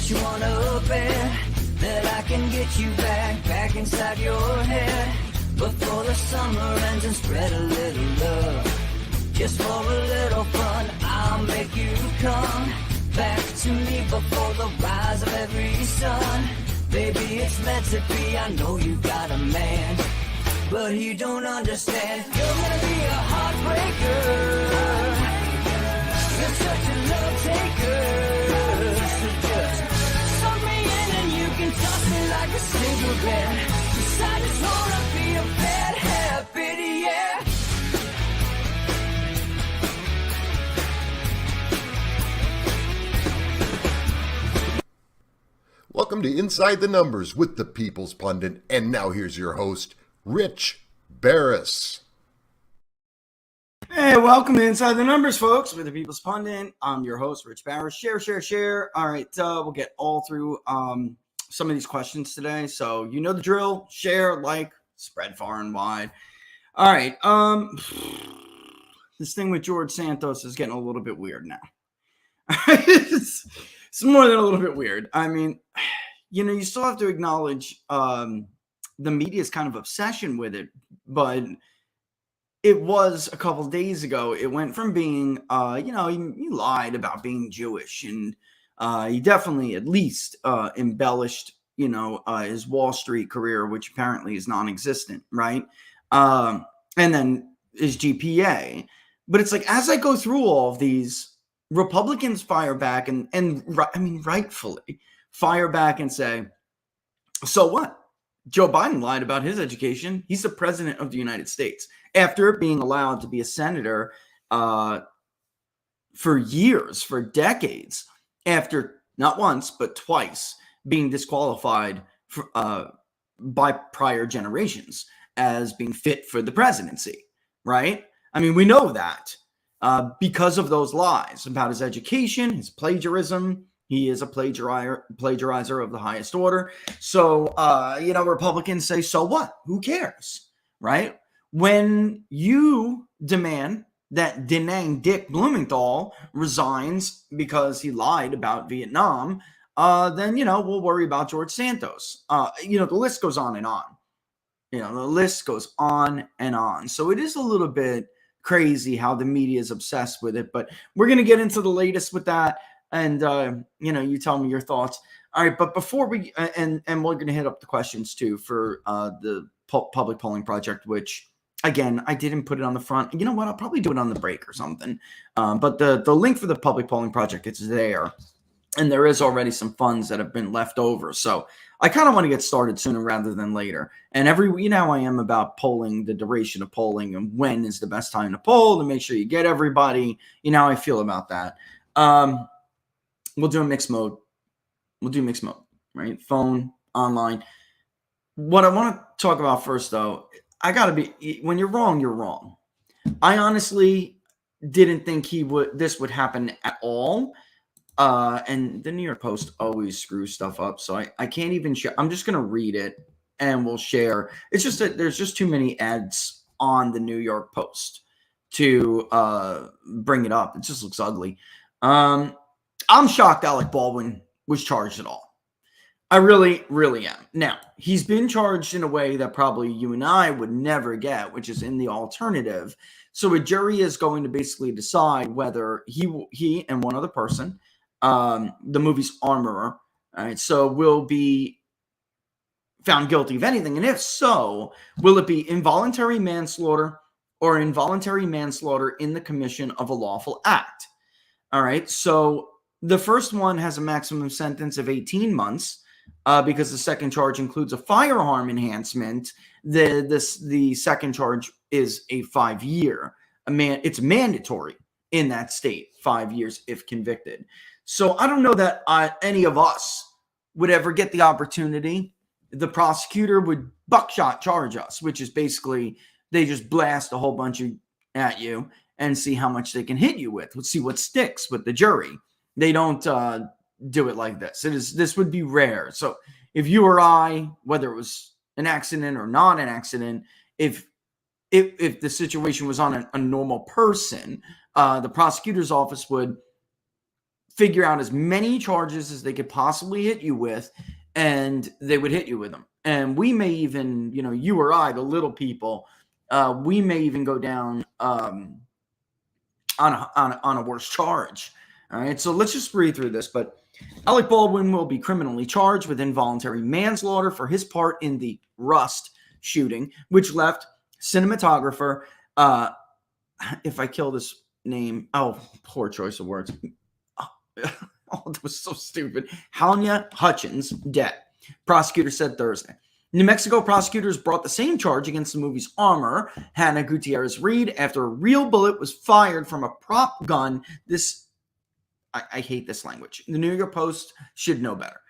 But you wanna bet that I can get you back inside your head before the summer ends and spread a little love. Just for a little fun, I'll make you come back to me before the rise of every sun. Baby, it's meant to be, I know you got a man, but he don't understand. You're gonna be a heartbreaker. You're such a love taker. So just suck me in and you can toss me like a cigarette. 'Cause I just wanna be a bad habit, yeah. Welcome to Inside the Numbers with the People's Pundit. And now here's your host, Rich Barris. Hey, welcome to Inside the Numbers, folks, with the People's Pundit. I'm your host, Rich Barris. Share. All right, we'll get all through some of these questions today. So you know the drill. Share, like, spread far and wide. All right. This thing with George Santos is getting a little bit weird now. It's more than a little bit weird. I mean, you know, you still have to acknowledge the media's kind of obsession with it, but it was a couple days ago. It went from being, he lied about being Jewish, and he definitely at least embellished, his Wall Street career, which apparently is non-existent, right? And then his GPA. But it's like, as I go through all of these, Republicans fire back and rightfully fire back and say, so what? Joe Biden lied about his education. He's the president of the United States. After being allowed to be a senator for years, for decades, after not once, but twice being disqualified by prior generations as being fit for the presidency, right? I mean, we know that. Because of those lies about his education, his plagiarism. He is a plagiarizer of the highest order. So, Republicans say, so what? Who cares, right? When you demand that Denang Dick Blumenthal resigns because he lied about Vietnam, then, we'll worry about George Santos. The list goes on and on. The list goes on and on. So it is a little bit crazy how the media is obsessed with it, but we're going to get into the latest with that, and you tell me your thoughts. All right, but before we and we're going to hit up the questions too for the public polling project, which again I didn't put it on the front. You know what, I'll probably do it on the break or something, but the link for the public polling project, it's there, and there is already some funds that have been left over, so I kind of want to get started sooner rather than later. And how I am about polling, the duration of polling, and when is the best time to poll to make sure you get everybody. You know how I feel about that. We'll do a mixed mode. Right? Phone, online. What I want to talk about first, though, when you're wrong, you're wrong. I honestly didn't think this would happen at all. And the New York Post always screws stuff up, so I can't even share. I'm just going to read it and we'll share. It's just that there's just too many ads on the New York Post to bring it up. It just looks ugly. I'm shocked Alec Baldwin was charged at all. I really, really am. Now, he's been charged in a way that probably you and I would never get, which is in the alternative. So a jury is going to basically decide whether he and one other person, the movie's armorer, all right, so will be found guilty of anything. And if so, will it be involuntary manslaughter or involuntary manslaughter in the commission of a lawful act? All right, so the first one has a maximum sentence of 18 months because the second charge includes a firearm enhancement. The second charge is a 5-year. It's mandatory in that state, 5 years if convicted. So I don't know that any of us would ever get the opportunity. The prosecutor would buckshot charge us, which is basically they just blast a whole bunch at you and see how much they can hit you with. Let's see what sticks with the jury. They don't do it like this. This would be rare. So if you or I, whether it was an accident or not an accident, if the situation was on a normal person, the prosecutor's office would figure out as many charges as they could possibly hit you with, and they would hit you with them. And we may even, you or I, the little people, we may even go down on a worse charge. All right, so let's just read through this. But Alec Baldwin will be criminally charged with involuntary manslaughter for his part in the Rust shooting, which left cinematographer, if I kill this name, poor choice of words. That was so stupid. Hanya Hutchins dead. Prosecutor said Thursday. New Mexico prosecutors brought the same charge against the movie's armor, Hannah Gutierrez Reed, after a real bullet was fired from a prop gun. I hate this language. The New York Post should know better.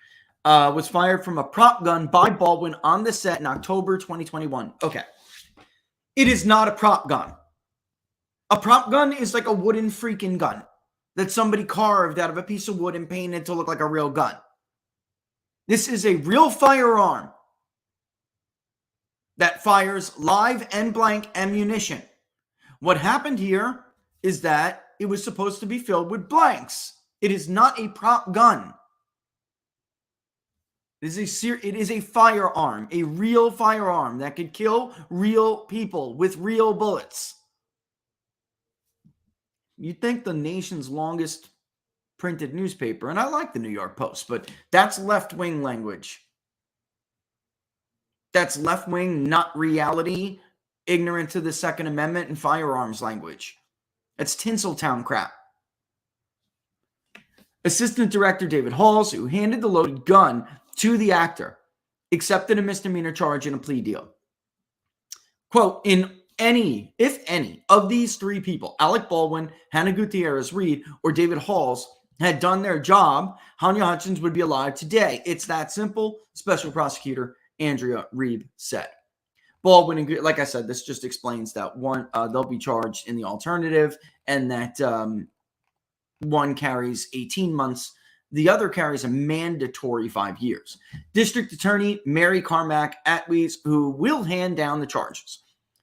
Was fired from a prop gun by Baldwin on the set in October 2021. Okay. It is not a prop gun. A prop gun is like a wooden freaking gun that somebody carved out of a piece of wood and painted to look like a real gun. This is a real firearm that fires live and blank ammunition. What happened here is that it was supposed to be filled with blanks. It is not a prop gun. It is a firearm, a real firearm that could kill real people with real bullets. You'd think the nation's longest printed newspaper, and I like the New York Post, but that's left-wing language. That's left-wing, not reality, ignorant to the Second Amendment and firearms language. That's Tinseltown crap. Assistant Director David Halls, who handed the loaded gun to the actor, accepted a misdemeanor charge in a plea deal. Quote, if any of these three people, Alec Baldwin, Hannah Gutierrez Reed, or David Halls, had done their job, Hanya Hutchins would be alive today. It's that simple, Special Prosecutor Andrea Reeb said. Baldwin, like I said, this just explains that one, they'll be charged in the alternative, and that one carries 18 months. The other carries a mandatory 5 years. District Attorney Mary Carmack Atwees, who will hand down the charges,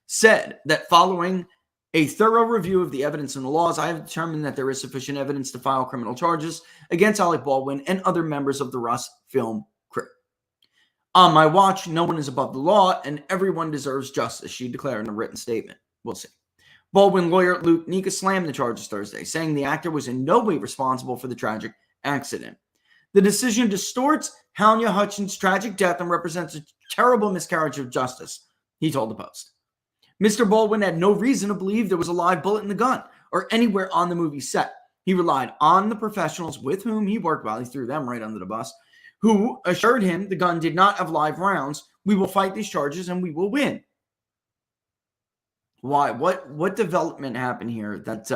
said that following a thorough review of the evidence and the laws, I have determined that there is sufficient evidence to file criminal charges against Alec Baldwin and other members of the Rust film crew. On my watch, no one is above the law and everyone deserves justice, she declared in a written statement. We'll see. Baldwin lawyer Luke Nika slammed the charges Thursday, saying the actor was in no way responsible for the tragic accident. The decision distorts Hanya Hutchins' tragic death and represents a terrible miscarriage of justice, he told the Post. Mr. Baldwin had no reason to believe there was a live bullet in the gun or anywhere on the movie set. He relied on the professionals with whom he worked, while he threw them right under the bus, who assured him the gun did not have live rounds. We will fight these charges and we will win. Why? What development happened here that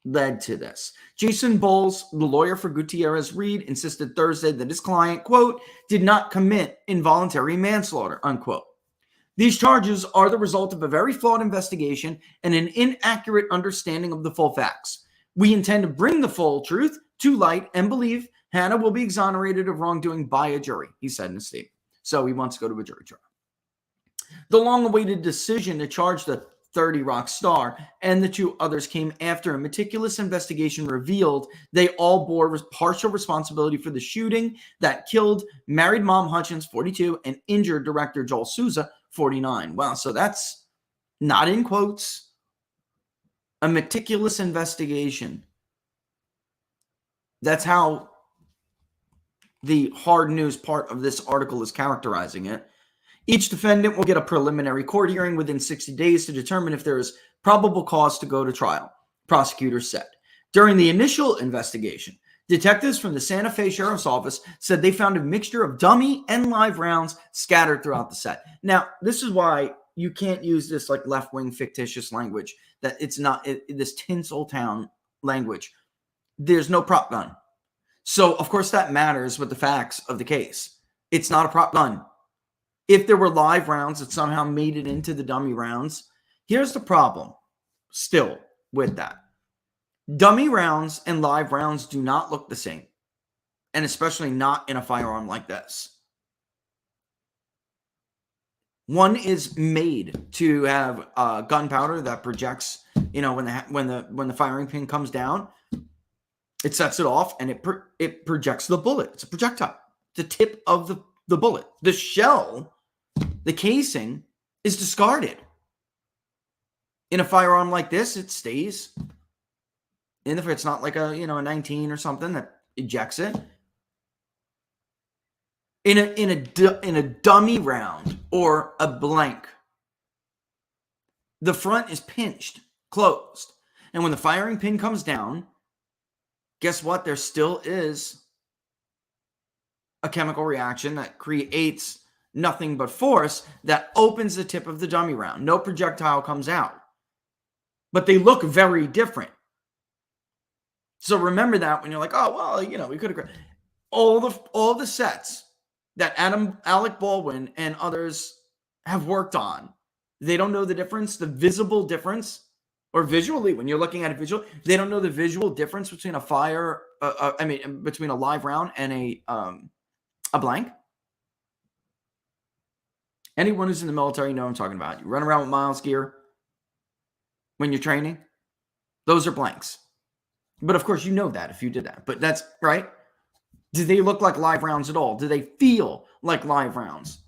led to this? Jason Bowles, the lawyer for Gutierrez Reed, insisted Thursday that his client, quote, did not commit involuntary manslaughter, unquote. These charges are the result of a very flawed investigation and an inaccurate understanding of the full facts. We intend to bring the full truth to light and believe Hannah will be exonerated of wrongdoing by a jury, he said in a statement. So he wants to go to a jury trial. The long-awaited decision to charge the 30 Rock star and the two others came after a meticulous investigation revealed they all bore partial responsibility for the shooting that killed married mom Hutchins, 42, and injured director Joel Souza, 49. Wow, so that's not in quotes. A meticulous investigation. That's how the hard news part of this article is characterizing it. Each defendant will get a preliminary court hearing within 60 days to determine if there is probable cause to go to trial, prosecutors said. During the initial investigation, detectives from the Santa Fe Sheriff's Office said they found a mixture of dummy and live rounds scattered throughout the set. Now, this is why you can't use this like left-wing fictitious language, that it's not this Tinseltown language. There's no prop gun. So, of course, that matters with the facts of the case. It's not a prop gun. If there were live rounds that somehow made it into the dummy rounds, here's the problem still with that. Dummy rounds and live rounds do not look the same, and especially not in a firearm like this. One is made to have gunpowder that projects, when the firing pin comes down. It sets it off, and it projects the bullet. It's a projectile. The tip of the bullet. The shell, the casing, is discarded. In a firearm like this, it stays. And if it's not like a 19 or something that ejects it. In a dummy round or a blank, the front is pinched, closed. And when the firing pin comes down, guess what? There still is a chemical reaction that creates nothing but force that opens the tip of the dummy round. No projectile comes out. But they look very different. So remember that when you're like, oh, well, we could have... All the sets that Alec Baldwin and others have worked on, they don't know the difference, the visible difference, or visually, when you're looking at a visual, they don't know the visual difference between between a live round and a blank. Anyone who's in the military know what I'm talking about. You run around with miles gear when you're training. Those are blanks. But of course, you know that if you did that. But that's right. Do they look like live rounds at all? Do they feel like live rounds?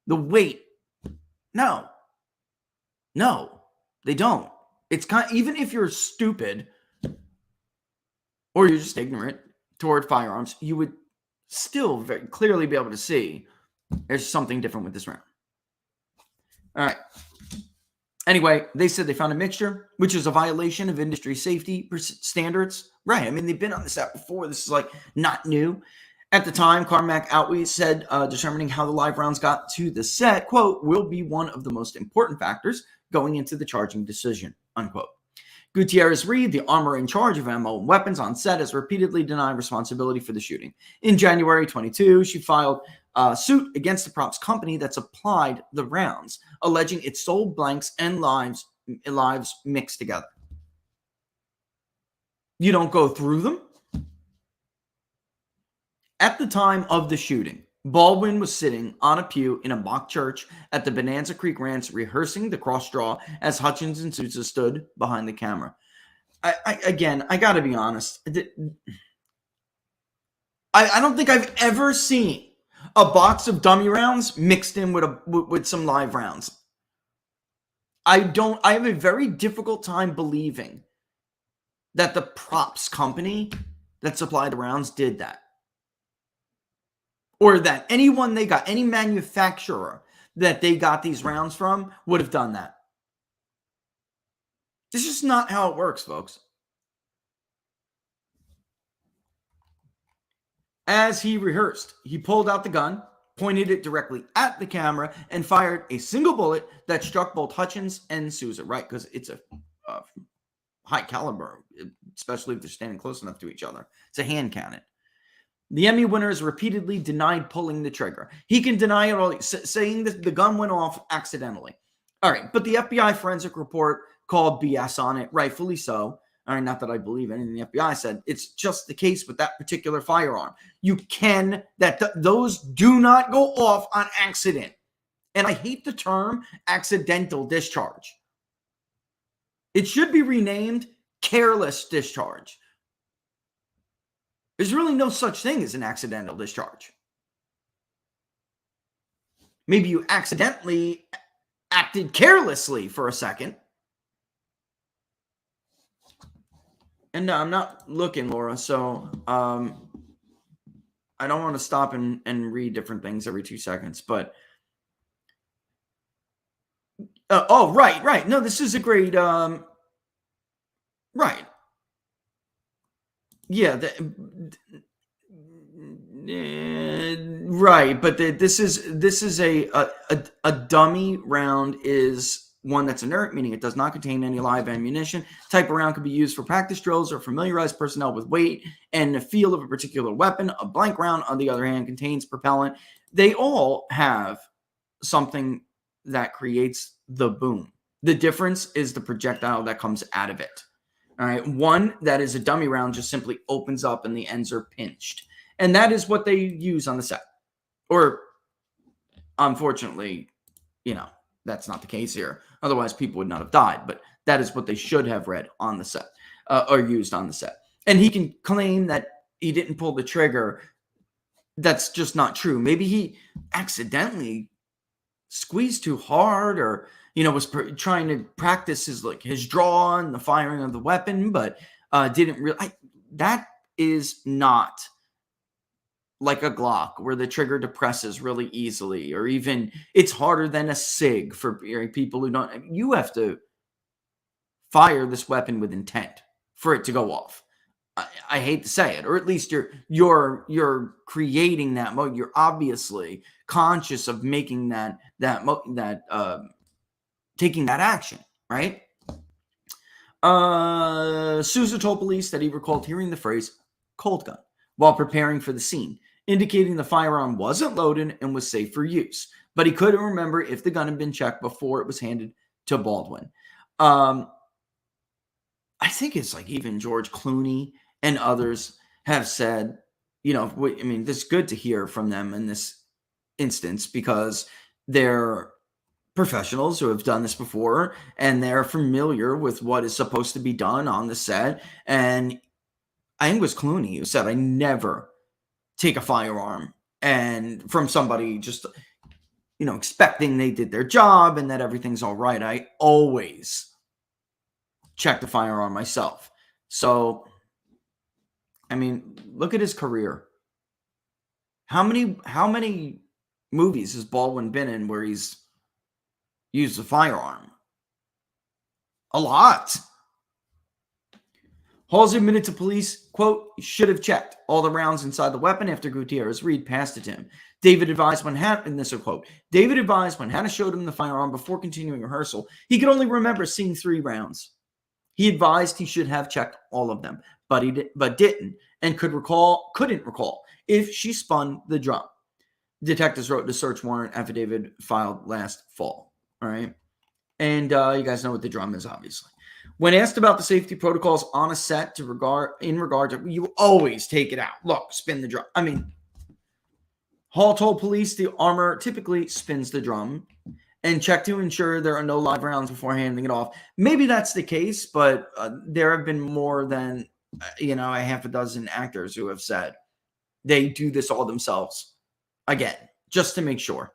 The weight? No, they don't. It's even if you're stupid or you're just ignorant toward firearms, you would still very clearly be able to see there's something different with this round. All right. Anyway, they said they found a mixture, which is a violation of industry safety standards. Right. I mean, they've been on this app before. This is like not new. At the time, Carmack Outweed said determining how the live rounds got to the set, quote, will be one of the most important factors going into the charging decision, unquote. Gutierrez Reed, the armorer in charge of ammo and weapons on set, has repeatedly denied responsibility for the shooting. In January 22, she filed a suit against the props company that supplied the rounds, alleging it sold blanks and lives mixed together. You don't go through them? At the time of the shooting, Baldwin was sitting on a pew in a mock church at the Bonanza Creek Ranch rehearsing the cross draw as Hutchins and Sousa stood behind the camera. I got to be honest. I don't think I've ever seen a box of dummy rounds mixed in with some live rounds. I have a very difficult time believing that the props company that supplied the rounds did that. Or that anyone they got, any manufacturer that they got these rounds from would have done that. This is not how it works, folks. As he rehearsed, he pulled out the gun, pointed it directly at the camera, and fired a single bullet that struck both Hutchins and Sousa, right? Because it's a high caliber, especially if they're standing close enough to each other. It's a hand cannon. The Emmy winners repeatedly denied pulling the trigger. He can deny it all, saying that the gun went off accidentally. All right, but the FBI forensic report called BS on it, rightfully so. All right, not that I believe anything the FBI said. It's just the case with that particular firearm. Those do not go off on accident. And I hate the term accidental discharge. It should be renamed careless discharge. There's really no such thing as an accidental discharge. Maybe you accidentally acted carelessly for a second. And no, I'm not looking, Laura, so I don't want to stop and read different things every 2 seconds, but right. No, this is a great right. Yeah, right, but this is a dummy round is one that's inert, meaning it does not contain any live ammunition. Type of round can be used for practice drills or familiarize personnel with weight and the feel of a particular weapon. A blank round, on the other hand, contains propellant. They all have something that creates the boom. The difference is the projectile that comes out of it. All right, one that is a dummy round just simply opens up and the ends are pinched. And that is what they use on the set. Or, unfortunately, that's not the case here. Otherwise, people would not have died. But that is what they should have read on the set or used on the set. And he can claim that he didn't pull the trigger. That's just not true. Maybe he accidentally squeezed too hard, or was trying to practice his draw and the firing of the weapon, but didn't really. That is not like a Glock where the trigger depresses really easily, or even it's harder than a SIG for people who don't. You have to fire this weapon with intent for it to go off. I hate to say it, or at least you're creating that mode. You're obviously conscious of making taking that action, right? Sousa told police that he recalled hearing the phrase "cold gun" while preparing for the scene, indicating the firearm wasn't loaded and was safe for use. But he couldn't remember if the gun had been checked before it was handed to Baldwin. I think it's like even George Clooney and others have said, this is good to hear from them in this instance, because they're professionals who have done this before and they're familiar with what is supposed to be done on the set. And I think it was Clooney who said, I never take a firearm and from somebody just, expecting they did their job and that everything's all right. I always check the firearm myself. So, look at his career. How many movies has Baldwin been in where he's used a firearm? A lot. Halls admitted to police, quote, should have checked all the rounds inside the weapon after Gutierrez Reed passed it to him. David advised when Hannah showed him the firearm before continuing rehearsal, he could only remember seeing 3 rounds. He advised he should have checked all of them, but didn't, and couldn't recall if she spun the drum. Detectives wrote the search warrant affidavit filed last fall. All right. And you guys know what the drum is, obviously. When asked about the safety protocols on a set in regard to, you always take it out. Look, spin the drum. Hall told police the armor typically spins the drum and check to ensure there are no live rounds before handing it off. Maybe that's the case, but there have been more than, a half a dozen actors who have said they do this all themselves. Again, just to make sure.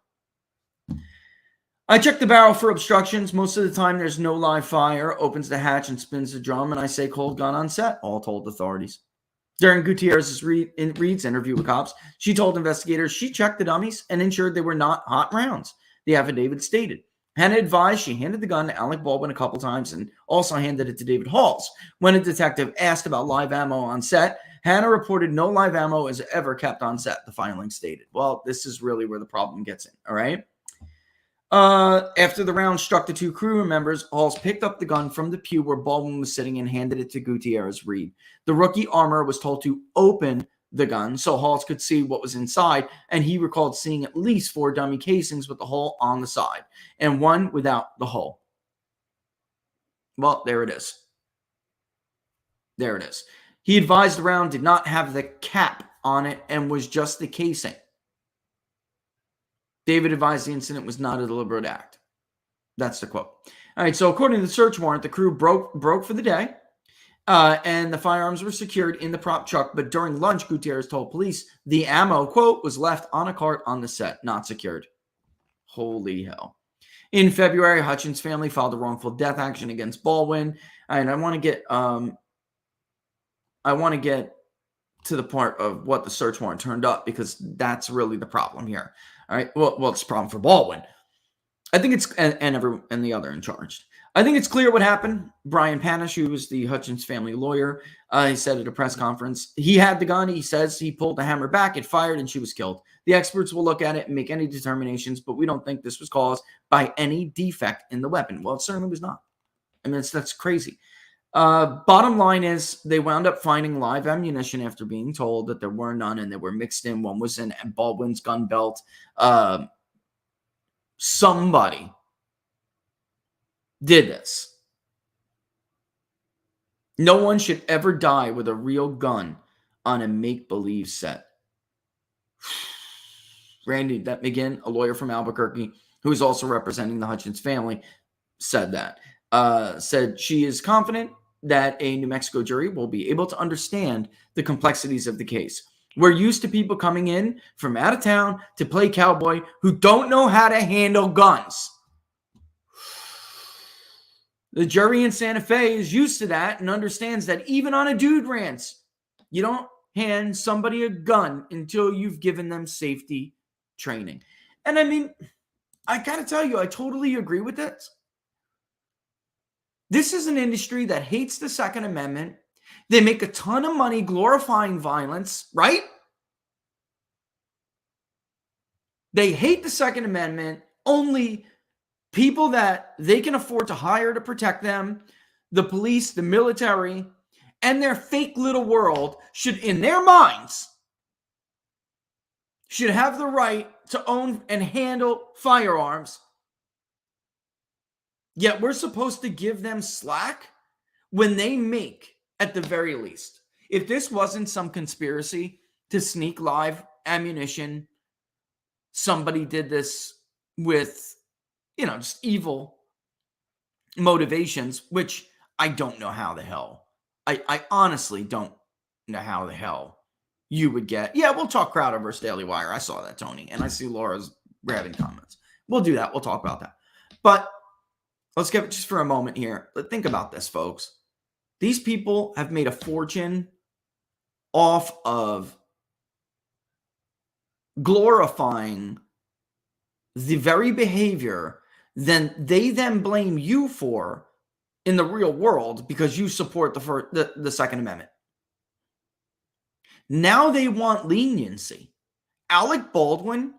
I check the barrel for obstructions. Most of the time, there's no live fire. Opens the hatch and spins the drum, and I say cold gun on set, all told authorities. During Gutierrez's Reed's interview with cops, she told investigators she checked the dummies and ensured they were not hot rounds, the affidavit stated. Hannah advised she handed the gun to Alec Baldwin a couple times and also handed it to David Halls. When a detective asked about live ammo on set, Hannah reported no live ammo is ever kept on set, the filing stated. Well, this is really where the problem gets in, all right? After the round struck the 2 crew members, Halls picked up the gun from the pew where Baldwin was sitting and handed it to Gutierrez Reed. The rookie armorer was told to open the gun so Halls could see what was inside, and he recalled seeing at least 4 dummy casings with the hole on the side and 1 without the hole. Well, there it is. There it is. He advised the round did not have the cap on it and was just the casing. David advised the incident was not a deliberate act. That's the quote. All right, so according to the search warrant, the crew broke for the day, and the firearms were secured in the prop truck. But during lunch, Gutierrez told police the ammo, quote, was left on a cart on the set, not secured. Holy hell. In February, Hutchins' family filed a wrongful death action against Baldwin. And I want to get to the part of what the search warrant turned up, because that's really the problem here. All right. Well, it's a problem for Baldwin. I think it's and the other in charge. I think it's clear what happened. Brian Panish, who was the Hutchins family lawyer, he said at a press conference, he had the gun. He says he pulled the hammer back, it fired, and she was killed. The experts will look at it and make any determinations, but we don't think this was caused by any defect in the weapon. Well, it certainly was not. That's crazy. Bottom line is they wound up finding live ammunition after being told that there were none and they were mixed in. One was in Baldwin's gun belt. Somebody did this. No one should ever die with a real gun on a make-believe set. Randy McGinn, a lawyer from Albuquerque, who is also representing the Hutchins family, said that. Said she is confident that a New Mexico jury will be able to understand the complexities of the case. We're used to people coming in from out of town to play cowboy who don't know how to handle guns. The jury in Santa Fe is used to that and understands that even on a dude ranch, you don't hand somebody a gun until you've given them safety training. And I mean, I gotta tell you, I totally agree with this. This is an industry that hates the Second Amendment. They make a ton of money glorifying violence, right? They hate the Second Amendment. Only people that they can afford to hire to protect them, the police, the military, and their fake little world should, in their minds, should have the right to own and handle firearms. Yet we're supposed to give them slack when they make, at the very least, if this wasn't some conspiracy to sneak live ammunition, somebody did this with, just evil motivations, which I don't know how the hell. I honestly don't know how the hell you would get. Yeah, we'll talk Crowder versus Daily Wire. I saw that, Tony. And I see Laura's grabbing comments. We'll do that. We'll talk about that. But let's get just for a moment here. But think about this, folks. These people have made a fortune off of glorifying the very behavior then they then blame you for in the real world because you support the Second Amendment. Now they want leniency. Alec Baldwin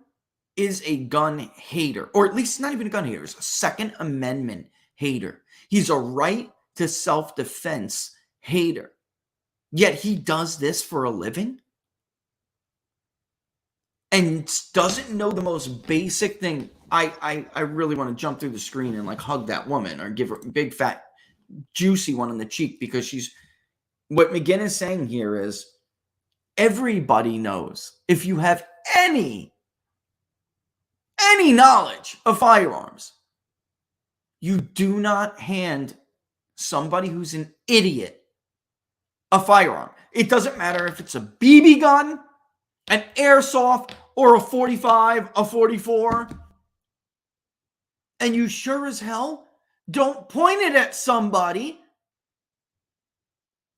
is a gun hater, or at least not even a gun hater. He's a Second Amendment hater. He's a right to self-defense hater. Yet he does this for a living and doesn't know the most basic thing. I really want to jump through the screen and hug that woman or give her a big fat juicy one on the cheek, because what McGinn is saying here is everybody knows if you have any knowledge of firearms, you do not hand somebody who's an idiot a firearm. It doesn't matter if it's a BB gun, an airsoft, or a 45, a 44. And you sure as hell don't point it at somebody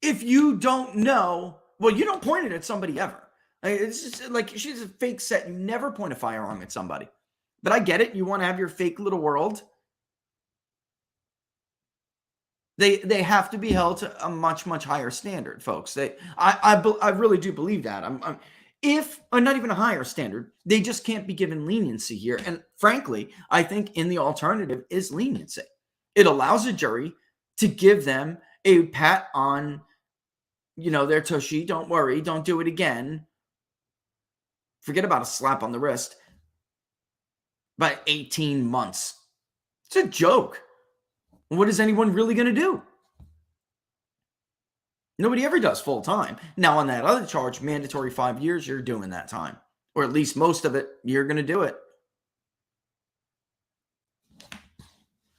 if you don't know. Well, you don't point it at somebody ever. It's just like she's a fake set. You never point a firearm at somebody. But I get it. You want to have your fake little world. They have to be held to a much, much higher standard, folks. I really do believe that. Or not even a higher standard, they just can't be given leniency here. And frankly, I think in the alternative is leniency. It allows a jury to give them a pat on, their tushy. Don't worry, don't do it again. Forget about a slap on the wrist. By 18 months. It's a joke. What is anyone really going to do? Nobody ever does full time. Now, on that other charge, mandatory 5 years, you're doing that time. Or at least most of it, you're going to do it.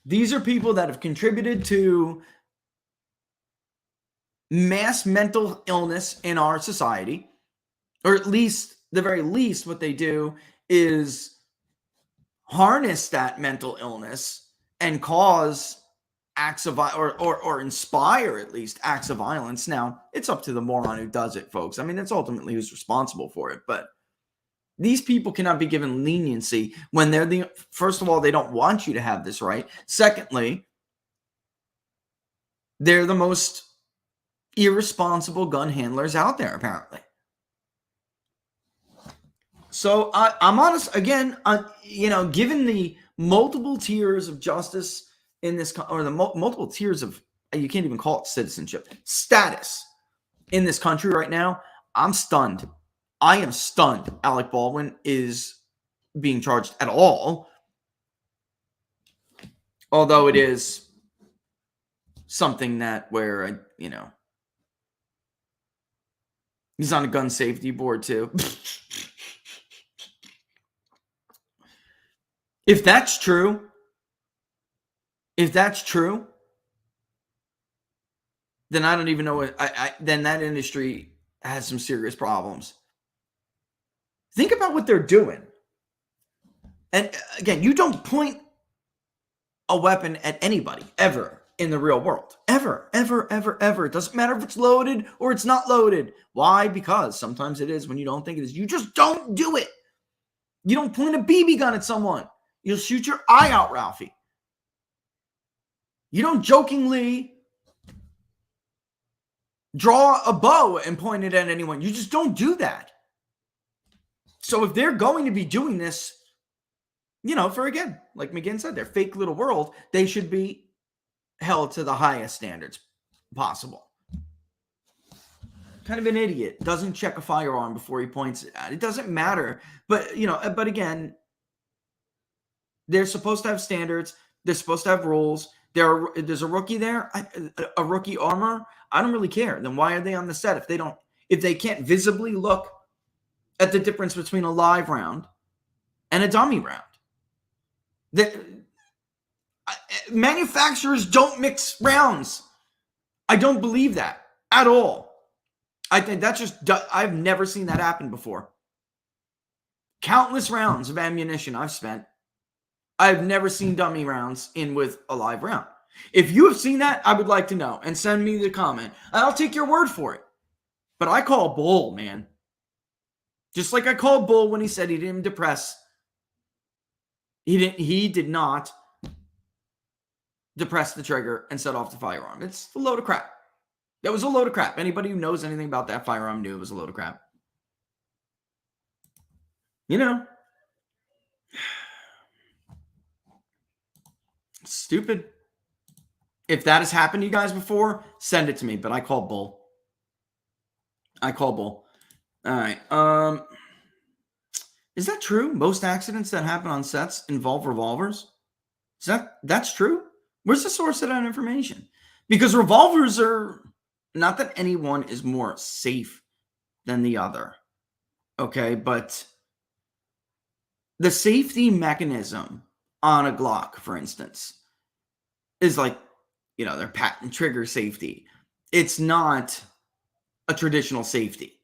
These are people that have contributed to mass mental illness in our society. Or at least, the very least, what they do is harness that mental illness and cause acts of or inspire at least acts of violence. Now, it's up to the moron who does it, folks. I mean, that's ultimately who's responsible for it. But these people cannot be given leniency when they're first of all, they don't want you to have this right. Secondly, they're the most irresponsible gun handlers out there, apparently. So I'm honest, again, given the multiple tiers of justice in this, or the multiple tiers of, you can't even call it citizenship, status in this country right now, I'm stunned. I am stunned Alec Baldwin is being charged at all. Although it is something that where, he's on a gun safety board too. If that's true, then I don't even know what, then that industry has some serious problems. Think about what they're doing. And again, you don't point a weapon at anybody ever in the real world. Ever, ever, ever, ever. It doesn't matter if it's loaded or it's not loaded. Why? Because sometimes it is when you don't think it is. You just don't do it. You don't point a BB gun at someone. You'll shoot your eye out, Ralphie. You don't jokingly draw a bow and point it at anyone. You just don't do that. So if they're going to be doing this, for, again, like McGinn said, their fake little world, they should be held to the highest standards possible. Kind of an idiot. Doesn't check a firearm before he points it at. It doesn't matter. But, but again, they're supposed to have standards. They're supposed to have rules. There's a rookie there, a rookie armor. I don't really care. Then why are they on the set if they can't visibly look at the difference between a live round and a dummy round? Manufacturers don't mix rounds. I don't believe that at all. I think that's just, I've never seen that happen before. Countless rounds of ammunition I've spent. I've never seen dummy rounds in with a live round. If you have seen that, I would like to know and send me the comment. I'll take your word for it. But I call bull, man. Just like I called bull when he said he didn't depress. He did not depress the trigger and set off the firearm. It's a load of crap. That was a load of crap. Anybody who knows anything about that firearm knew it was a load of crap. Stupid. If that has happened to you guys before, send it to me. But I call bull. All right. Is that true? Most accidents that happen on sets involve revolvers? That's true? Where's the source of that information? Because revolvers are, not that anyone is more safe than the other. Okay, but the safety mechanism on a Glock, for instance, is like, their patent trigger safety. It's not a traditional safety.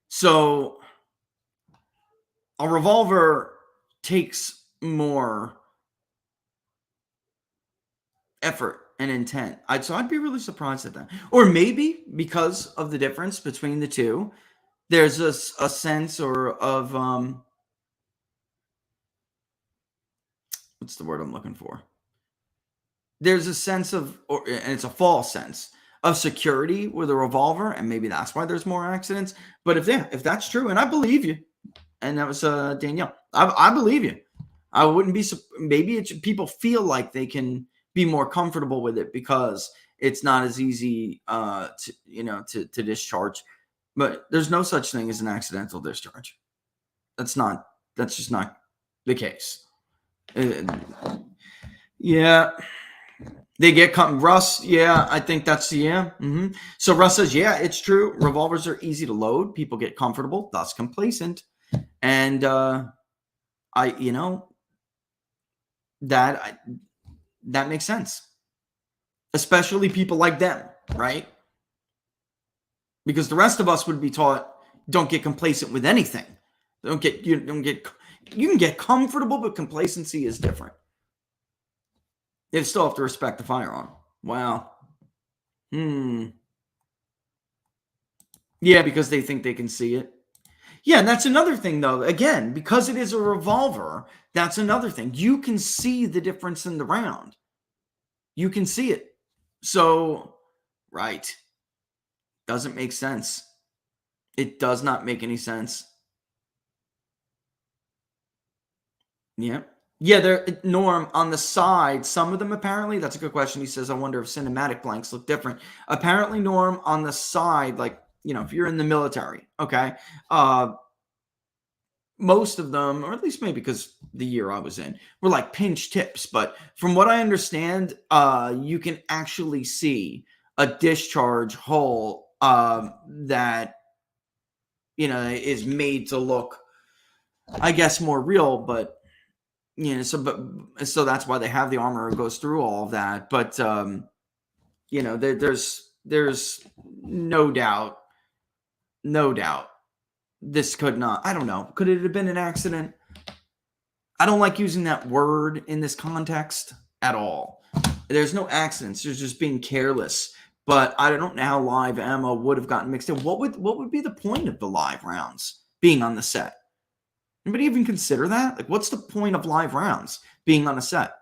So a revolver takes more effort and intent. So I'd be really surprised at that. Or maybe because of the difference between the two, there's a sense of what's the word I'm looking for? There's a sense of, and it's a false sense of security with a revolver, and maybe that's why there's more accidents. But if that's true, and I believe you, and that was Danielle, I believe you. I wouldn't be. Maybe people feel like they can be more comfortable with it because it's not as easy to discharge. But there's no such thing as an accidental discharge. That's just not the case. Yeah. They get cut. Russ, yeah, I think that's, yeah. Mm-hmm. So Russ says, yeah, it's true. Revolvers are easy to load. People get comfortable, thus complacent. And that makes sense. Especially people like them, right? Because the rest of us would be taught, don't get complacent with anything. You can get comfortable, but complacency is different. They still have to respect the firearm. Wow. Yeah, because they think they can see it. Yeah, and that's another thing, though. Again, because it is a revolver, that's another thing. You can see the difference in the round. You can see it. So, right. Doesn't make sense. It does not make any sense. Yeah. Yeah, they're Norm on the side. Some of them apparently, that's a good question. He says, I wonder if cinematic blanks look different. Apparently, Norm, on the side, like, if you're in the military, okay, most of them, or at least maybe because the year I was in, were like pinch tips. But from what I understand, you can actually see a discharge hole that, is made to look, I guess, more real, but so that's why they have the armor. It goes through all of that. But, there's there's no doubt this could not, I don't know, could it have been an accident? I don't like using that word in this context at all. There's no accidents. There's just being careless. But I don't know how live ammo would have gotten mixed in. What would be the point of the live rounds being on the set? Anybody even consider that? Like, what's the point of live rounds being on a set?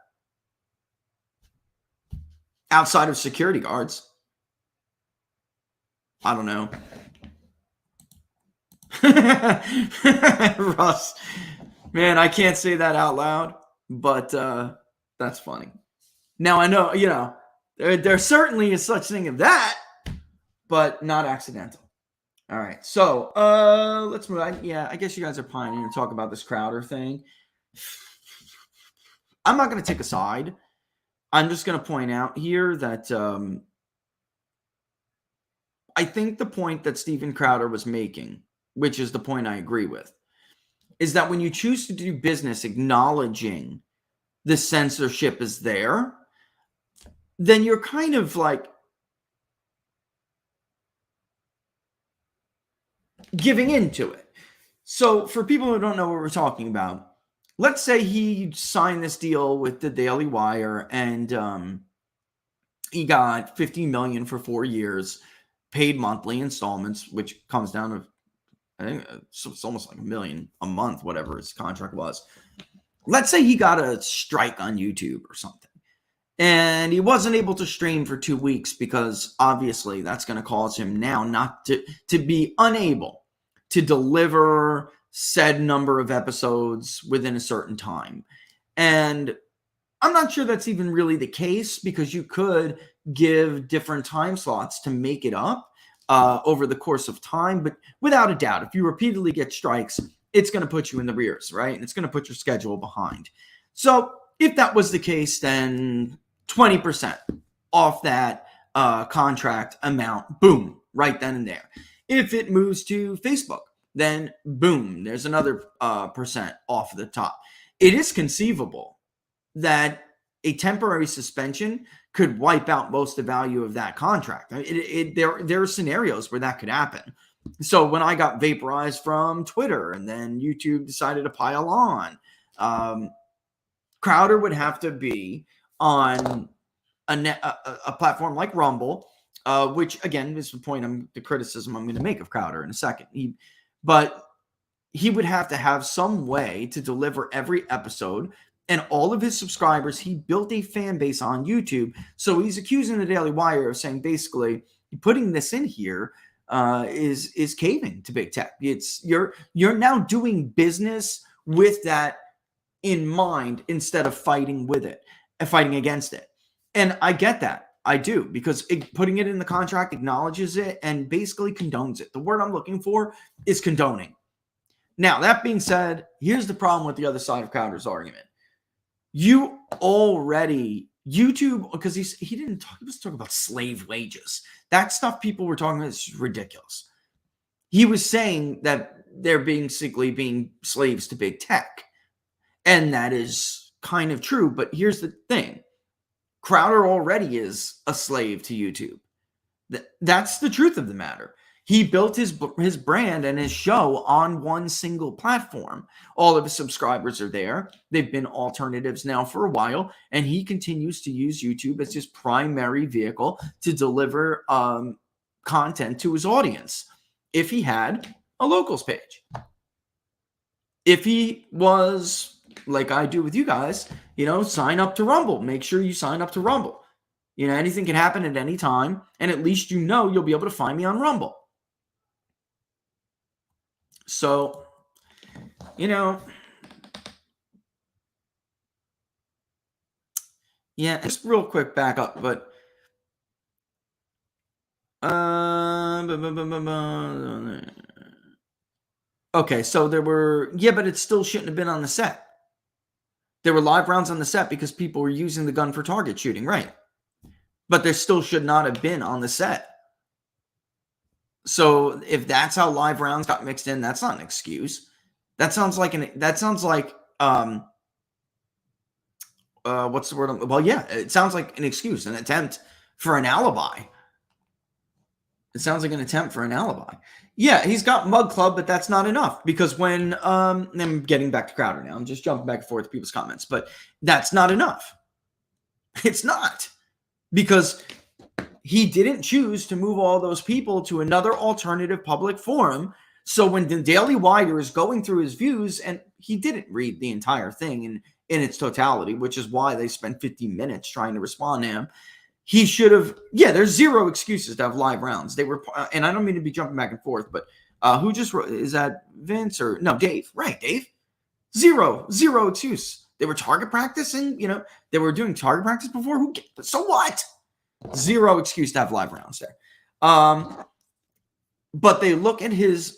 Outside of security guards. I don't know. Russ. Man, I can't say that out loud, but that's funny. Now, I know, you know, there certainly is such thing as that, but not accidental. All right, so let's move on. Yeah, I guess you guys are pining to talk about this Crowder thing. I'm not going to take a side. I'm just going to point out here that I think the point that Steven Crowder was making, which is the point I agree with, is that when you choose to do business acknowledging the censorship is there, then you're kind of like giving into it. So for people who don't know what we're talking about, let's say he signed this deal with the Daily Wire and he got $50 million for 4 years, paid monthly installments, which comes down to, I think it's almost like $1 million a month, whatever his contract was. Let's say he got a strike on YouTube or something, and he wasn't able to stream for 2 weeks because obviously that's going to cause him now not to be unable to deliver said number of episodes within a certain time. And I'm not sure that's even really the case, because you could give different time slots to make it up over the course of time. But without a doubt, if you repeatedly get strikes, it's going to put you in the rears, right? And it's going to put your schedule behind. So if that was the case, then 20% off that contract amount, boom, right then and there. If it moves to Facebook, then boom, there's another percent off the top. It is conceivable that a temporary suspension could wipe out most of the value of that contract. There are scenarios where that could happen. So when I got vaporized from Twitter and then YouTube decided to pile on, Crowder would have to be on a platform like Rumble, which again is the criticism I'm going to make of Crowder in a second. But he would have to have some way to deliver every episode. And all of his subscribers, he built a fan base on YouTube. So he's accusing the Daily Wire of saying basically putting this in here is caving to big tech. It's you're now doing business with that in mind instead of fighting with it and fighting against it. And I get that. I do, because putting it in the contract acknowledges it and basically condones it. The word I'm looking for is condoning. Now, that being said, here's the problem with the other side of Crowder's argument. You already, YouTube, because he was talking about slave wages. That stuff people were talking about is ridiculous. He was saying that they're basically being slaves to big tech. And that is kind of true. But here's the thing. Crowder already is a slave to YouTube. That's the truth of the matter. He built his brand and his show on one single platform. All of his subscribers are there. They've been alternatives now for a while, and he continues to use YouTube as his primary vehicle to deliver content to his audience. If he had a locals page, if he was like I do with you guys, sign up to Rumble. Make sure you sign up to Rumble. Anything can happen at any time, and at least you'll be able to find me on Rumble. So, yeah, just real quick back up, but okay, so but it still shouldn't have been on the set. There were live rounds on the set because people were using the gun for target shooting, right? But there still should not have been on the set. So if that's how live rounds got mixed in, that's not an excuse. That sounds like what's the word? Well, yeah, it sounds like an excuse, an attempt for an alibi. It sounds like an attempt for an alibi. Yeah, he's got Mug Club, but that's not enough because when I'm getting back to Crowder now. I'm just jumping back and forth to people's comments, but that's not enough. It's not, because he didn't choose to move all those people to another alternative public forum. So when the Daily Wire is going through his views, and he didn't read the entire thing in its totality, which is why they spent 50 minutes trying to respond to him. He should have, there's zero excuses to have live rounds. They were, and I don't mean to be jumping back and forth, but who just wrote, is that Vince or no, Dave? Right, Dave. Zero excuse. They were target practicing, they were doing target practice before. So what? Zero excuse to have live rounds there. But they look at his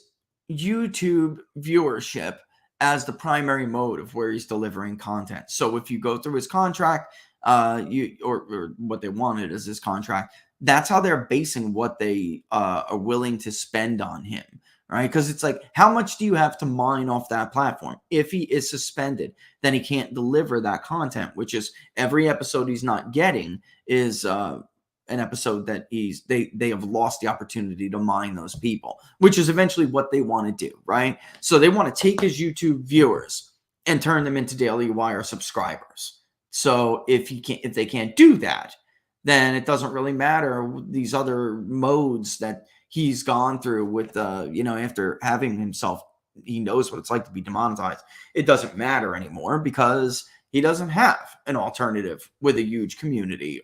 YouTube viewership as the primary mode of where he's delivering content. So if you go through his contract, or what they wanted as his contract, that's how they're basing what they are willing to spend on him, right? Because it's like, how much do you have to mine off that platform? If he is suspended, then he can't deliver that content, which is every episode he's not getting is an episode that they have lost the opportunity to mine those people, which is eventually what they want to do, right? So they want to take his YouTube viewers and turn them into Daily Wire subscribers. So if they can't do that, then it doesn't really matter these other modes that he's gone through with after having himself, he knows what it's like to be demonetized. It doesn't matter anymore because he doesn't have an alternative with a huge community.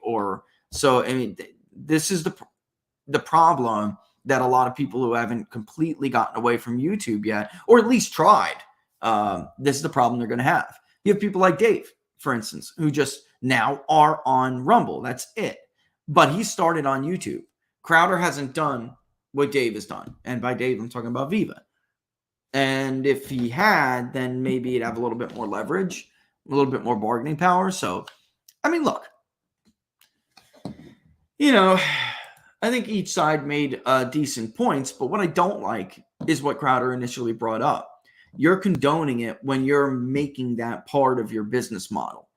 This is the problem that a lot of people who haven't completely gotten away from YouTube yet, or at least tried, this is the problem they're going to have. You have people like Dave, for instance, who just now are on Rumble. That's it. But he started on YouTube. Crowder hasn't done what Dave has done. And by Dave, I'm talking about Viva. And if he had, then maybe he'd have a little bit more leverage, a little bit more bargaining power. So, I mean, look, I think each side made decent points. But what I don't like is what Crowder initially brought up. You're condoning it when you're making that part of your business model.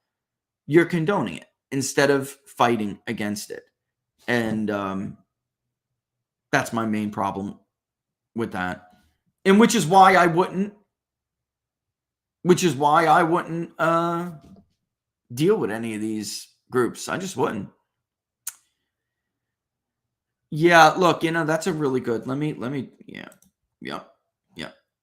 You're condoning it instead of fighting against it. And that's my main problem with that. And which is why I wouldn't deal with any of these groups. I just wouldn't. Yeah, look, that's a really good, let me, yeah.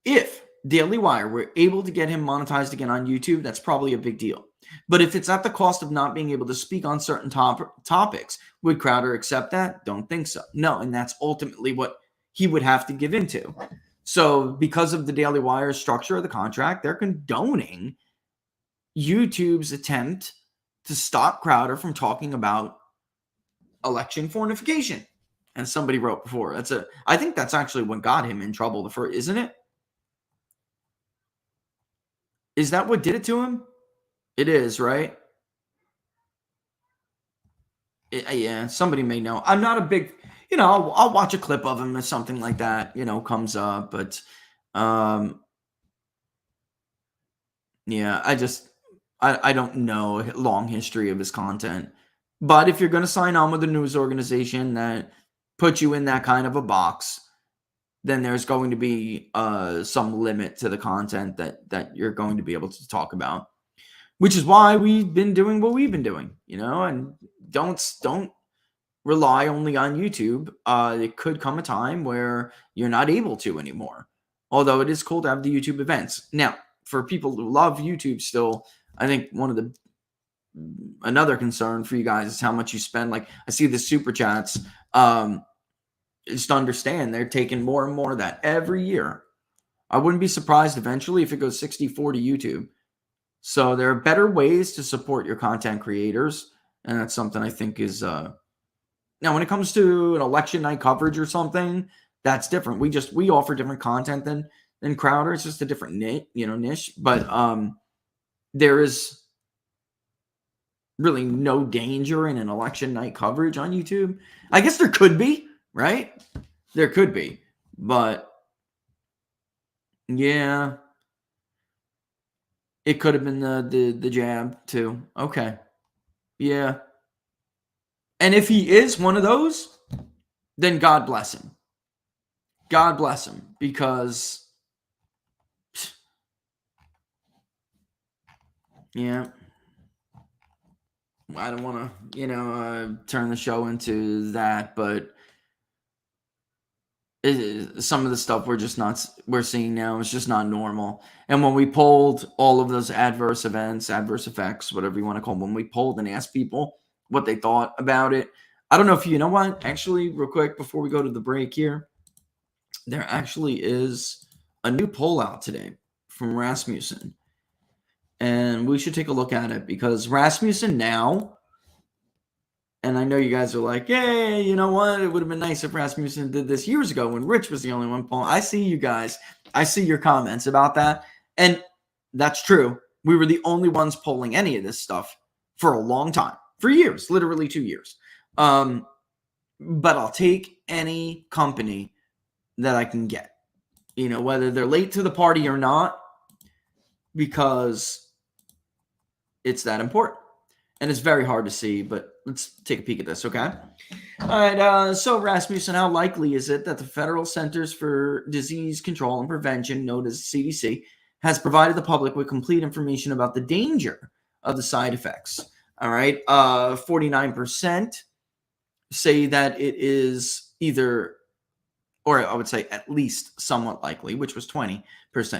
If Daily Wire were able to get him monetized again on YouTube, that's probably a big deal. But if it's at the cost of not being able to speak on certain topics, would Crowder accept that? Don't think so. No, and that's ultimately what he would have to give into. So because of the Daily Wire structure of the contract, they're condoning YouTube's attempt to stop Crowder from talking about election fornication. And somebody wrote before, I think that's actually what got him in trouble isn't it? Is that what did it to him? It is, right? Yeah, somebody may know. I'm not a big, I'll watch a clip of him or something like that, comes up. But, yeah, I don't know a long history of his content. But if you're going to sign on with a news organization that puts you in that kind of a box, then there's going to be some limit to the content that you're going to be able to talk about, which is why we've been doing what we've been doing, and don't rely only on YouTube. It could come a time where you're not able to anymore, although it is cool to have the YouTube events. Now, for people who love YouTube still, I think another concern for you guys is how much you spend. Like I see the super chats, just understand they're taking more and more of that every year. I wouldn't be surprised eventually if it goes 60-40 YouTube. So there are better ways to support your content creators. And that's something I think is, now when it comes to an election night coverage or something, that's different. We offer different content than Crowder. It's just a different niche. But there is really no danger in an election night coverage on YouTube. I guess there could be. Right? There could be. But yeah. It could have been the jab too. Okay. Yeah. And if he is one of those, then God bless him. God bless him, because yeah, I don't want to, turn the show into that, but some of the stuff we're seeing now is just not normal. And when we polled all of those adverse effects, whatever you want to call them, when we polled and asked people what they thought about it, I don't know if you know what, actually, real quick, before we go to the break here, there actually is a new poll out today from Rasmussen. And we should take a look at it, because Rasmussen now, and I know you guys are like, yay, you know what? It would have been nice if Rasmussen did this years ago when Rich was the only one polling. I see you guys. I see your comments about that. And that's true. We were the only ones polling any of this stuff for a long time, for years, literally 2 years. But I'll take any company that I can get, whether they're late to the party or not, because it's that important. And it's very hard to see, but let's take a peek at this, okay? All right, so Rasmussen, how likely is it that the Federal Centers for Disease Control and Prevention, known as CDC, has provided the public with complete information about the danger of the side effects? All right, 49% say that it is either, or I would say at least somewhat likely, which was 20%.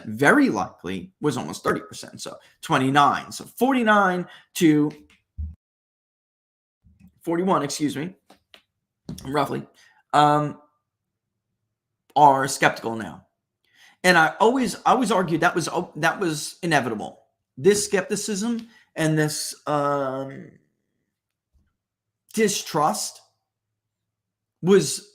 Very likely was almost 30%, so 29. So 49 to 41, excuse me, roughly, are skeptical now. And I always argued that was inevitable. This skepticism and this distrust was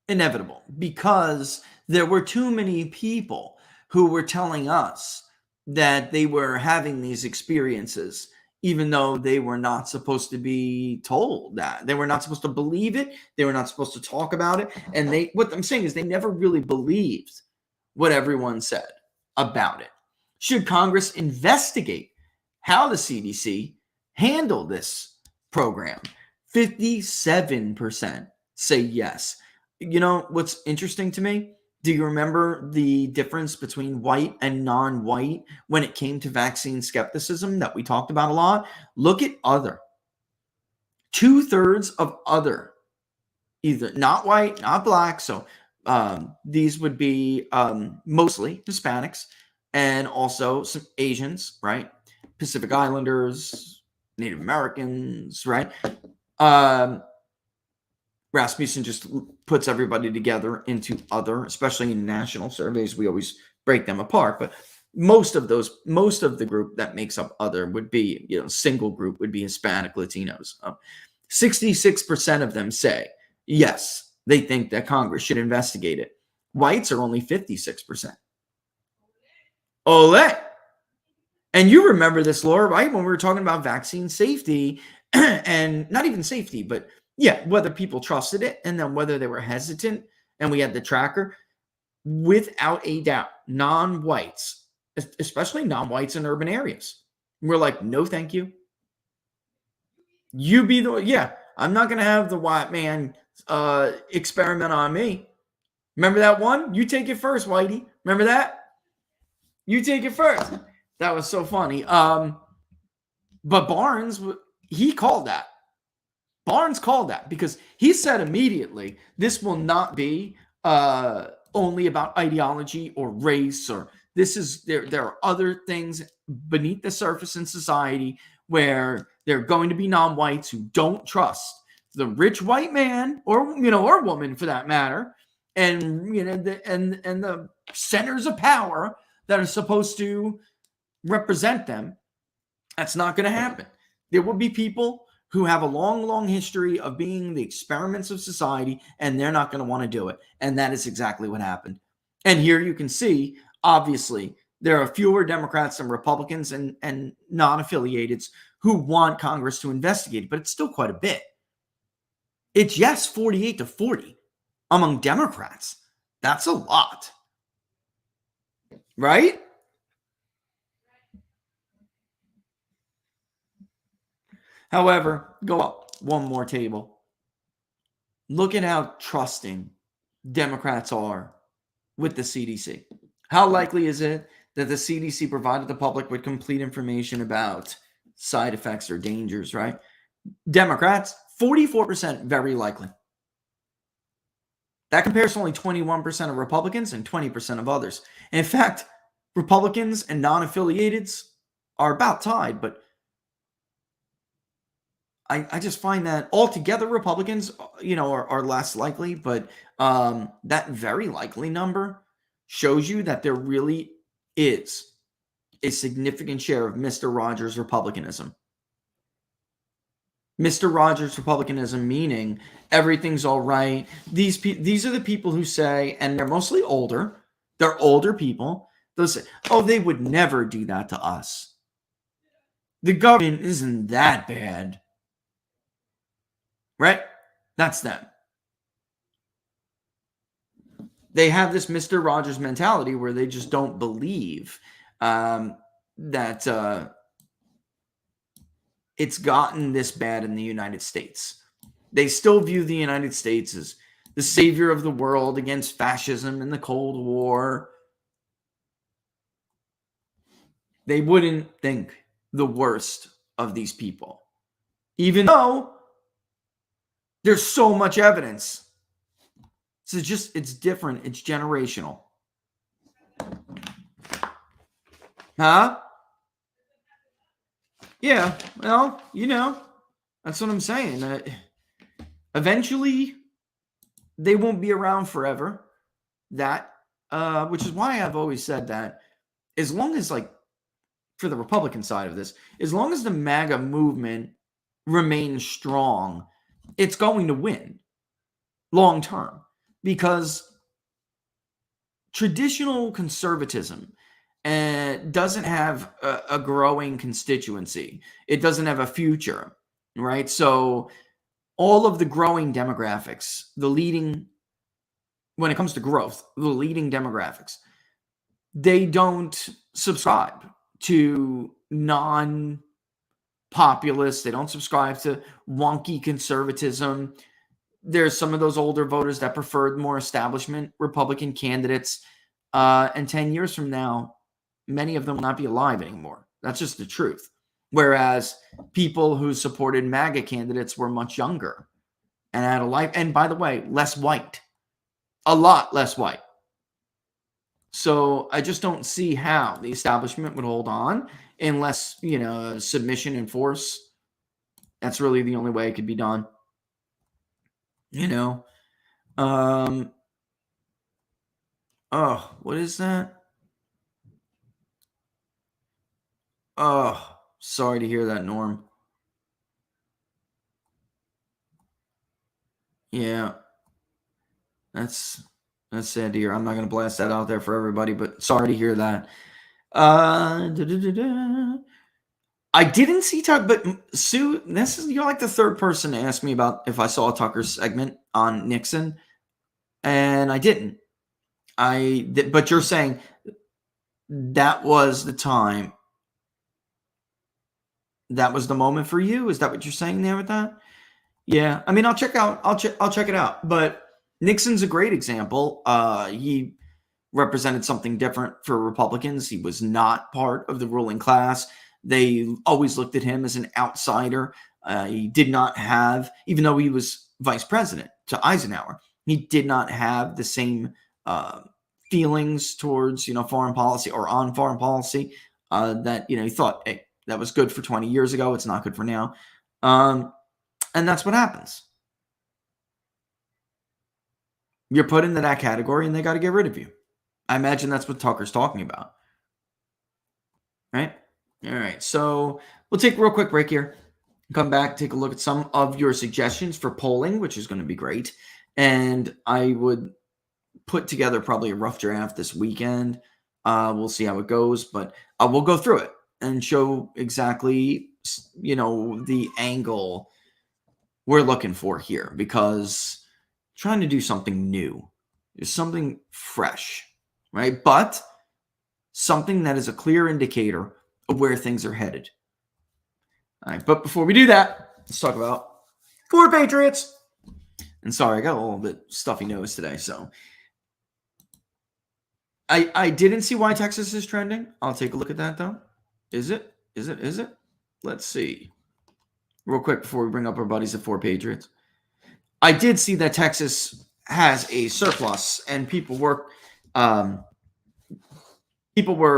inevitable, because there were too many people who were telling us that they were having these experiences, even though they were not supposed to be told that. They were not supposed to believe it. They were not supposed to talk about it. And what I'm saying is they never really believed what everyone said about it. Should Congress investigate how the CDC handled this program? 57% say yes. You know what's interesting to me? Do you remember the difference between white and non-white when it came to vaccine skepticism that we talked about a lot? Look at other. 2/3 of other, either not white, not black. So these would be mostly Hispanics and also some Asians, right? Pacific Islanders, Native Americans, right? Rasmussen just puts everybody together into other, especially in national surveys. We always break them apart, but most of the group that makes up other would be, single group would be Hispanic, Latinos. 66% of them say yes, they think that Congress should investigate it. Whites are only 56%. Ole. And you remember this, Laura, right? When we were talking about vaccine safety and not even safety, but yeah, whether people trusted it and then whether they were hesitant, and we had the tracker. Without a doubt, non-whites, especially non-whites in urban areas, we're like, no, thank you. You be I'm not going to have the white man experiment on me. Remember that one? You take it first, Whitey. Remember that? You take it first. That was so funny. But Barnes, he called that. Barnes called that because he said immediately, this will not be only about ideology or race, or there are other things beneath the surface in society where there are going to be non-whites who don't trust the rich white man or woman for that matter, and the centers of power that are supposed to represent them. That's not going to happen. There will be people who have a long, long history of being the experiments of society, and they're not going to want to do it. And that is exactly what happened. And here you can see, obviously, there are fewer Democrats than Republicans and non-affiliateds who want Congress to investigate it, but it's still quite a bit. It's 48-40 among Democrats. That's a lot. Right? However, go up one more table. look at how trusting Democrats are with the CDC. How likely is it that the CDC provided the public with complete information about side effects or dangers, right? Democrats, 44% very likely. That compares to only 21% of Republicans and 20% of others. In fact, Republicans and non-affiliateds are about tied, but I just find that altogether Republicans, are less likely, but that very likely number shows you that there really is a significant share of Mr. Rogers Republicanism. Mr. Rogers Republicanism meaning everything's all right. These are the people who say, and they're mostly older. They're older people. They'll say, "Oh, they would never do that to us. The government isn't that bad." Right? That's them. They have this Mr. Rogers mentality where they just don't believe that it's gotten this bad in the United States. They still view the United States as the savior of the world against fascism and the Cold War. They wouldn't think the worst of these people, even though there's so much evidence. So it's different. It's generational. Huh? Yeah, well, that's what I'm saying. Eventually, they won't be around forever. Which is why I've always said that as long as, for the Republican side of this, as long as the MAGA movement remains strong, it's going to win long term, because traditional conservatism doesn't have a growing constituency. It doesn't have a future, right? So all of the growing demographics, when it comes to growth, the leading demographics, they don't subscribe to non-populist. They don't subscribe to wonky conservatism. There's some of those older voters that preferred more establishment Republican candidates. And 10 years from now, many of them will not be alive anymore. That's just the truth. Whereas people who supported MAGA candidates were much younger and had a life. And by the way, less white. A lot less white. So I just don't see how the establishment would hold on unless, submission and force. That's really the only way it could be done. What is that? Oh, sorry to hear that, Norm. Yeah. That's sad to hear. I'm not going to blast that out there for everybody, but sorry to hear that. I didn't see Tucker, but Sue, you're like the third person to ask me about if I saw Tucker's segment on Nixon, and I didn't. But you're saying that was the time. That was the moment for you. Is that what you're saying there with that? Yeah. I mean, I'll check it out. But Nixon's a great example. He represented something different for Republicans. He was not part of the ruling class. They always looked at him as an outsider. He did not have, even though he was vice president to Eisenhower, he did not have the same feelings towards, foreign policy or on foreign policy that, he thought, hey, that was good for 20 years ago. It's not good for now. And that's what happens. You're put into that category and they got to get rid of you. I imagine that's what Tucker's talking about. Right? All right. So we'll take a real quick break here. Come back, take a look at some of your suggestions for polling, which is going to be great. And I would put together probably a rough draft this weekend. We'll see how it goes, but we'll go through it and show exactly, the angle we're looking for here, because trying to do something new, there's something fresh, right? But something that is a clear indicator of where things are headed. All right, but before we do that, let's talk about 4 Patriots. And sorry, I got a little bit stuffy nose today, so I didn't see why Texas is trending. I'll take a look at that though. Is it? Let's see. Real quick before we bring up our buddies at 4 Patriots. I did see that Texas has a surplus, and people were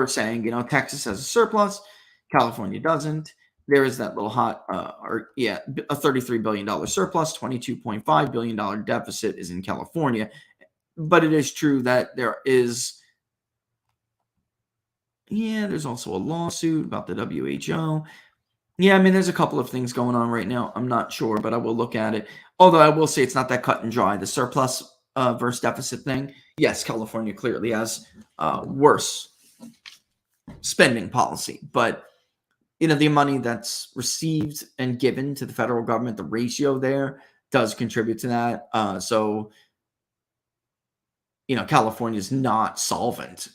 saying, Texas has a surplus, California doesn't. There is that little a $33 billion surplus, $22.5 billion deficit is in California. But it is true that there's also a lawsuit about the WHO. Yeah, I mean, there's a couple of things going on right now. I'm not sure, but I will look at it. Although I will say it's not that cut and dry. The surplus versus deficit thing. Yes, California clearly has worse spending policy. But, the money that's received and given to the federal government, the ratio there does contribute to that. So, California is not solvent,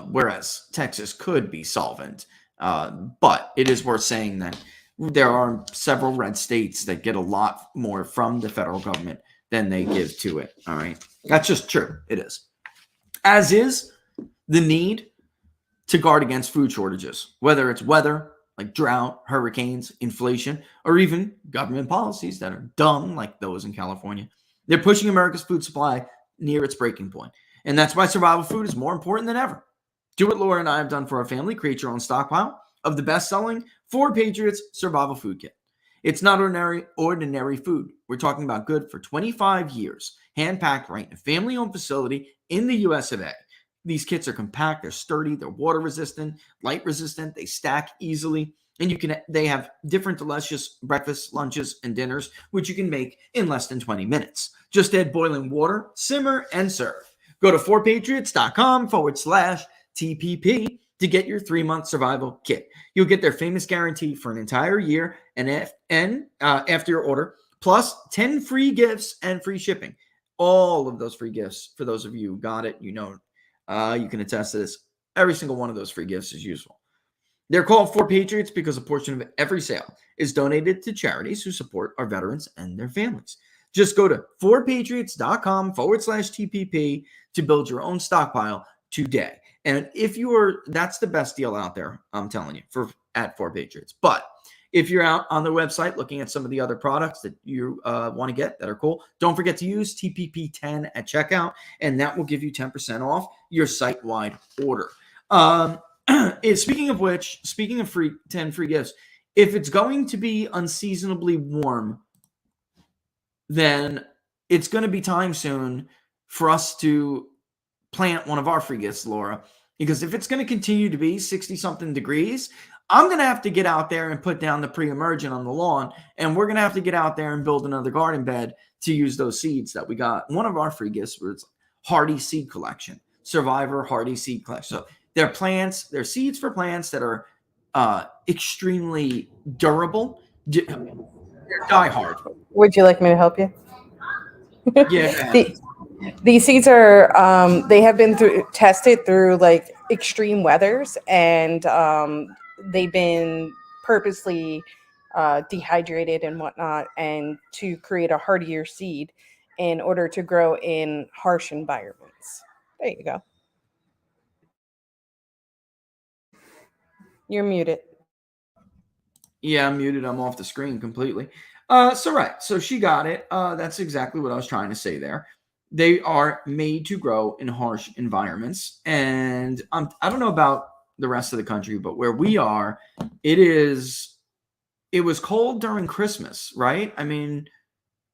whereas Texas could be solvent. But it is worth saying that there are several red states that get a lot more from the federal government than they give to it. All right. That's just true. It is. As is the need to guard against food shortages, whether it's weather, like drought, hurricanes, inflation, or even government policies that are dumb, like those in California. They're pushing America's food supply near its breaking point. And that's why survival food is more important than ever. Do what Laura and I have done for our family. Create your own stockpile of the best-selling 4 Patriots Survival Food Kit. It's not ordinary food. We're talking about good for 25 years, hand-packed right in a family-owned facility in the US of A. These kits are compact, they're sturdy, they're water-resistant, light-resistant, they stack easily, and they have different delicious breakfasts, lunches, and dinners, which you can make in less than 20 minutes. Just add boiling water, simmer, and serve. Go to 4patriots.com/TPP to get your 3-month survival kit. You'll get their famous guarantee for an entire year and after your order, plus 10 free gifts and free shipping. All of those free gifts, for those of you who got it, you can attest to this. Every single one of those free gifts is useful. They're called 4 Patriots because a portion of every sale is donated to charities who support our veterans and their families. Just go to 4patriots.com/TPP to build your own stockpile today. And that's the best deal out there, I'm telling you, at 4 Patriots. But if you're out on the website looking at some of the other products that you want to get that are cool, don't forget to use TPP10 at checkout, and that will give you 10% off your site-wide order. Speaking of 10 free gifts, if it's going to be unseasonably warm, then it's going to be time soon for us to plant one of our free gifts, Laura, because if it's going to continue to be 60-something degrees, I'm going to have to get out there and put down the pre-emergent on the lawn, and we're going to have to get out there and build another garden bed to use those seeds that we got. One of our free gifts was Hardy Seed Collection, Survivor Hardy Seed Collection. So they're seeds for plants that are extremely durable. They're die hard. Would you like me to help you? Yeah. These seeds are they have been tested through like extreme weathers, and they've been purposely dehydrated and whatnot, and to create a hardier seed in order to grow in harsh environments. There you go. You're muted. Yeah, I'm muted. I'm off the screen completely. So she got it. That's exactly what I was trying to say there. They are made to grow in harsh environments. And I don't know about the rest of the country, but where we are, it was cold during Christmas, right? I mean,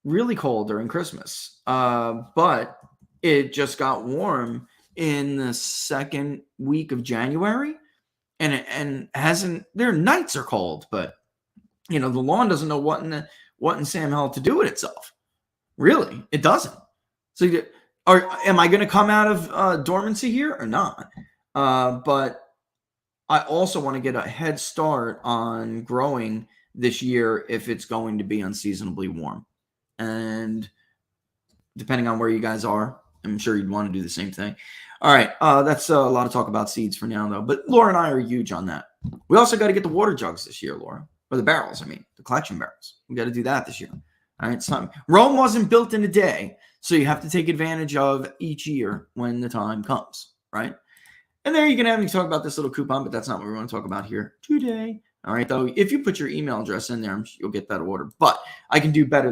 really cold during Christmas. But it just got warm in the second week of January. And their nights are cold, but the lawn doesn't know what in Sam hell to do with itself. Really, it doesn't. So, am I going to come out of dormancy here or not? But I also want to get a head start on growing this year if it's going to be unseasonably warm. And depending on where you guys are, I'm sure you'd want to do the same thing. All right, that's a lot of talk about seeds for now, though. But Laura and I are huge on that. We also got to get the water jugs this year, Laura. Or the barrels, the collection barrels. We got to do that this year. All right, Rome wasn't built in a day, so you have to take advantage of each year when the time comes, right? And there you can have me talk about this little coupon, but that's not what we want to talk about here today. All right, though, if you put your email address in there, you'll get that order. But I can do better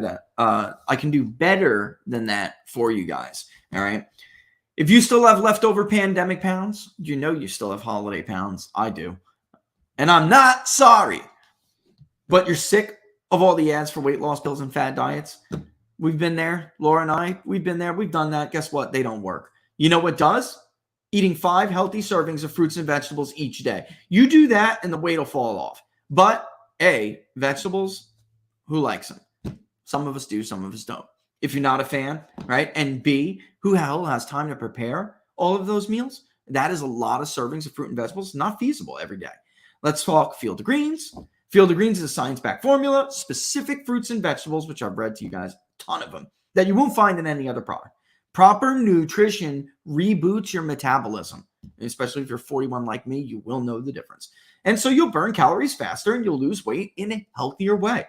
than that for you guys. All right. If you still have leftover pandemic pounds, you know you still have holiday pounds. I do. And I'm not sorry. But you're sick of all the ads for weight loss pills and fad diets. We've been there. Laura and I, we've been there. We've done that. Guess what? They don't work. You know what does? Eating 5 healthy servings of fruits and vegetables each day. You do that and the weight will fall off. But A, vegetables, who likes them? Some of us do, some of us don't. If you're not a fan, right? And B, who hell has time to prepare all of those meals? That is a lot of servings of fruit and vegetables. Not feasible every day. Let's talk Field of Greens. Field of Greens is a science-backed formula, specific fruits and vegetables, which I've read to you guys, a ton of them, that you won't find in any other product. Proper nutrition reboots your metabolism. Especially if you're 41 like me, you will know the difference. And so you'll burn calories faster and you'll lose weight in a healthier way.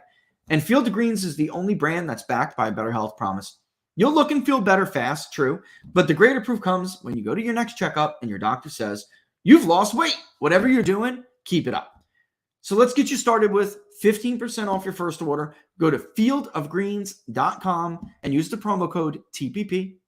And Field of Greens is the only brand that's backed by a better health promise. You'll look and feel better fast, true. But the greater proof comes when you go to your next checkup and your doctor says, you've lost weight. Whatever you're doing, keep it up. So let's get you started with 15% off your first order. Go to fieldofgreens.com and use the promo code TPP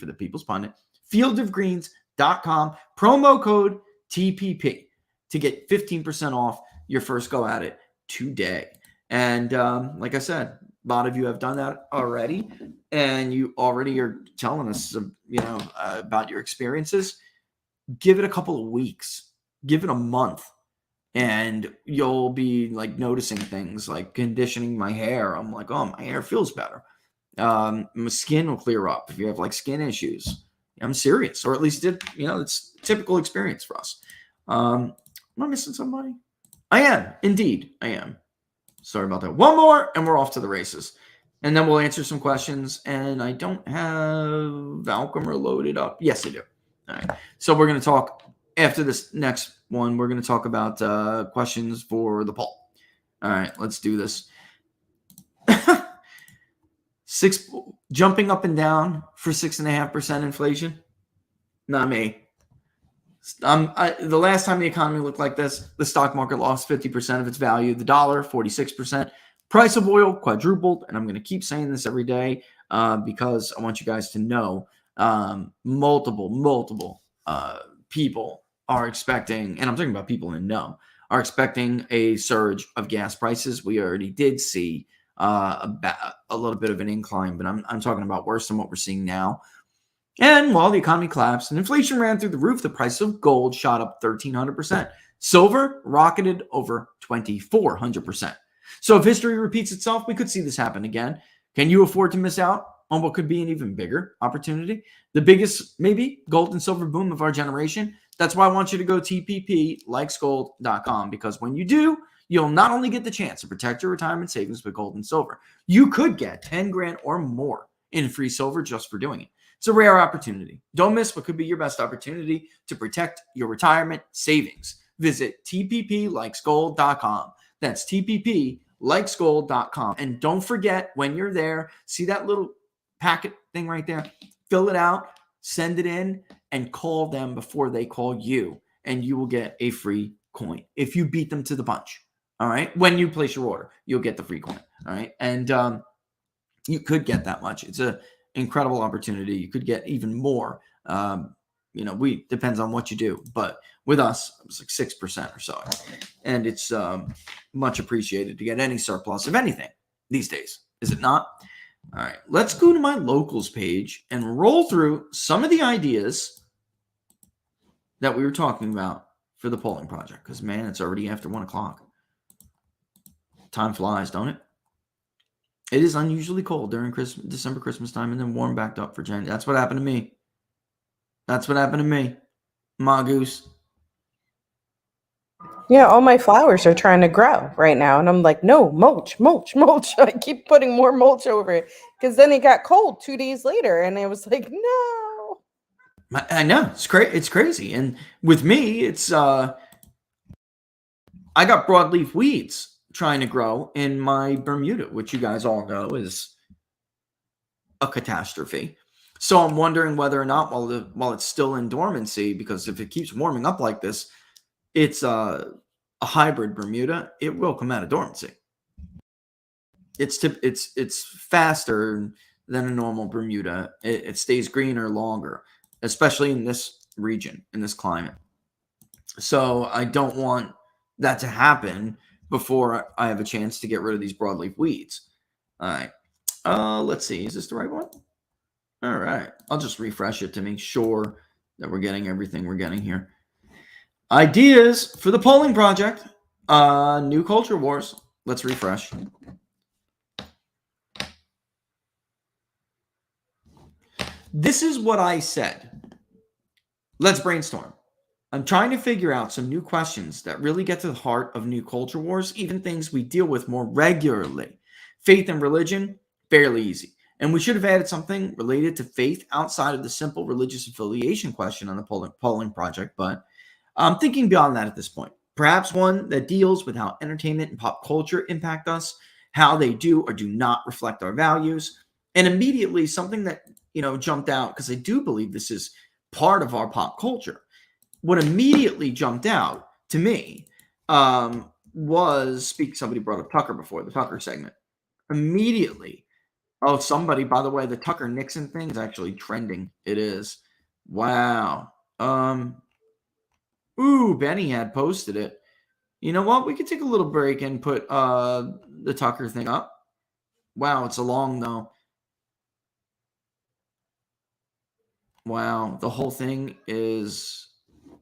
for the People's Pundit, fieldofgreens.com, promo code TPP to get 15% off your first go at it today. And like I said, a lot of you have done that already, and you already are telling us, about your experiences. Give it a couple of weeks, give it a month, and you'll be like noticing things like conditioning my hair. I'm like, oh, my hair feels better. My skin will clear up if you have like skin issues. I'm serious, or at least it's typical experience for us. Am I missing somebody? I am, indeed, I am. Sorry about that. One more, and we're off to the races. And then we'll answer some questions. And I don't have Alchemy loaded up. Yes, I do. All right. So we're going to talk, after this next one, we're going to talk about questions for the poll. All right, let's do this. Jumping up and down for 6.5% inflation. Not me. The last time the economy looked like this, the stock market lost 50% of its value. The dollar, 46%. Price of oil quadrupled. And I'm going to keep saying this every day because I want you guys to know multiple people are expecting, and I'm talking about people in know, are expecting a surge of gas prices. We already did see a little bit of an incline, but I'm talking about worse than what we're seeing now. And while the economy collapsed and inflation ran through the roof, the price of gold shot up 1,300%. Silver rocketed over 2,400%. So if history repeats itself, we could see this happen again. Can you afford to miss out on what could be an even bigger opportunity? The biggest, maybe, gold and silver boom of our generation. That's why I want you to go tpplikesgold.com, because when you do, you'll not only get the chance to protect your retirement savings with gold and silver, you could get 10 grand or more in free silver just for doing it. It's a rare opportunity. Don't miss what could be your best opportunity to protect your retirement savings. Visit tpplikesgold.com. That's tpplikesgold.com. And don't forget, when you're there, see that little packet thing right there? Fill it out, send it in, and call them before they call you, and you will get a free coin if you beat them to the punch. All right. When you place your order, you'll get the free coin. All right. And you could get that much. It's an incredible opportunity. You could get even more. Depends on what you do. But with us, it was like 6% or so. And it's much appreciated to get any surplus of anything these days. Is it not? All right. Let's go to my locals page and roll through some of the ideas that we were talking about for the polling project. Because, man, it's already after 1 o'clock. Time flies, don't it? It is unusually cold during December, Christmas time, and then warm back up for January. That's what happened to me. Mongoose. Yeah, all my flowers are trying to grow right now. And I'm like, no, mulch. I keep putting more mulch over it because then it got cold 2 days later. And I was like, no. I know. It's crazy. And with me, it's I got broadleaf weeds trying to grow in my Bermuda, which you guys all know is a catastrophe. So I'm wondering whether or not, while it's still in dormancy, because if it keeps warming up like this, it's a hybrid Bermuda, it will come out of dormancy. It's faster than a normal Bermuda. It stays greener longer, especially in this region, in this climate. So I don't want that to happen before I have a chance to get rid of these broadleaf weeds. All right. Let's see. Is this the right one? All right. I'll just refresh it to make sure that we're getting everything we're getting here. Ideas for the polling project. New culture wars. Let's refresh. This is what I said. Let's brainstorm. I'm trying to figure out some new questions that really get to the heart of new culture wars, even things we deal with more regularly. Faith and religion, fairly easy. And we should have added something related to faith outside of the simple religious affiliation question on the polling project, but I'm thinking beyond that at this point. Perhaps one that deals with how entertainment and pop culture impact us, how they do or do not reflect our values, and immediately something that jumped out, because I do believe this is part of our pop culture. What immediately jumped out to me was, somebody brought up Tucker before, the Tucker segment. Immediately, somebody, by the way, the Tucker Nixon thing is actually trending. It is. Wow. Benny had posted it. You know what? We could take a little break and put the Tucker thing up. Wow, it's a long, though. Wow, the whole thing is...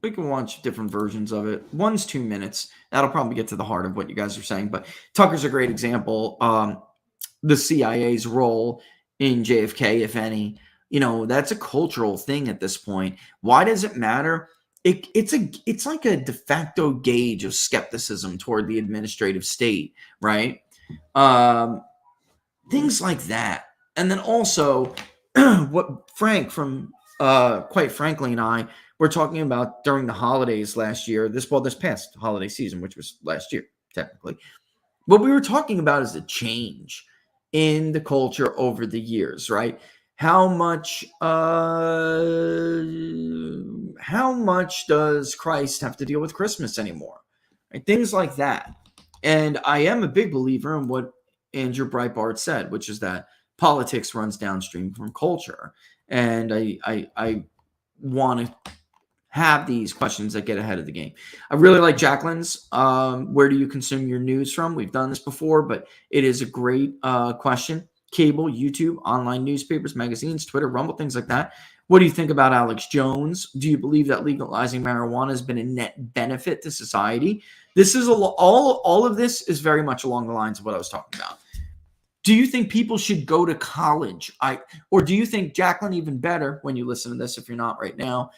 We can watch different versions of it. One's 2 minutes. That'll probably get to the heart of what you guys are saying. But Tucker's a great example. The CIA's role in JFK, if any, that's a cultural thing at this point. Why does it matter? It's like a de facto gauge of skepticism toward the administrative state, right? Things like that. And then also what Frank from Quite Frankly and I were talking about during the holidays last year, this past holiday season, which was last year, technically. What we were talking about is the change in the culture over the years, right? How much does Christ have to deal with Christmas anymore? Right? Things like that. And I am a big believer in what Andrew Breitbart said, which is that politics runs downstream from culture. And I want to have these questions that get ahead of the game. I really like Jacqueline's. Where do you consume your news from? We've done this before, but it is a great question. Cable, YouTube, online newspapers, magazines, Twitter, Rumble, things like that. What do you think about Alex Jones? Do you believe that legalizing marijuana has been a net benefit to society? This is all of this is very much along the lines of what I was talking about. Do you think people should go to college? Or do you think, Jacqueline, even better, when you listen to this, if you're not right now,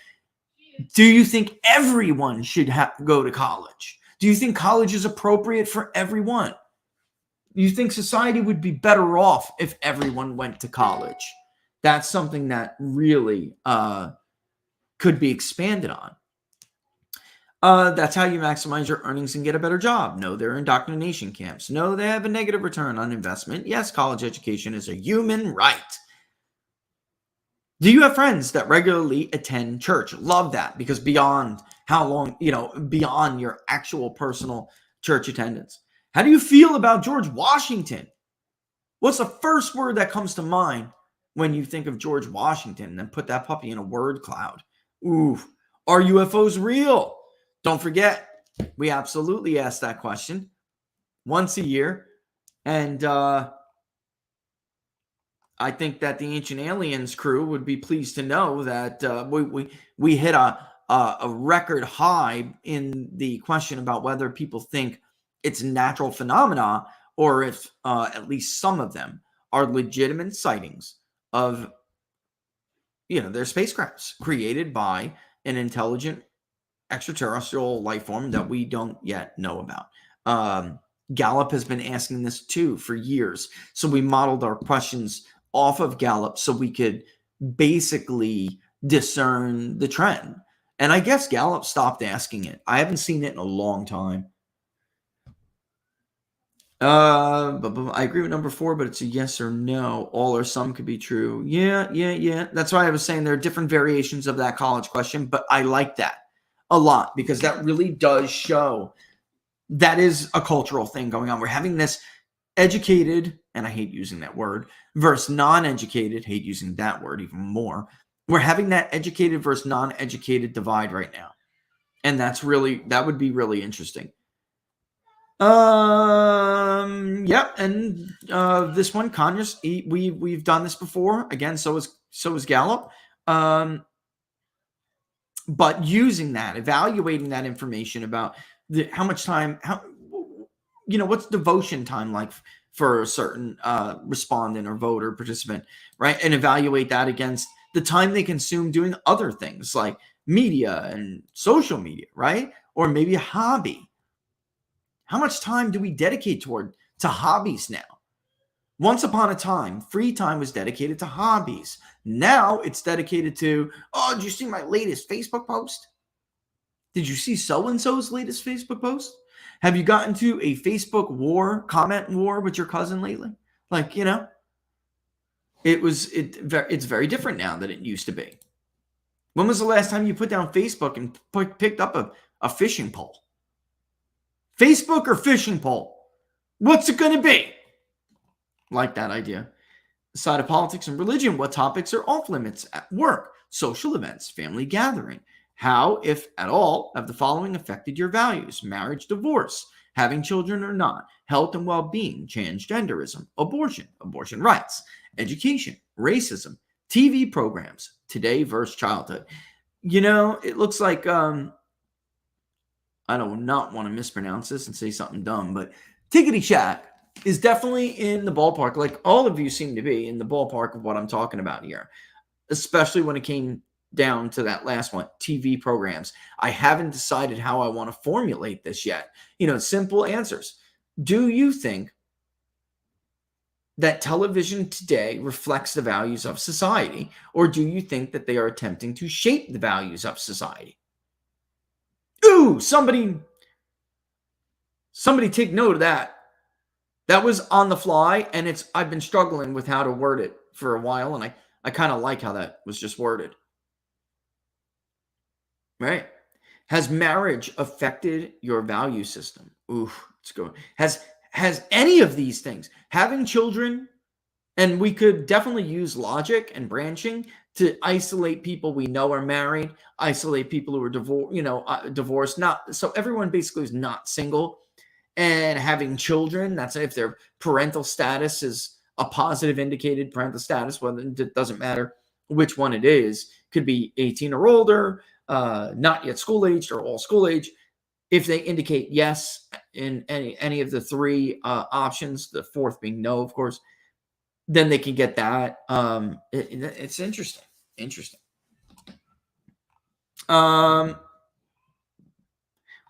do you think everyone should go to college? Do you think college is appropriate for everyone? Do you think society would be better off if everyone went to college? That's something that really could be expanded on. That's how you maximize your earnings and get a better job. No, they're indoctrination camps. No, they have a negative return on investment. Yes, college education is a human right. Do you have friends that regularly attend church? Love that, because beyond how long, beyond your actual personal church attendance. How do you feel about George Washington? What's the first word that comes to mind when you think of George Washington? And then put that puppy in a word cloud. Ooh, are UFOs real? Don't forget, we absolutely ask that question once a year. And I think that the Ancient Aliens crew would be pleased to know that we hit a record high in the question about whether people think it's natural phenomena, or if at least some of them are legitimate sightings of their spacecrafts created by an intelligent extraterrestrial life form that we don't yet know about. Gallup has been asking this too for years. So we modeled our questions off of Gallup so we could basically discern the trend. And I guess Gallup stopped asking it. I haven't seen it in a long time. But I agree with number 4, but it's a yes or no. All or some could be true. Yeah. That's why I was saying there are different variations of that college question, but I like that a lot because that really does show that is a cultural thing going on. We're having this educated, and I hate using that word, versus non-educated, hate using that word even more. We're having that educated versus non-educated divide right now. And that would be really interesting. Yep, and this one, Conyers, we've done this before. Again, so is Gallup. But using that, evaluating that information about how much time, what's devotion time like for a certain respondent or voter participant, right? And evaluate that against the time they consume doing other things like media and social media, right? Or maybe a hobby. How much time do we dedicate to hobbies now? Once upon a time, free time was dedicated to hobbies. Now it's dedicated to, did you see my latest Facebook post? Did you see so-and-so's latest Facebook post? Have you gotten to a Facebook comment war with your cousin lately? Like, it's very different now than it used to be. When was the last time you put down Facebook and picked up a fishing pole? Facebook or fishing pole? What's it going to be? Like that idea. Aside of politics and religion, what topics are off limits at work? Social events, family gathering. How, if at all, have the following affected your values? Marriage, divorce, having children or not, health and well-being, transgenderism, abortion rights, education, racism, TV programs, today versus childhood. It looks like, I do not want to mispronounce this and say something dumb, but Tickety Shack is definitely in the ballpark, like all of you seem to be in the ballpark of what I'm talking about here, especially when it came down to that last one, TV programs. I haven't decided how I want to formulate this yet. Simple answers. Do you think that television today reflects the values of society, or do you think that they are attempting to shape the values of society? Ooh, somebody take note of that. That was on the fly, and I've been struggling with how to word it for a while, and I kind of like how that was just worded. Right? Has marriage affected your value system? Ooh, let's go. Has any of these things, having children, and we could definitely use logic and branching to isolate people we know are married, isolate people who are divorced, not so everyone basically is not single and having children. That's if their parental status is a positive indicated parental status, whether it doesn't matter which one it is, could be 18 or older, not yet school aged or all school age. If they indicate yes in any of the 3 options, the 4th being no, of course, then they can get that. It's interesting.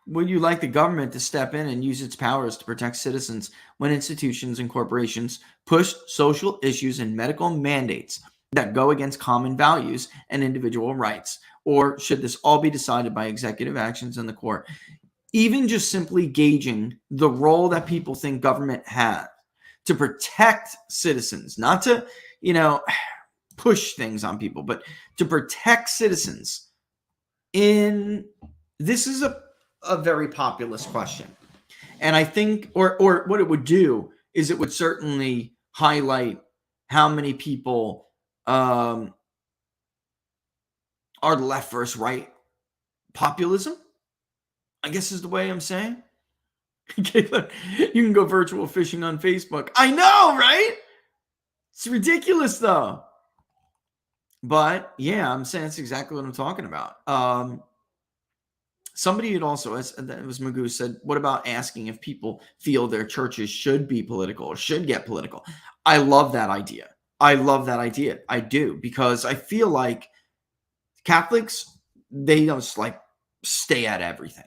Would you like the government to step in and use its powers to protect citizens when institutions and corporations push social issues and medical mandates that go against common values and individual rights? Or should this all be decided by executive actions in the court? Even just simply gauging the role that people think government has to protect citizens, not to, push things on people, but to protect citizens. This is a very populist question. And I think, or what it would do is it would certainly highlight how many people are left versus right populism, I guess is the way I'm saying. Okay, look, you can go virtual fishing on Facebook. I know, right? It's ridiculous, though. But yeah, I'm saying that's exactly what I'm talking about. Somebody had also, that was Magoo, said, what about asking if people feel their churches should be political or should get political? I love that idea. I do, because I feel like Catholics, they don't stay at everything.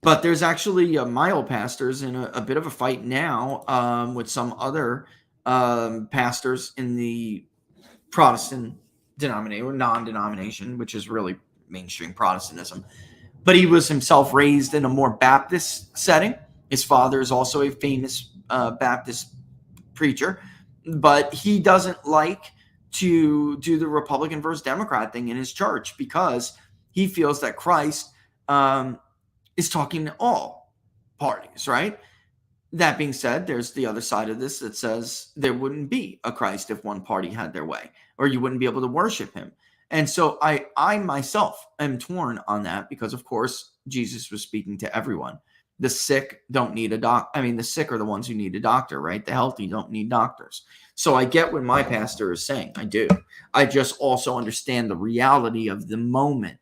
But there's actually my old pastors in a bit of a fight now with some other pastors in the Protestant denomination or non-denomination, which is really mainstream Protestantism. But he was himself raised in a more Baptist setting. His father is also a famous Baptist preacher, but he doesn't like to do the Republican versus Democrat thing in his church because he feels that Christ is talking to all parties, right? That being said, there's the other side of this that says there wouldn't be a Christ if one party had their way, or you wouldn't be able to worship him. And so I myself am torn on that because, of course, Jesus was speaking to everyone. The sick don't need a doctor. I mean, the sick are the ones who need a doctor, right? The healthy don't need doctors. So I get what my pastor is saying. I do. I just also understand the reality of the moment,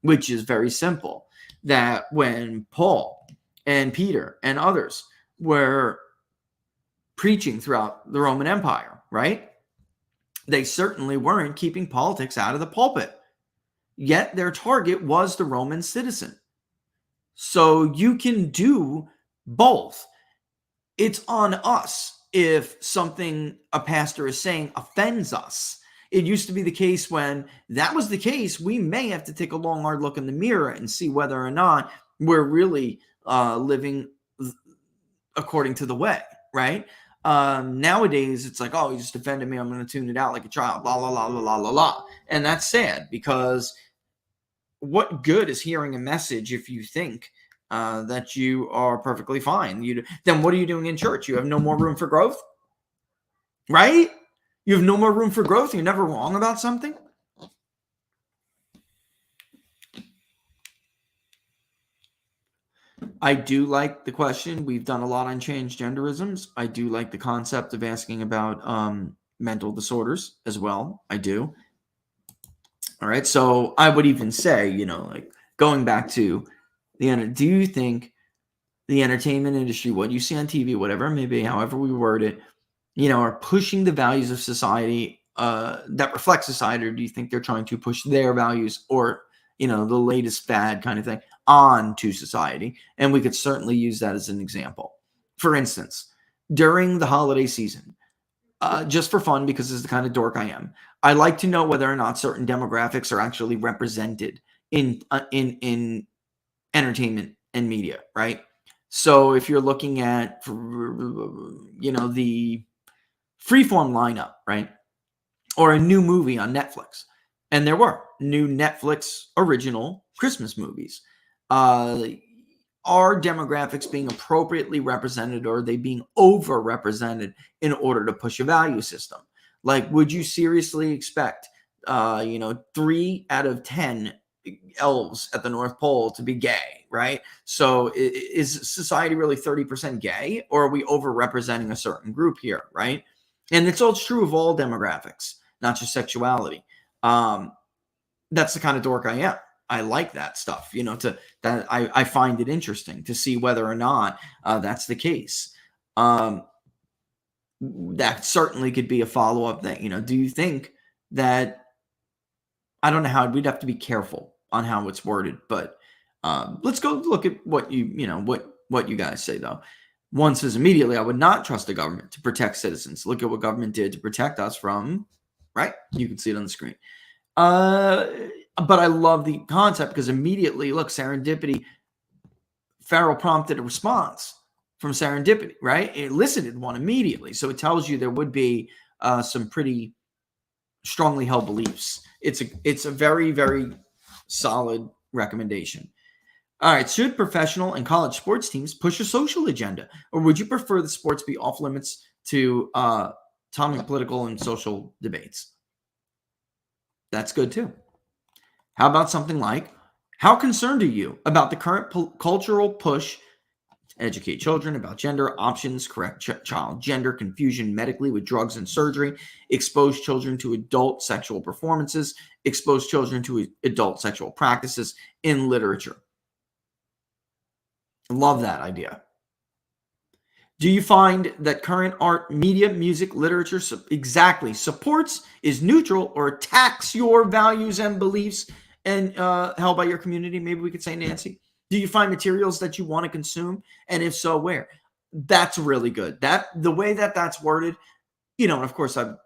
which is very simple, that when Paul and Peter and others were preaching throughout the Roman Empire, right? They certainly weren't keeping politics out of the pulpit. Yet their target was the Roman citizen. So you can do both. It's on us if something a pastor is saying offends us. It used to be the case when that was the case, we may have to take a long, hard look in the mirror and see whether or not we're really living according to the way, right? Nowadays, it's like, oh, you just offended me, I'm going to tune it out like a child, la, la, la, la, la, la, la. And that's sad because what good is hearing a message if you think that you are perfectly fine? Then what are you doing in church? You have no more room for growth, right? You have no more room for growth. You're never wrong about something. I do like the question. We've done a lot on transgenderisms. I do like the concept of asking about mental disorders as well. I do. All right. So I would even say, like going back to do you think the entertainment industry, what you see on TV, whatever it may be, however we word it, are pushing the values of society that reflect society, or do you think they're trying to push their values or, the latest fad kind of thing on to society? And we could certainly use that as an example. For instance, during the holiday season, just for fun, because this is the kind of dork I am, I like to know whether or not certain demographics are actually represented in entertainment and media, right? So if you're looking at, the freeform lineup, right? Or a new movie on Netflix. And there were new Netflix original Christmas movies. Are demographics being appropriately represented, or are they being overrepresented in order to push a value system? Like, would you seriously expect, 3 out of 10 elves at the North Pole to be gay, right? So is society really 30% gay, or are we overrepresenting a certain group here, right? And it's true of all demographics, not just sexuality. That's the kind of dork I am. I like that stuff, I find it interesting to see whether or not that's the case. That certainly could be a follow-up thing. Do you think that, I don't know how, we'd have to be careful on how it's worded, but let's go look at what what you guys say though. One says, immediately, I would not trust the government to protect citizens. Look at what government did to protect us from, right? You can see it on the screen. But I love the concept because immediately, look, serendipity, Farrell prompted a response from serendipity, right? It elicited one immediately. So it tells you there would be some pretty strongly held beliefs. It's a very, very solid recommendation. All right. Should professional and college sports teams push a social agenda, or would you prefer the sports be off limits to topic political and social debates? That's good too. How about something like, how concerned are you about the current cultural push to educate children about gender options, correct child gender confusion medically with drugs and surgery, expose children to adult sexual performances, expose children to adult sexual practices in literature? Love that idea. Do you find that current art, media, music, literature exactly supports, is neutral, or attacks your values and beliefs and held by your community? Maybe we could say, Nancy. Do you find materials that you want to consume? And if so, where? That's really good. The way that's worded, and of course that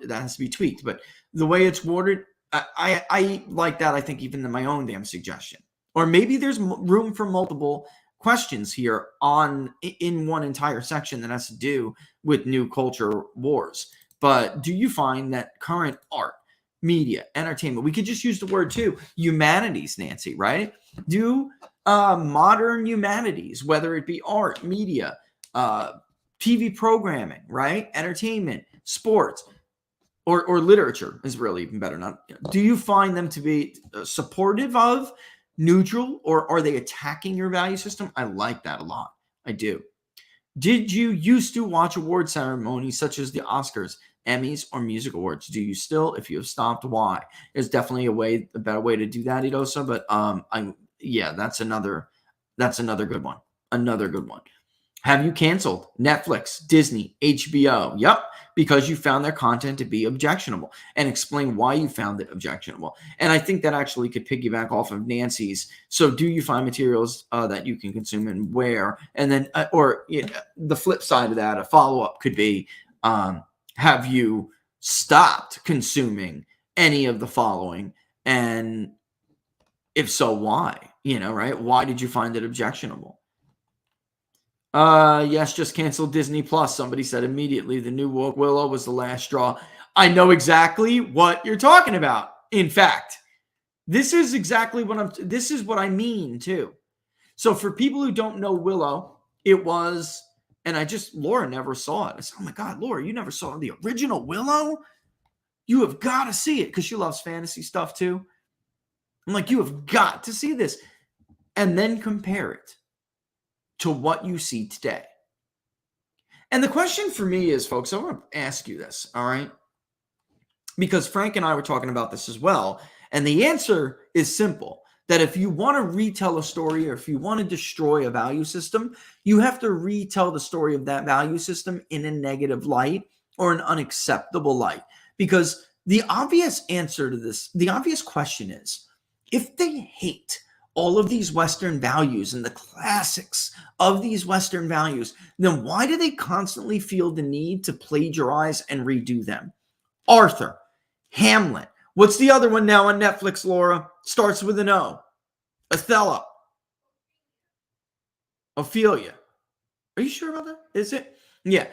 has to be tweaked, but the way it's worded, I like that. I think even in my own damn suggestion, or maybe there's room for multiple questions here in one entire section that has to do with new culture wars. But do you find that current art, media, entertainment, we could just use the word too, humanities, Nancy, right? Do modern humanities, whether it be art, media, TV programming, right? Entertainment, sports, or literature is really even better. Do you find them to be supportive of, neutral, or are they attacking your value system? I like that a lot. I do. Did you used to watch award ceremonies such as the Oscars, Emmys, or music awards? Do you still? If you have stopped, why? There's definitely a better way to do that, Idosa. But that's another good one. Another good one. Have you canceled Netflix, Disney, HBO? Yep, because you found their content to be objectionable, and explain why you found it objectionable. And I think that actually could piggyback off of Nancy's. So do you find materials that you can consume and where? And then, the flip side of that, a follow-up could be, have you stopped consuming any of the following? And if so, why? Right? Why did you find it objectionable? Yes, just canceled Disney Plus. Somebody said immediately the new woke Willow was the last straw. I know exactly what you're talking about. In fact, this is exactly this is what I mean too. So for people who don't know Willow, it was, and Laura never saw it. I said, oh my God, Laura, you never saw the original Willow? You have got to see it, because she loves fantasy stuff too. I'm like, you have got to see this. And then compare it to what you see today. And the question for me is, folks, I want to ask you this, all right? Because Frank and I were talking about this as well. And the answer is simple, that if you want to retell a story, or if you want to destroy a value system, you have to retell the story of that value system in a negative light or an unacceptable light. Because the obvious answer to this, the obvious question is, if they hate all of these Western values and the classics of these Western values, then why do they constantly feel the need to plagiarize and redo them? Arthur, Hamlet. What's the other one now on Netflix, Laura? Starts with an O. Othello. Ophelia. Are you sure about that? Is it? Yeah.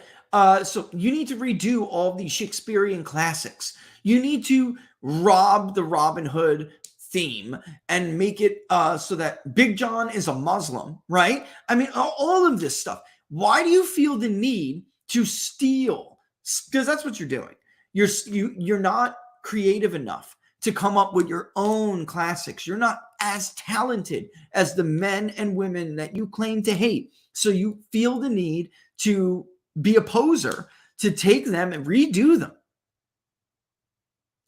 So you need to redo all these Shakespearean classics. You need to rob the Robin Hood theme and make it so that Big John is a Muslim, right? I mean, all of this stuff. Why do you feel the need to steal? Because that's what you're doing. You're not creative enough to come up with your own classics. You're not as talented as the men and women that you claim to hate. So you feel the need to be a poser, to take them and redo them.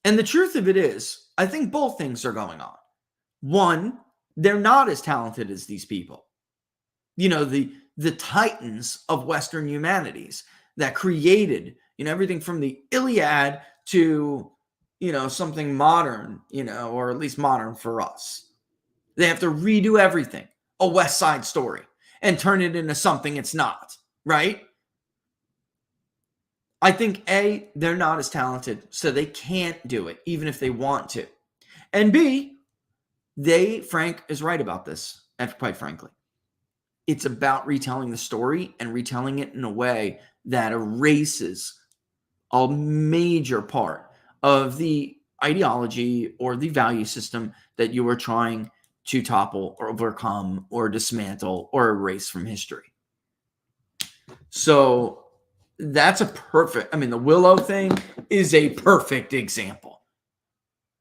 And the truth of it is, I think both things are going on. One, they're not as talented as these people. The titans of Western humanities that created, everything from the Iliad to, something modern, or at least modern for us. They have to redo everything, a West Side Story, and turn it into something it's not, right? I think A, they're not as talented, so they can't do it, even if they want to. And B, Frank is right about this, and quite frankly. It's about retelling the story and retelling it in a way that erases a major part of the ideology or the value system that you are trying to topple or overcome or dismantle or erase from history. So that's the Willow thing is a perfect example.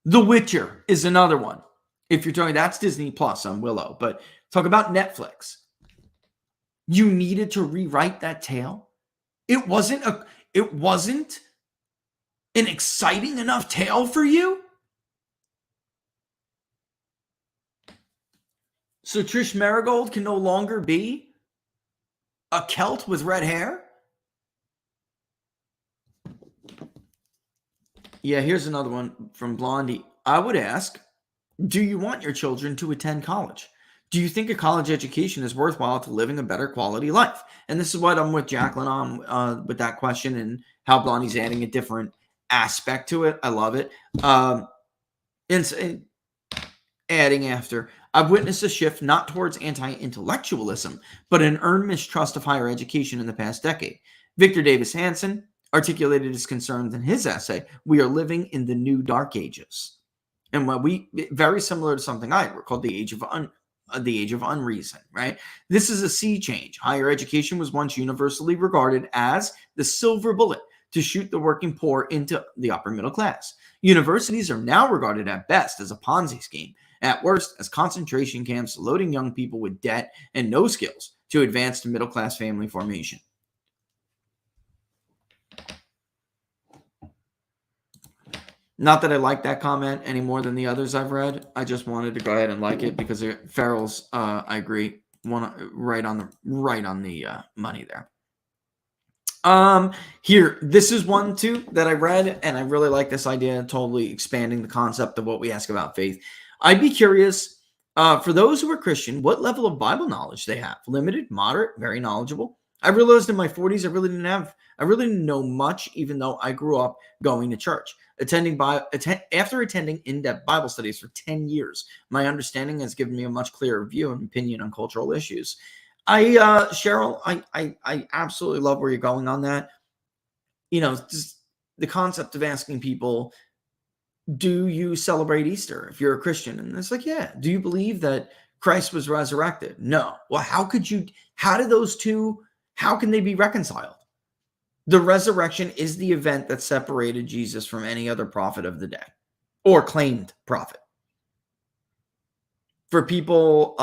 The Witcher is another one. If you're talking, that's Disney Plus on Willow, but talk about Netflix. You needed to rewrite that tale. It wasn't an exciting enough tale for you. So Trish Marigold can no longer be a Celt with red hair. Yeah, here's another one from Blondie. I would ask, do you want your children to attend college? Do you think a college education is worthwhile to living a better quality life? And this is what I'm with Jacqueline on with that question and how Blondie's adding a different aspect to it. I love it. And adding after, I've witnessed a shift not towards anti-intellectualism, but an earned mistrust of higher education in the past decade. Victor Davis Hanson articulated his concerns in his essay, "We are living in the new dark ages." And very similar to something I wrote called the age of unreason, right? This is a sea change. Higher education was once universally regarded as the silver bullet to shoot the working poor into the upper middle class. Universities are now regarded at best as a Ponzi scheme, at worst as concentration camps loading young people with debt and no skills to advance to middle class family formation. Not that I like that comment any more than the others I've read. I just wanted to go ahead and like it because Farrell's, I agree, right on the money there. Here, this is one too that I read, and I really like this idea, totally expanding the concept of what we ask about faith. I'd be curious, for those who are Christian, what level of Bible knowledge they have. Limited, moderate, very knowledgeable. I realized in my 40s I really didn't know much, even though I grew up going to church. After attending in-depth Bible studies for 10 years, my understanding has given me a much clearer view and opinion on cultural issues. Cheryl, I absolutely love where you're going on that. You know, just the concept of asking people, do you celebrate Easter if you're a Christian? And it's like, yeah. Do you believe that Christ was resurrected? No. Well, how can they be reconciled? The resurrection is the event that separated Jesus from any other prophet of the day or claimed prophet. For people,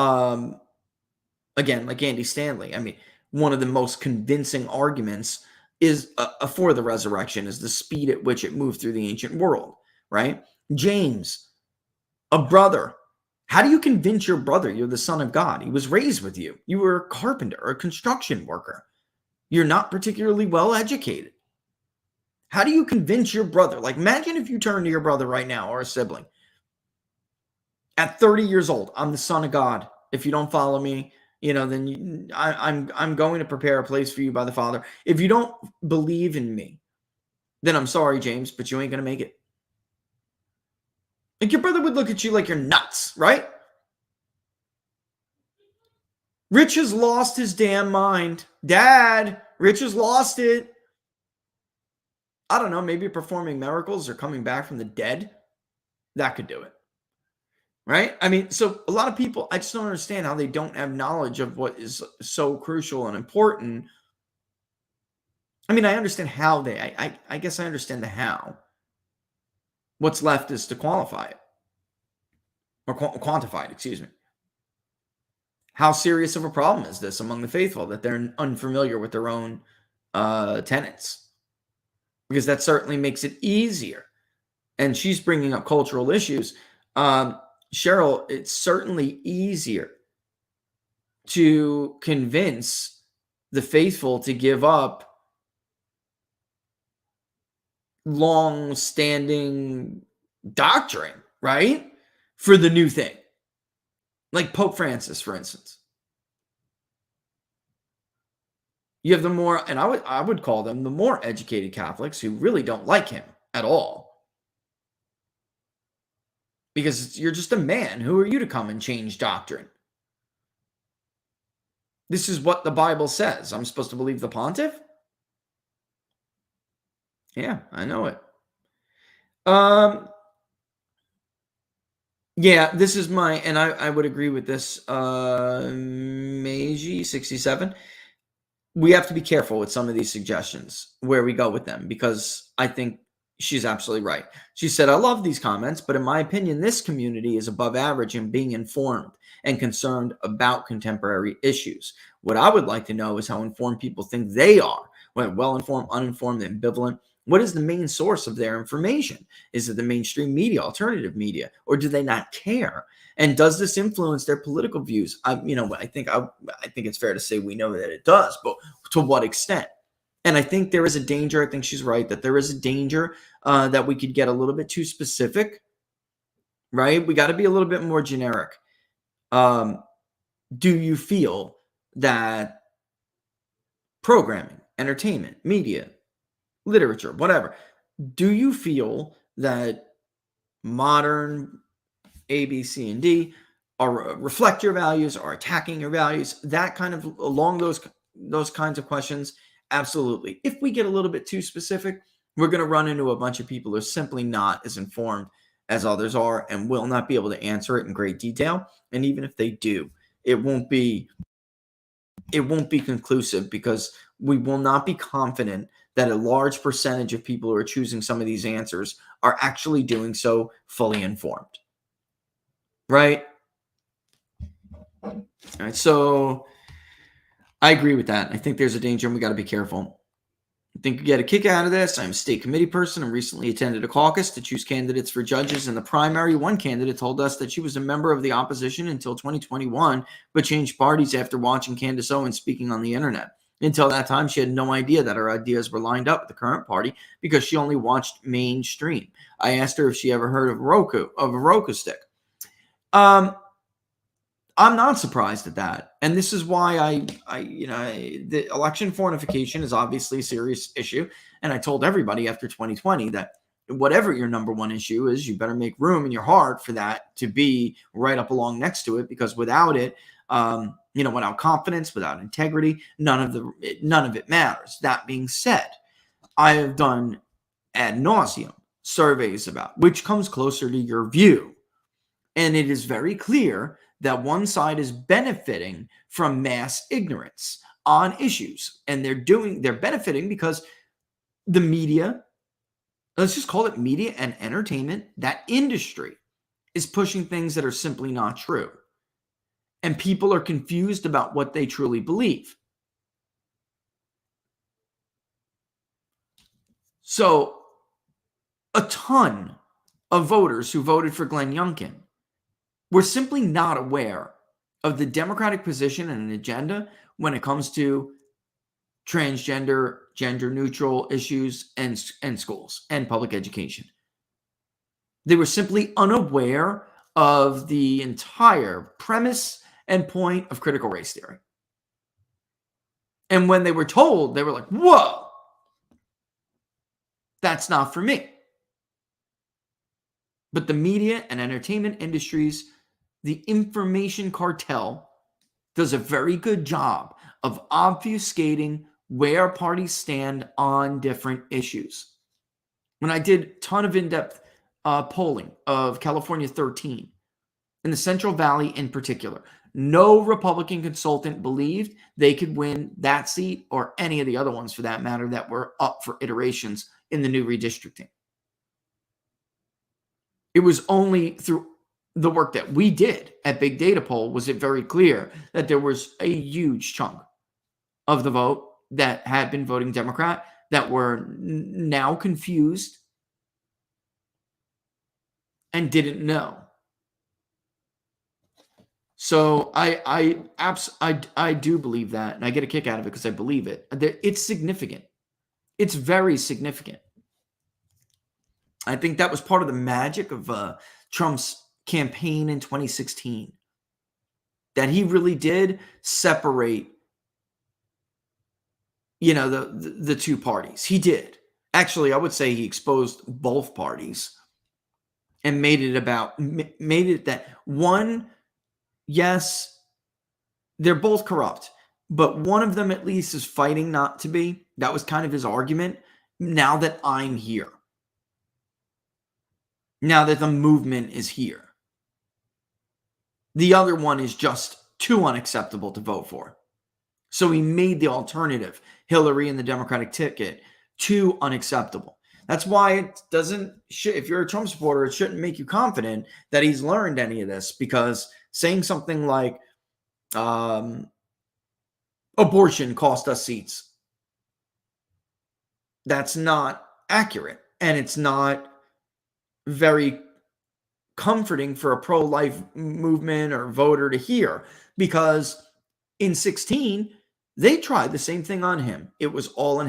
again, like Andy Stanley, I mean, one of the most convincing arguments is for the resurrection is the speed at which it moved through the ancient world, right? James, a brother. How do you convince your brother you're the son of God? He was raised with you. You were a carpenter or a construction worker. You're not particularly well educated. How do you convince your brother? Like, imagine if you turn to your brother right now or a sibling. At 30 years old, I'm the son of God. If you don't follow me, then I'm going to prepare a place for you by the Father. If you don't believe in me, then I'm sorry, James, but you ain't going to make it. Like, your brother would look at you like you're nuts, right? Rich has lost his damn mind. Dad, Rich has lost it. I don't know, maybe performing miracles or coming back from the dead. That could do it. Right? I mean, so a lot of people, I just don't understand how they don't have knowledge of what is so crucial and important. I mean, I understand how I guess I understand the how. What's left is to qualify it. Or quantify it, excuse me. How serious of a problem is this among the faithful that they're unfamiliar with their own tenets? Because that certainly makes it easier. And she's bringing up cultural issues. Cheryl, it's certainly easier to convince the faithful to give up long-standing doctrine, right? For the new thing. Like Pope Francis, for instance. You have the more, and I would call them the more educated Catholics who really don't like him at all. Because you're just a man. Who are you to come and change doctrine? This is what the Bible says. I'm supposed to believe the pontiff? Yeah, I know it. Yeah, this is my, and I would agree with this, Meiji 67. We have to be careful with some of these suggestions, where we go with them, because I think she's absolutely right. She said, I love these comments, but in my opinion, this community is above average in being informed and concerned about contemporary issues. What I would like to know is how informed people think they are, whether well-informed, uninformed, ambivalent. What is the main source of their information? Is it the mainstream media, alternative media, or do they not care? And does this influence their political views? I think it's fair to say we know that it does, but to what extent? And I think there is a danger. I think she's right that there is a danger that we could get a little bit too specific, right? We got to be a little bit more generic. Do you feel that programming, entertainment, media, literature, whatever, do you feel that modern A, B, C, and D reflect your values or attacking your values, that kind of along those kinds of questions, absolutely. If we get a little bit too specific, we're going to run into a bunch of people who are simply not as informed as others are and will not be able to answer it in great detail. And even if they do, it won't be conclusive, because we will not be confident that a large percentage of people who are choosing some of these answers are actually doing so fully informed. Right? All right, so I agree with that. I think there's a danger and we got to be careful. I think you get a kick out of this. I'm a state committee person and recently attended a caucus to choose candidates for judges. In the primary, one candidate told us that she was a member of the opposition until 2021, but changed parties after watching Candace Owens speaking on the internet. Until that time, she had no idea that her ideas were lined up with the current party because she only watched mainstream. I asked her if she ever heard of a Roku stick. I'm not surprised at that. And this is why the election fortification is obviously a serious issue. And I told everybody after 2020 that whatever your number one issue is, you better make room in your heart for that to be right up along next to it, because without it, without confidence, without integrity, none of it matters. That being said, I have done ad nauseum surveys about which comes closer to your view. And it is very clear that one side is benefiting from mass ignorance on issues. And they're benefiting because the media, let's just call it media and entertainment, that industry is pushing things that are simply not true. And people are confused about what they truly believe. So a ton of voters who voted for Glenn Youngkin were simply not aware of the Democratic position and an agenda when it comes to transgender, gender-neutral issues and schools and public education. They were simply unaware of the entire premise and point of critical race theory. And when they were told, they were like, whoa, that's not for me. But the media and entertainment industries, the information cartel, does a very good job of obfuscating where parties stand on different issues. When I did a ton of in-depth polling of California 13, in the Central Valley in particular, no Republican consultant believed they could win that seat or any of the other ones for that matter that were up for iterations in the new redistricting. It was only through the work that we did at Big Data Poll was it very clear that there was a huge chunk of the vote that had been voting Democrat that were now confused and didn't know. So I do believe that, and I get a kick out of it because I believe it. It's significant. It's very significant. I think that was part of the magic of Trump's campaign in 2016, that he really did separate, the two parties. He did. Actually, I would say he exposed both parties and made it that one, yes, they're both corrupt, but one of them at least is fighting not to be. That was kind of his argument. Now that I'm here, now that the movement is here, the other one is just too unacceptable to vote for. So he made the alternative, Hillary and the Democratic ticket, too unacceptable. That's why it doesn't, if you're a Trump supporter, it shouldn't make you confident that he's learned any of this, because saying something like abortion cost us seats, that's not accurate. And it's not very comforting for a pro-life movement or voter to hear, because in 16, they tried the same thing on him. It was all in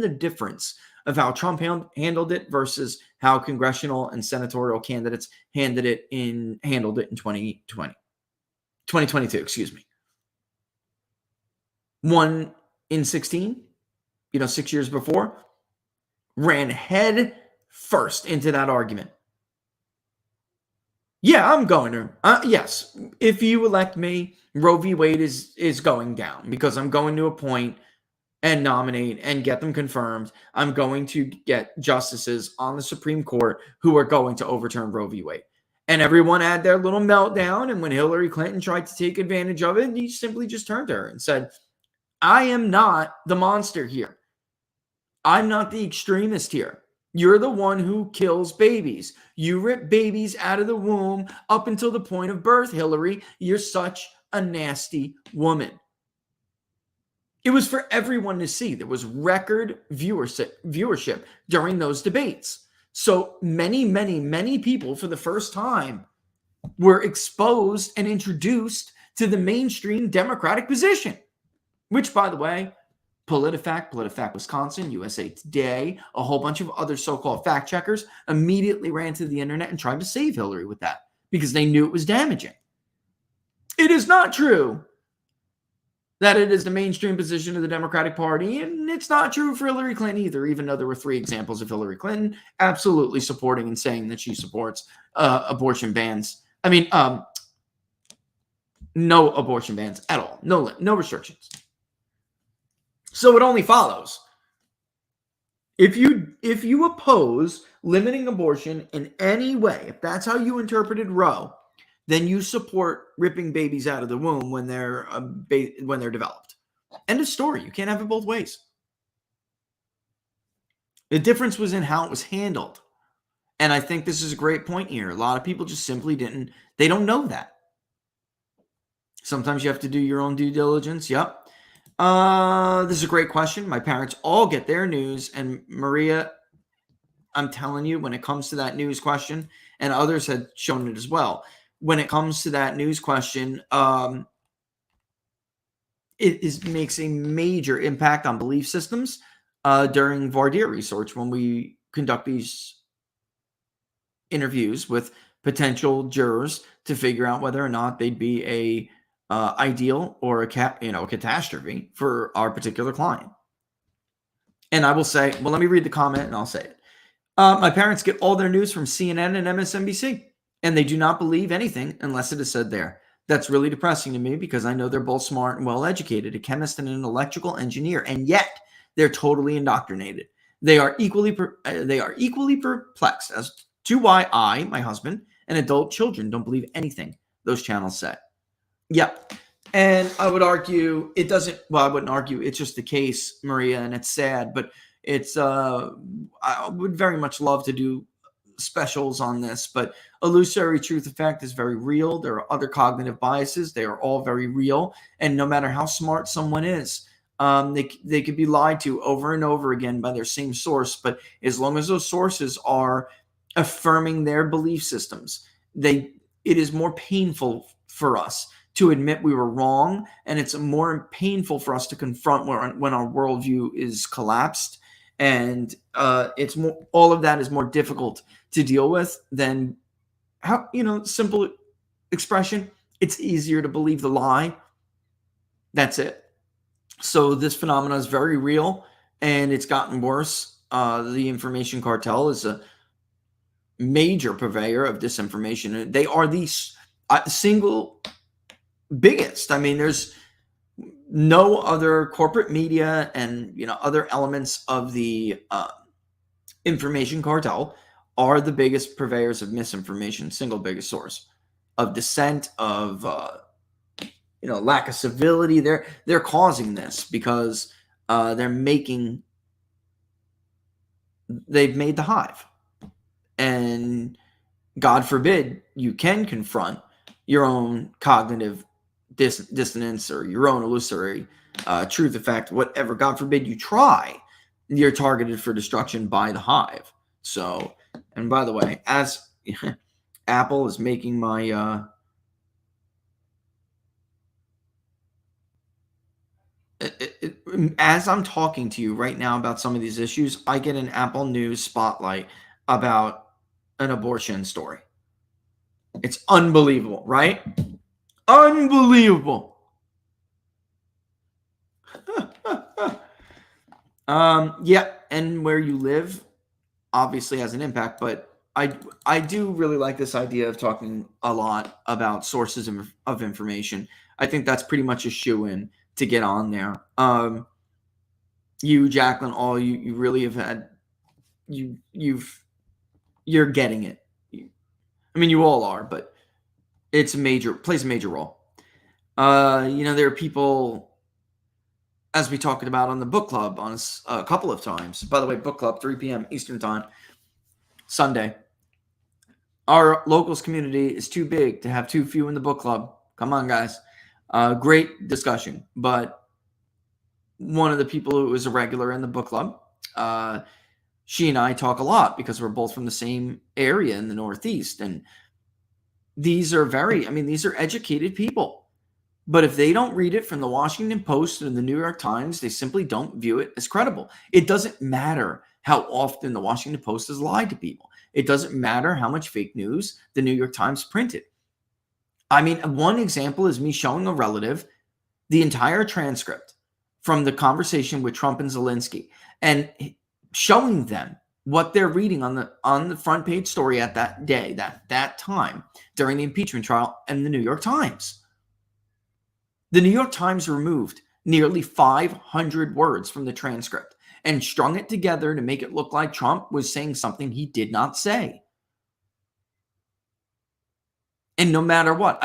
the difference of how Trump handled it versus how congressional and senatorial candidates handled it in 2022, excuse me. One in 16, 6 years before, ran head first into that argument. Yeah, I'm going to. Yes, if you elect me, Roe v. Wade is going down because I'm going to appoint and nominate and get them confirmed. I'm going to get justices on the Supreme Court who are going to overturn Roe v. Wade. And everyone had their little meltdown. And when Hillary Clinton tried to take advantage of it, he simply just turned to her and said, I am not the monster here. I'm not the extremist here. You're the one who kills babies. You rip babies out of the womb up until the point of birth, Hillary. You're such a nasty woman. It was for everyone to see. There was record viewership during those debates. So many people for the first time were exposed and introduced to the mainstream Democratic position, which, by the way, PolitiFact Wisconsin, USA Today, a whole bunch of other so-called fact checkers immediately ran to the internet and tried to save Hillary with that because they knew it was damaging. It is not true that it is the mainstream position of the Democratic Party, and it's not true for Hillary Clinton either, even though there were 3 examples of Hillary Clinton absolutely supporting and saying that she supports abortion bans. I mean, no abortion bans at all. No restrictions. So it only follows. If you oppose limiting abortion in any way, if that's how you interpreted Roe, then you support ripping babies out of the womb when they're developed. End of story. You can't have it both ways. The difference was in how it was handled. And I think this is a great point here. A lot of people just simply they don't know that. Sometimes you have to do your own due diligence. Yep. This is a great question. My parents all get their news, and Maria, I'm telling you, when it comes to that news question, and others had shown it as well, when it comes to that news question, it makes a major impact on belief systems during voir dire research when we conduct these interviews with potential jurors to figure out whether or not they'd be a ideal or a catastrophe for our particular client. And I will say, well, let me read the comment and I'll say it. My parents get all their news from CNN and MSNBC, and they do not believe anything unless it is said there. That's really depressing to me because I know they're both smart and well-educated, a chemist and an electrical engineer, and yet they're totally indoctrinated. They are equally perplexed as to why I, my husband, and adult children don't believe anything those channels say. Yep. And I would argue it doesn't, well, I wouldn't argue it's just the case, Maria, and it's sad, but it's, I would very much love to do specials on this, but illusory truth effect is very real. There are other cognitive biases. They are all very real. And no matter how smart someone is, they could be lied to over and over again by their same source. But as long as those sources are affirming their belief systems, it is more painful for us to admit we were wrong, and it's more painful for us to confront when our worldview is collapsed, and it's more, all of that is more difficult to deal with than how, simple expression. It's easier to believe the lie. That's it. So this phenomenon is very real, and it's gotten worse. The information cartel is a major purveyor of disinformation. They are the single biggest. I mean, there's no other corporate media and other elements of the information cartel are the biggest purveyors of misinformation, single biggest source of dissent, of lack of civility. They're causing this because they've made the hive, and God forbid you can confront your own cognitive dissonance or your own illusory truth effect, whatever. God forbid you try, you're targeted for destruction by the hive. So, and by the way, as Apple is making my as I'm talking to you right now about some of these issues, I get an Apple News spotlight about an abortion story. It's unbelievable, right? Unbelievable. Yeah, and where you live obviously has an impact, but I do really like this idea of talking a lot about sources of information. I think that's pretty much a shoo-in to get on there. You, Jacqueline, all you really have had, you're getting it. I mean, you all are, but plays a major role. There are people, as we talked about on the book club on a couple of times. By the way, book club, 3 p.m. Eastern time, Sunday. Our locals community is too big to have too few in the book club. Come on, guys. Great discussion. But one of the people who was a regular in the book club, she and I talk a lot because we're both from the same area in the Northeast. And these are educated people. But if they don't read it from the Washington Post and the New York Times, they simply don't view it as credible. It doesn't matter how often the Washington Post has lied to people. It doesn't matter how much fake news the New York Times printed. I mean, one example is me showing a relative the entire transcript from the conversation with Trump and Zelensky and showing them what they're reading on the front page story at that day, that time during the impeachment trial and the New York Times. The New York Times removed nearly 500 words from the transcript and strung it together to make it look like Trump was saying something he did not say. And no matter what,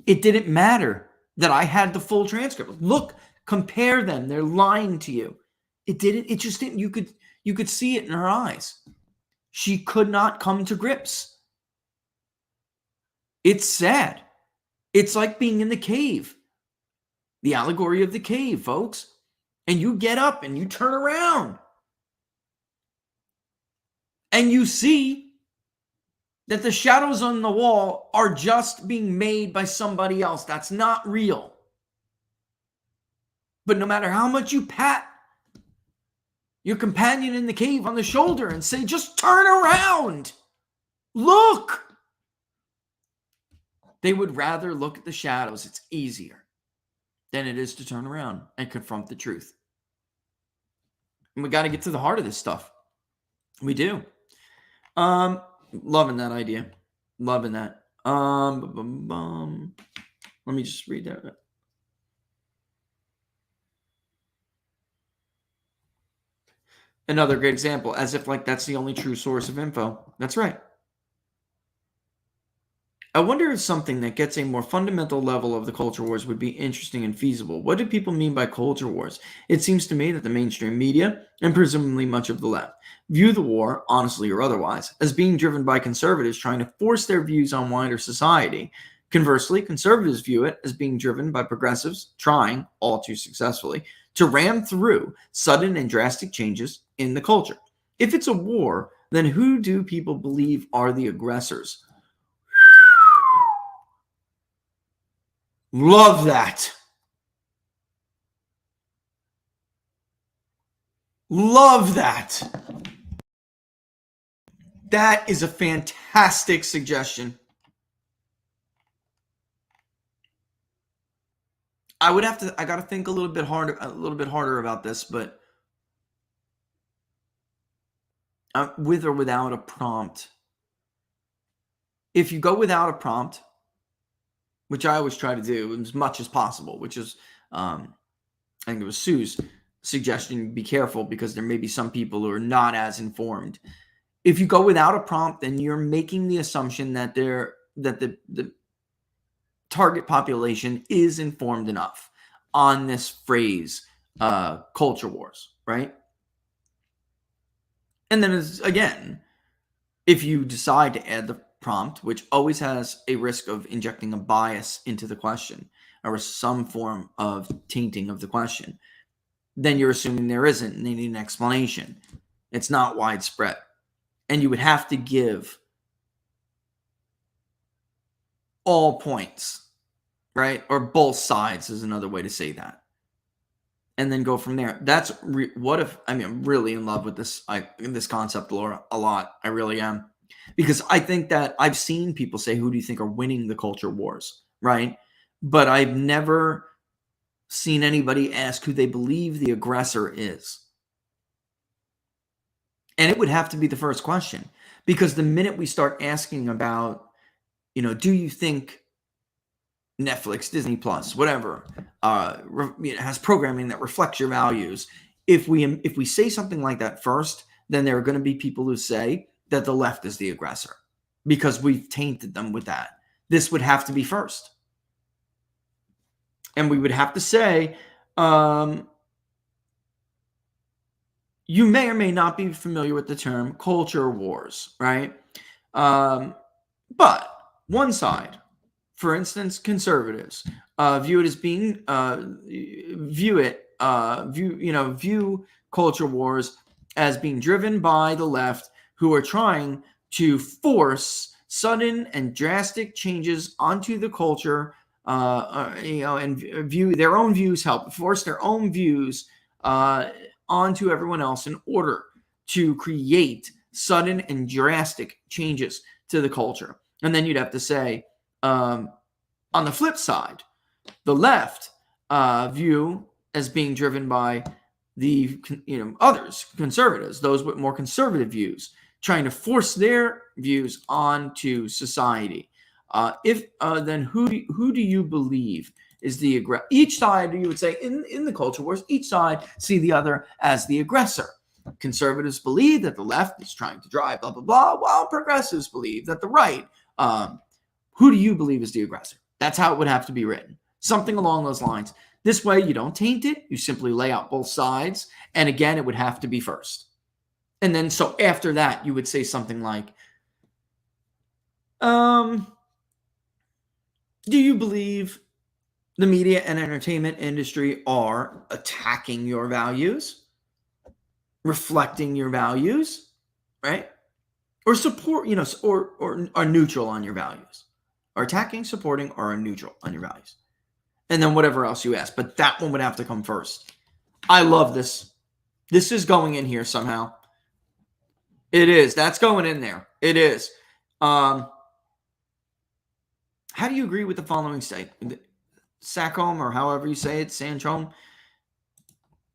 it didn't matter that I had the full transcript. Look, compare them. They're lying to you. It just didn't. You could see it in her eyes. She could not come to grips. It's sad. It's like being in the cave. The allegory of the cave, folks. And you get up and you turn around. And you see that the shadows on the wall are just being made by somebody else. That's not real. But no matter how much you pat your companion in the cave on the shoulder and say, just turn around. Look. They would rather look at the shadows. It's easier than it is to turn around and confront the truth. And we got to get to the heart of this stuff. We do. Loving that idea. Loving that. Let me just read that. Another great example, as if like that's the only true source of info. That's right. I wonder if something that gets a more fundamental level of the culture wars would be interesting and feasible. What do people mean by culture wars? It seems to me that the mainstream media, and presumably much of the left, view the war, honestly or otherwise, as being driven by conservatives trying to force their views on wider society. Conversely, conservatives view it as being driven by progressives trying, all too successfully, to ram through sudden and drastic changes in the culture. If it's a war, then who do people believe are the aggressors? Love that. Love that. That is a fantastic suggestion. I got to think a little bit harder about this, but with or without a prompt. If you go without a prompt, which I always try to do as much as possible, which is, I think it was Sue's suggestion, be careful because there may be some people who are not as informed. If you go without a prompt, then you're making the assumption that the target population is informed enough on this phrase, culture wars, right? And then again, if you decide to add the prompt, which always has a risk of injecting a bias into the question or some form of tainting of the question, then you're assuming there isn't and they need an explanation. It's not widespread. And you would have to give all points, right? Or both sides is another way to say that. And then go from there. That's I'm really in love with this concept, Laura, a lot. I really am. Because I think that I've seen people say, who do you think are winning the culture wars, right? But I've never seen anybody ask who they believe the aggressor is. And it would have to be the first question, because the minute we start asking about, do you think Netflix, Disney Plus, whatever, has programming that reflects your values, if we say something like that first, then there are going to be people who say that the left is the aggressor because we've tainted them with that. This would have to be first. And we would have to say, you may or may not be familiar with the term culture wars, right? But one side, for instance, conservatives, view it as being view culture wars as being driven by the left, who are trying to force sudden and drastic changes onto the culture, and view their own views, force their own views onto everyone else in order to create sudden and drastic changes to the culture. And then you'd have to say, on the flip side, the left view as being driven by the others, conservatives, those with more conservative views, trying to force their views onto society. Then who do you believe is the aggressor? Each side, you would say, in the culture wars, each side see the other as the aggressor. Conservatives believe that the left is trying to drive blah, blah, blah, while progressives believe that the right. Who do you believe is the aggressor? That's how it would have to be written. Something along those lines. This way, you don't taint it. You simply lay out both sides. And again, it would have to be first. And then, so after that, you would say something like, do you believe the media and entertainment industry are attacking your values, reflecting your values, right? Or support, or are neutral on your values? Are attacking, supporting, or are neutral on your values? And then whatever else you ask. But that one would have to come first. I love this. This is going in here somehow. It is. That's going in there. It is. How do you agree with the following statement? Sackholm, or however you say it, Sanchom.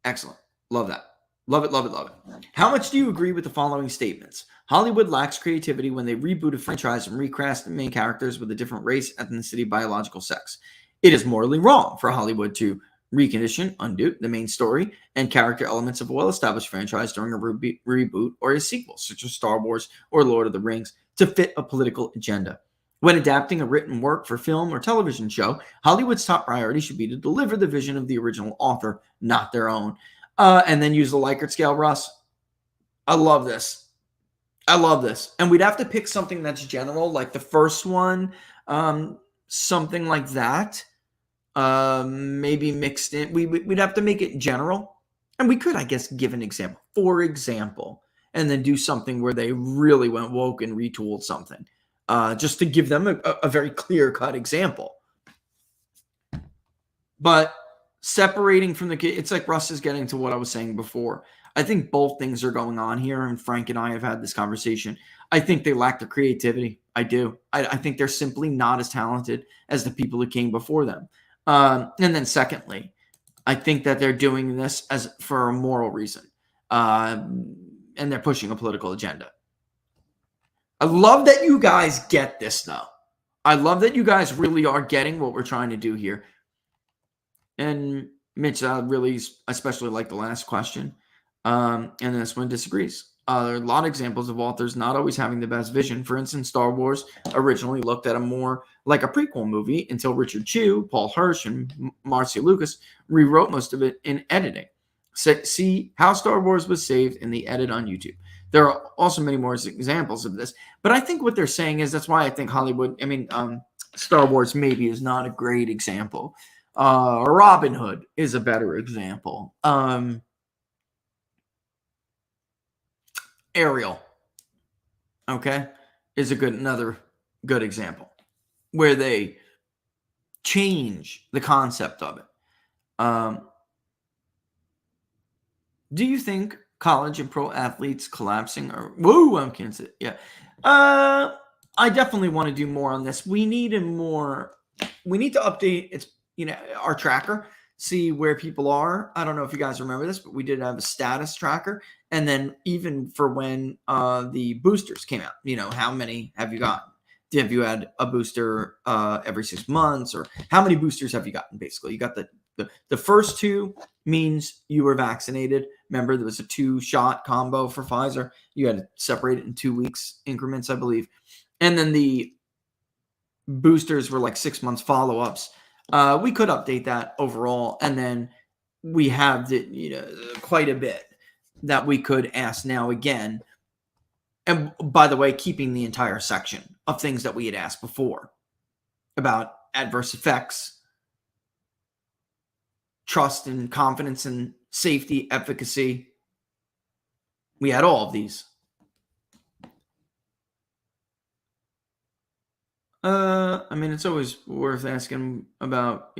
Excellent. Love that. Love it, love it, love it. How much do you agree with the following statements? Hollywood lacks creativity when they reboot a franchise and recast the main characters with a different race, ethnicity, biological sex. It is morally wrong for Hollywood to recondition, undo the main story and character elements of a well-established franchise during a reboot or a sequel, such as Star Wars or Lord of the Rings, to fit a political agenda. When adapting a written work for film or television show, Hollywood's top priority should be to deliver the vision of the original author, not their own. And then use the Likert scale, Russ. I love this. I love this. And we'd have to pick something that's general, like the first one, something like that. Maybe mixed in. We'd have to make it general. And we could, I guess, give an example. For example, and then do something where they really went woke and retooled something. Just to give them a very clear-cut example. But separating from it's like Russ is getting to what I was saying before. I think both things are going on here, and Frank and I have had this conversation. I think they lack the creativity. I do. I think they're simply not as talented as the people who came before them. And then secondly, I think that they're doing this for a moral reason. And they're pushing a political agenda. I love that you guys get this, though. I love that you guys really are getting what we're trying to do here. And Mitch, I especially like the last question. And this one disagrees. There are a lot of examples of authors not always having the best vision. For instance, Star Wars originally looked at a more like a prequel movie until Richard Chew, Paul Hirsch, and Marcia Lucas rewrote most of it in editing. See how Star Wars was saved in the edit on YouTube. There are also many more examples of this. But I think what they're saying is that's why I think Star Wars maybe is not a great example. Robin Hood is a better example. Ariel, okay, is another good example where they change the concept of it. Do you think college and pro athletes collapsing I'm kidding. Yeah. I definitely want to do more on this. We need to update our tracker see where people are. I don't know if you guys remember this, but we did have a status tracker. And then even for when the boosters came out, how many have you gotten? Have you had a booster every 6 months, or how many boosters have you gotten? Basically, you got the first 2 means you were vaccinated. Remember, there was a 2-shot combo for Pfizer. You had to separate it in 2 weeks increments, I believe. And then the boosters were like 6 months follow-ups. We could update that overall, and then we have quite a bit that we could ask now again. And by the way, keeping the entire section of things that we had asked before about adverse effects, trust and confidence and safety, efficacy. We had all of these. I mean, it's always worth asking about,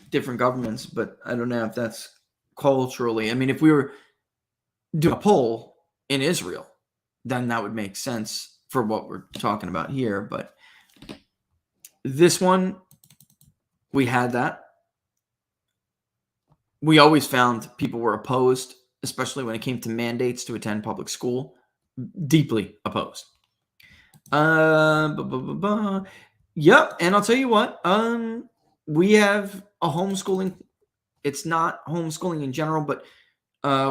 different governments, but I don't know if that's culturally. I mean, if we were doing a poll in Israel, then that would make sense for what we're talking about here. But this one, we had that. We always found people were opposed, especially when it came to mandates to attend public school. Deeply opposed. Yep, and I'll tell you what, we have a homeschooling. It's not homeschooling in general, but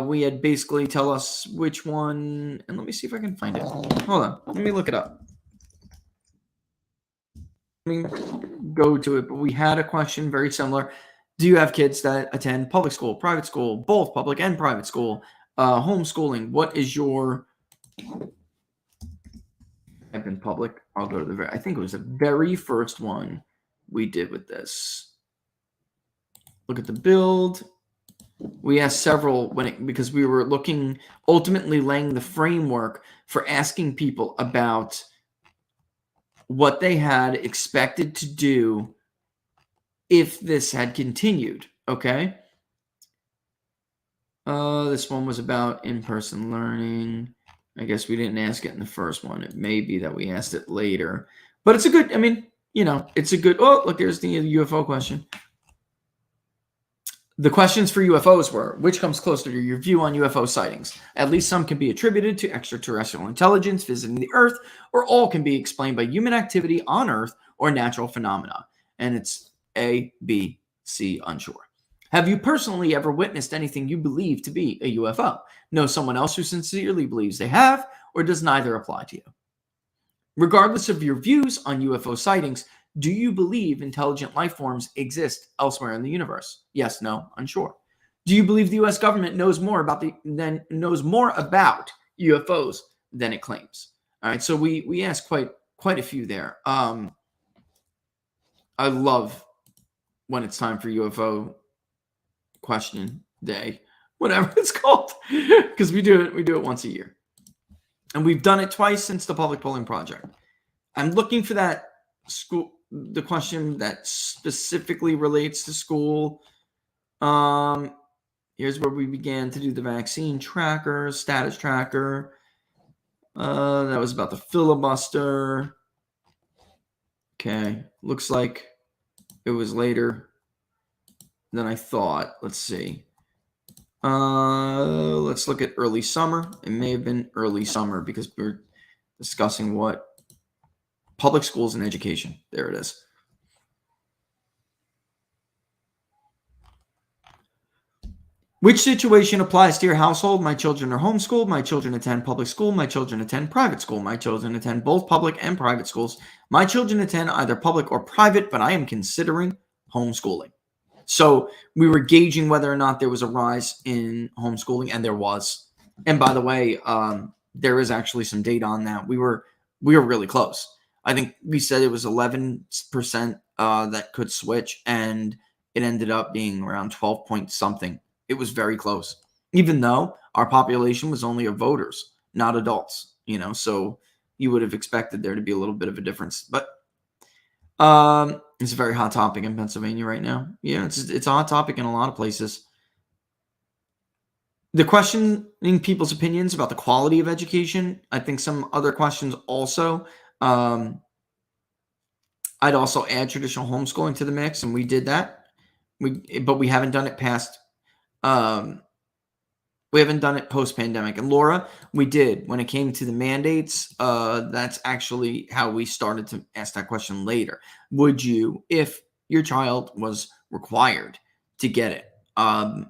we had basically tell us which one, and let me see if I can find it. Hold on, let me look it up. Let me go to it, but we had a question very similar. Do you have kids that attend public school, private school, both public and private school, homeschooling? What is your... I've been public. I'll go to the I think it was the very first one we did with this. Look at the build. We asked several because we were looking, ultimately laying the framework for asking people about what they had expected to do if this had continued. Okay. This one was about in-person learning. I guess we didn't ask it in the first one. It may be that we asked it later, but it's a good, it's a good, oh, look, there's the UFO question. The questions for UFOs were, which comes closer to your view on UFO sightings? At least some can be attributed to extraterrestrial intelligence visiting the Earth, or all can be explained by human activity on Earth or natural phenomena. And it's A, B, C, unsure. Have you personally ever witnessed anything you believe to be a UFO? Know someone else who sincerely believes they have, or does neither apply to you? Regardless of your views on UFO sightings, do you believe intelligent life forms exist elsewhere in the universe? Yes, no, unsure. Do you believe the U.S. government knows more about UFOs than it claims? All right, so we asked quite a few there. I love when it's time for UFO question day, whatever it's called, because we do it once a year, and we've done it twice since the public polling project. I'm looking for that the question that specifically relates to school. Here's where we began to do the vaccine tracker, status tracker. That was about the filibuster. Okay, looks like it was later than I thought. Let's see. Let's look at early summer. It may have been early summer because we're discussing what public schools and education. There it is. Which situation applies to your household? My children are homeschooled. My children attend public school. My children attend private school. My children attend both public and private schools. My children attend either public or private, but I am considering homeschooling. So we were gauging whether or not there was a rise in homeschooling, and there was. And by the way, there is actually some data on that. We were really close. I think we said it was 11% that could switch, and it ended up being around 12 point something. It was very close, even though our population was only of voters, not adults. So you would have expected there to be a little bit of a difference, but it's a very hot topic in Pennsylvania right now. Yeah, it's a hot topic in a lot of places. The questioning people's opinions about the quality of education. I think some other questions also. I'd also add traditional homeschooling to the mix, and we did that. But we haven't done it past. We haven't done it post-pandemic. And Laura, we did. When it came to the mandates, that's actually how we started to ask that question later. Would you, if your child was required to get it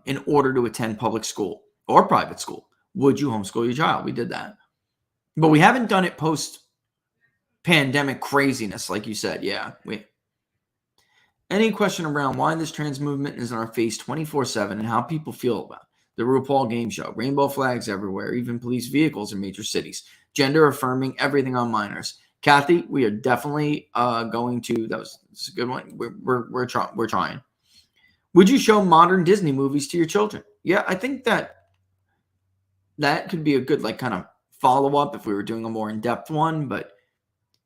in order to attend public school or private school, would you homeschool your child? We did that. But we haven't done it post-pandemic craziness, like you said. Yeah. Any question around why this trans movement is in our face 24/7 and how people feel about it? The RuPaul game show, rainbow flags everywhere, even police vehicles in major cities, gender affirming everything on minors. Kathy, we are definitely going to. That's a good one. We're trying. Would you show modern Disney movies to your children? Yeah, I think that could be a good kind of follow up if we were doing a more in depth one. But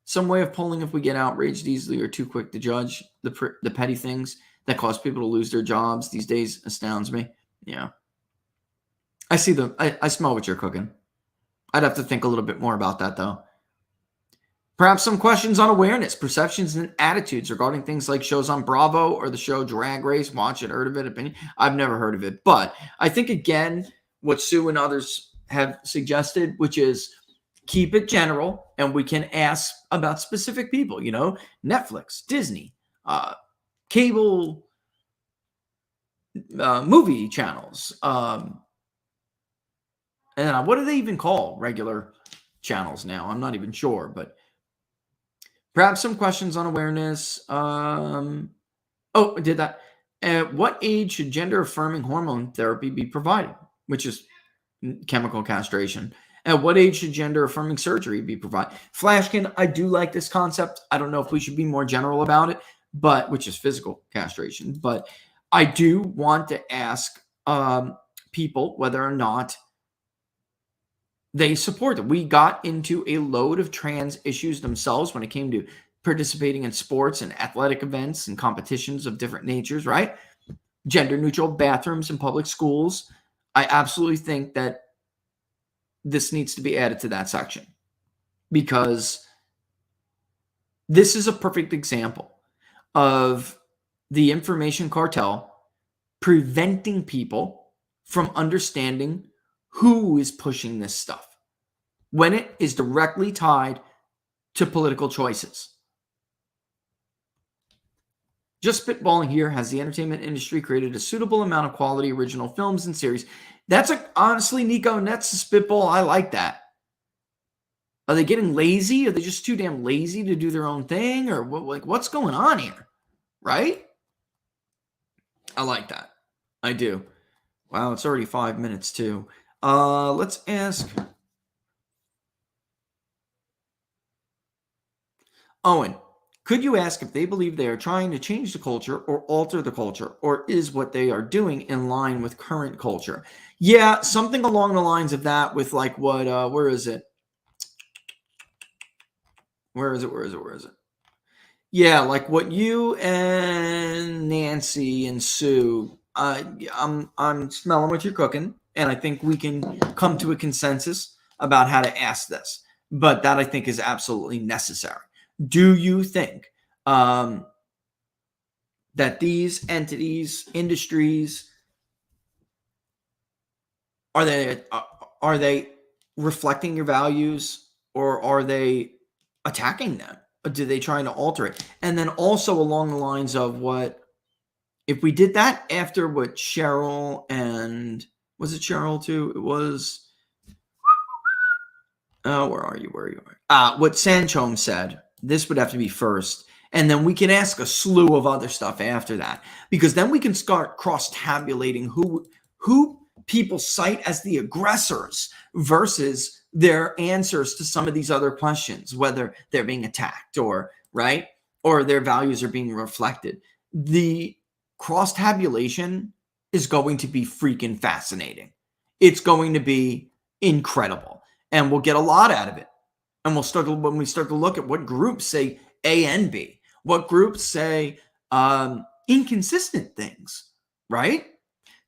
some way of polling if we get outraged easily or too quick to judge the petty things that cause people to lose their jobs these days astounds me. Yeah. I see I smell what you're cooking. I'd have to think a little bit more about that, though. Perhaps some questions on awareness, perceptions, and attitudes regarding things like shows on Bravo or the show Drag Race. Watch it, heard of it, opinion. I've never heard of it. But I think, again, what Sue and others have suggested, which is keep it general, and we can ask about specific people, Netflix, Disney, cable movie channels, and what do they even call regular channels now? I'm not even sure, but perhaps some questions on awareness. I did that. At what age should gender-affirming hormone therapy be provided, which is chemical castration? At what age should gender-affirming surgery be provided? Flashkin, I do like this concept. I don't know if we should be more general about it, which is physical castration. But I do want to ask people whether or not they support it. We got into a load of trans issues themselves when it came to participating in sports and athletic events and competitions of different natures, right? Gender neutral bathrooms in public schools. I absolutely think that this needs to be added to that section because this is a perfect example of the information cartel preventing people from understanding who is pushing this stuff when it is directly tied to political choices. Just spitballing here, has the entertainment industry created a suitable amount of quality original films and series? Honestly, Nico, that's a spitball. I like that. Are they getting lazy? Are they just too damn lazy to do their own thing? Or what's going on here? Right? I like that. I do. Wow, it's already 5 minutes too. Let's ask Owen, could you ask if they believe they are trying to change the culture or alter the culture, or is what they are doing in line with current culture? Yeah, something along the lines of that with what, where is it? Where is it? Yeah, like what you and Nancy and Sue, I'm smelling what you're cooking. And I think we can come to a consensus about how to ask this. But that, I think, is absolutely necessary. Do you think that these entities, industries, are they reflecting your values, or are they attacking them? Or do they trying to alter it? And then also along the lines of what, if we did that after what Cheryl and... Was it Cheryl too? It was. Where are you? What Sanchom said. This would have to be first, and then we can ask a slew of other stuff after that, because then we can start cross-tabulating who people cite as the aggressors versus their answers to some of these other questions, whether they're being attacked or their values are being reflected. The cross-tabulation is going to be freaking fascinating. It's going to be incredible. And we'll get a lot out of it. And when we start to look at what groups say A and B, what groups say inconsistent things, right?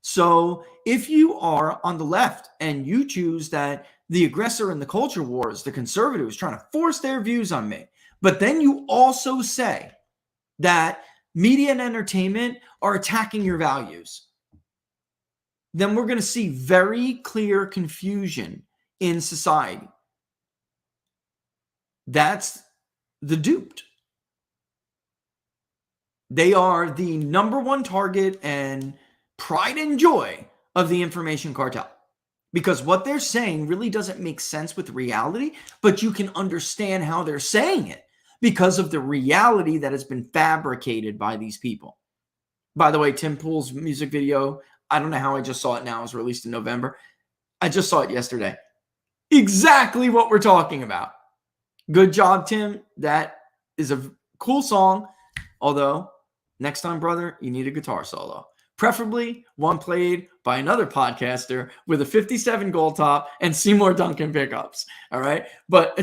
So if you are on the left and you choose that the aggressor in the culture war is the conservatives trying to force their views on me, but then you also say that media and entertainment are attacking your values, then we're going to see very clear confusion in society. That's the duped. They are the number one target and pride and joy of the information cartel, because what they're saying really doesn't make sense with reality, but you can understand how they're saying it because of the reality that has been fabricated by these people. By the way, Tim Pool's music video, I don't know how I just saw it now. It was released in November. I just saw it yesterday. Exactly what we're talking about. Good job, Tim. That is a cool song. Although, next time, brother, you need a guitar solo. Preferably one played by another podcaster with a 57 gold top and Seymour Duncan pickups. All right. But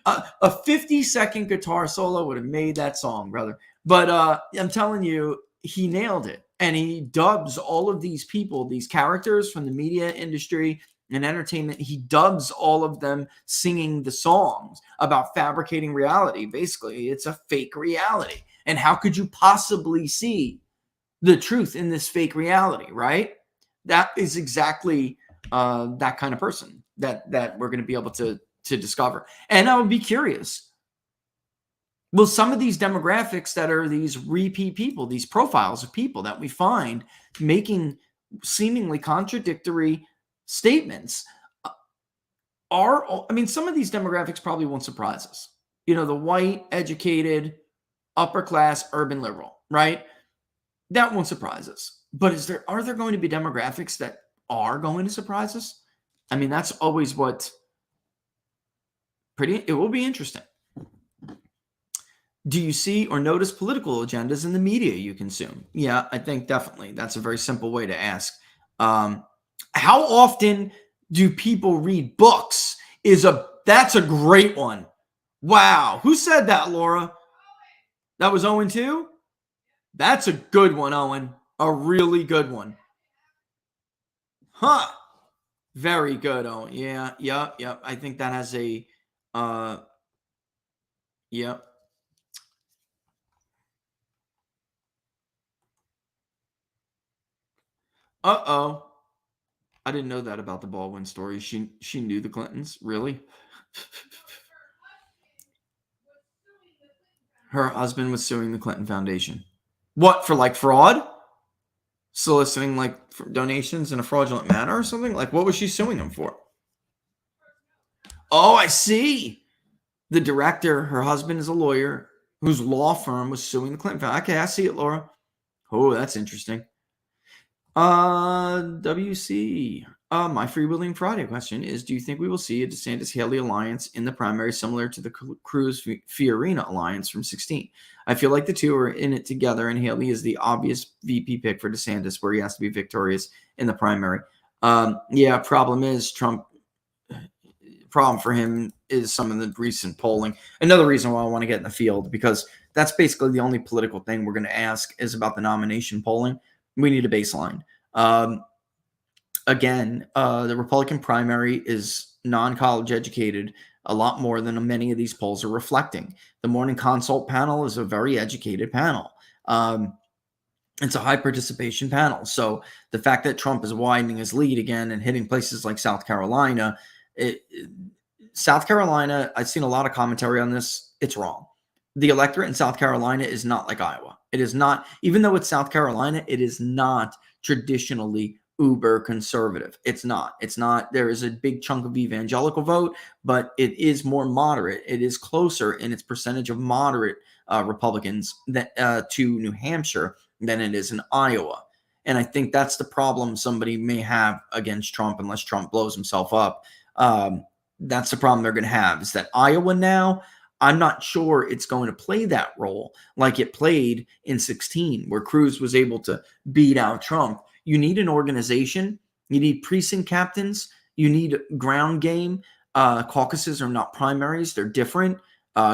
a 50-second guitar solo would have made that song, brother. But I'm telling you, he nailed it. And he dubs all of these people, these characters from the media industry and entertainment. He dubs all of them singing the songs about fabricating reality. Basically, it's a fake reality. And how could you possibly see the truth in this fake reality, right? That is exactly that kind of person that we're going to be able to discover. And I would be curious, will some of these demographics that are these repeat people, these profiles of people that we find making seemingly contradictory statements some of these demographics probably won't surprise us. You know, the white, educated, upper class, urban liberal, right? That won't surprise us. But are there going to be demographics that are going to surprise us? I mean, that's always it will be interesting. Do you see or notice political agendas in the media you consume? Yeah, I think definitely. That's a very simple way to ask. How often do people read books? That's a great one. Wow. Who said that, Laura? That was Owen too? That's a good one, Owen. A really good one. Huh. Very good, Owen. Yeah. I think that has a yep. Uh-oh. I didn't know that about the Baldwin story. She knew the Clintons? Really? Her husband was suing the Clinton Foundation. What, for like fraud? Soliciting like for donations in a fraudulent manner or something? Like, what was she suing him for? Oh, I see. The director, her husband is a lawyer whose law firm was suing the Clinton Foundation. Okay, I see it, Laura. Oh, that's interesting. WC. My freewheeling Friday question is, do you think we will see a DeSantis-Haley alliance in the primary similar to the Cruz-Fiorina alliance from 2016? I feel like the two are in it together, and Haley is the obvious VP pick for DeSantis, where he has to be victorious in the primary. Yeah, problem is Trump. Problem for him is some of the recent polling. Another reason why I want to get in the field, because that's basically the only political thing we're going to ask is about the nomination polling. We need a baseline. Again, the Republican primary is non-college educated a lot more than many of these polls are reflecting. The Morning Consult panel is a very educated panel. It's a high participation panel. So the fact that Trump is widening his lead again and hitting places like South Carolina, South Carolina, I've seen a lot of commentary on this. It's wrong. The electorate in South Carolina is not like Iowa. It is not, even though it's South Carolina, it is not traditionally uber conservative. It's not. There is a big chunk of evangelical vote, but it is more moderate. It is closer in its percentage of moderate Republicans to New Hampshire than it is in Iowa. And I think that's the problem somebody may have against Trump, unless Trump blows himself up. That's the problem they're going to have, is that Iowa now, I'm not sure it's going to play that role like it played in 2016, where Cruz was able to beat out Trump. You need an organization. You need precinct captains. You need ground game. Caucuses are not primaries. They're different.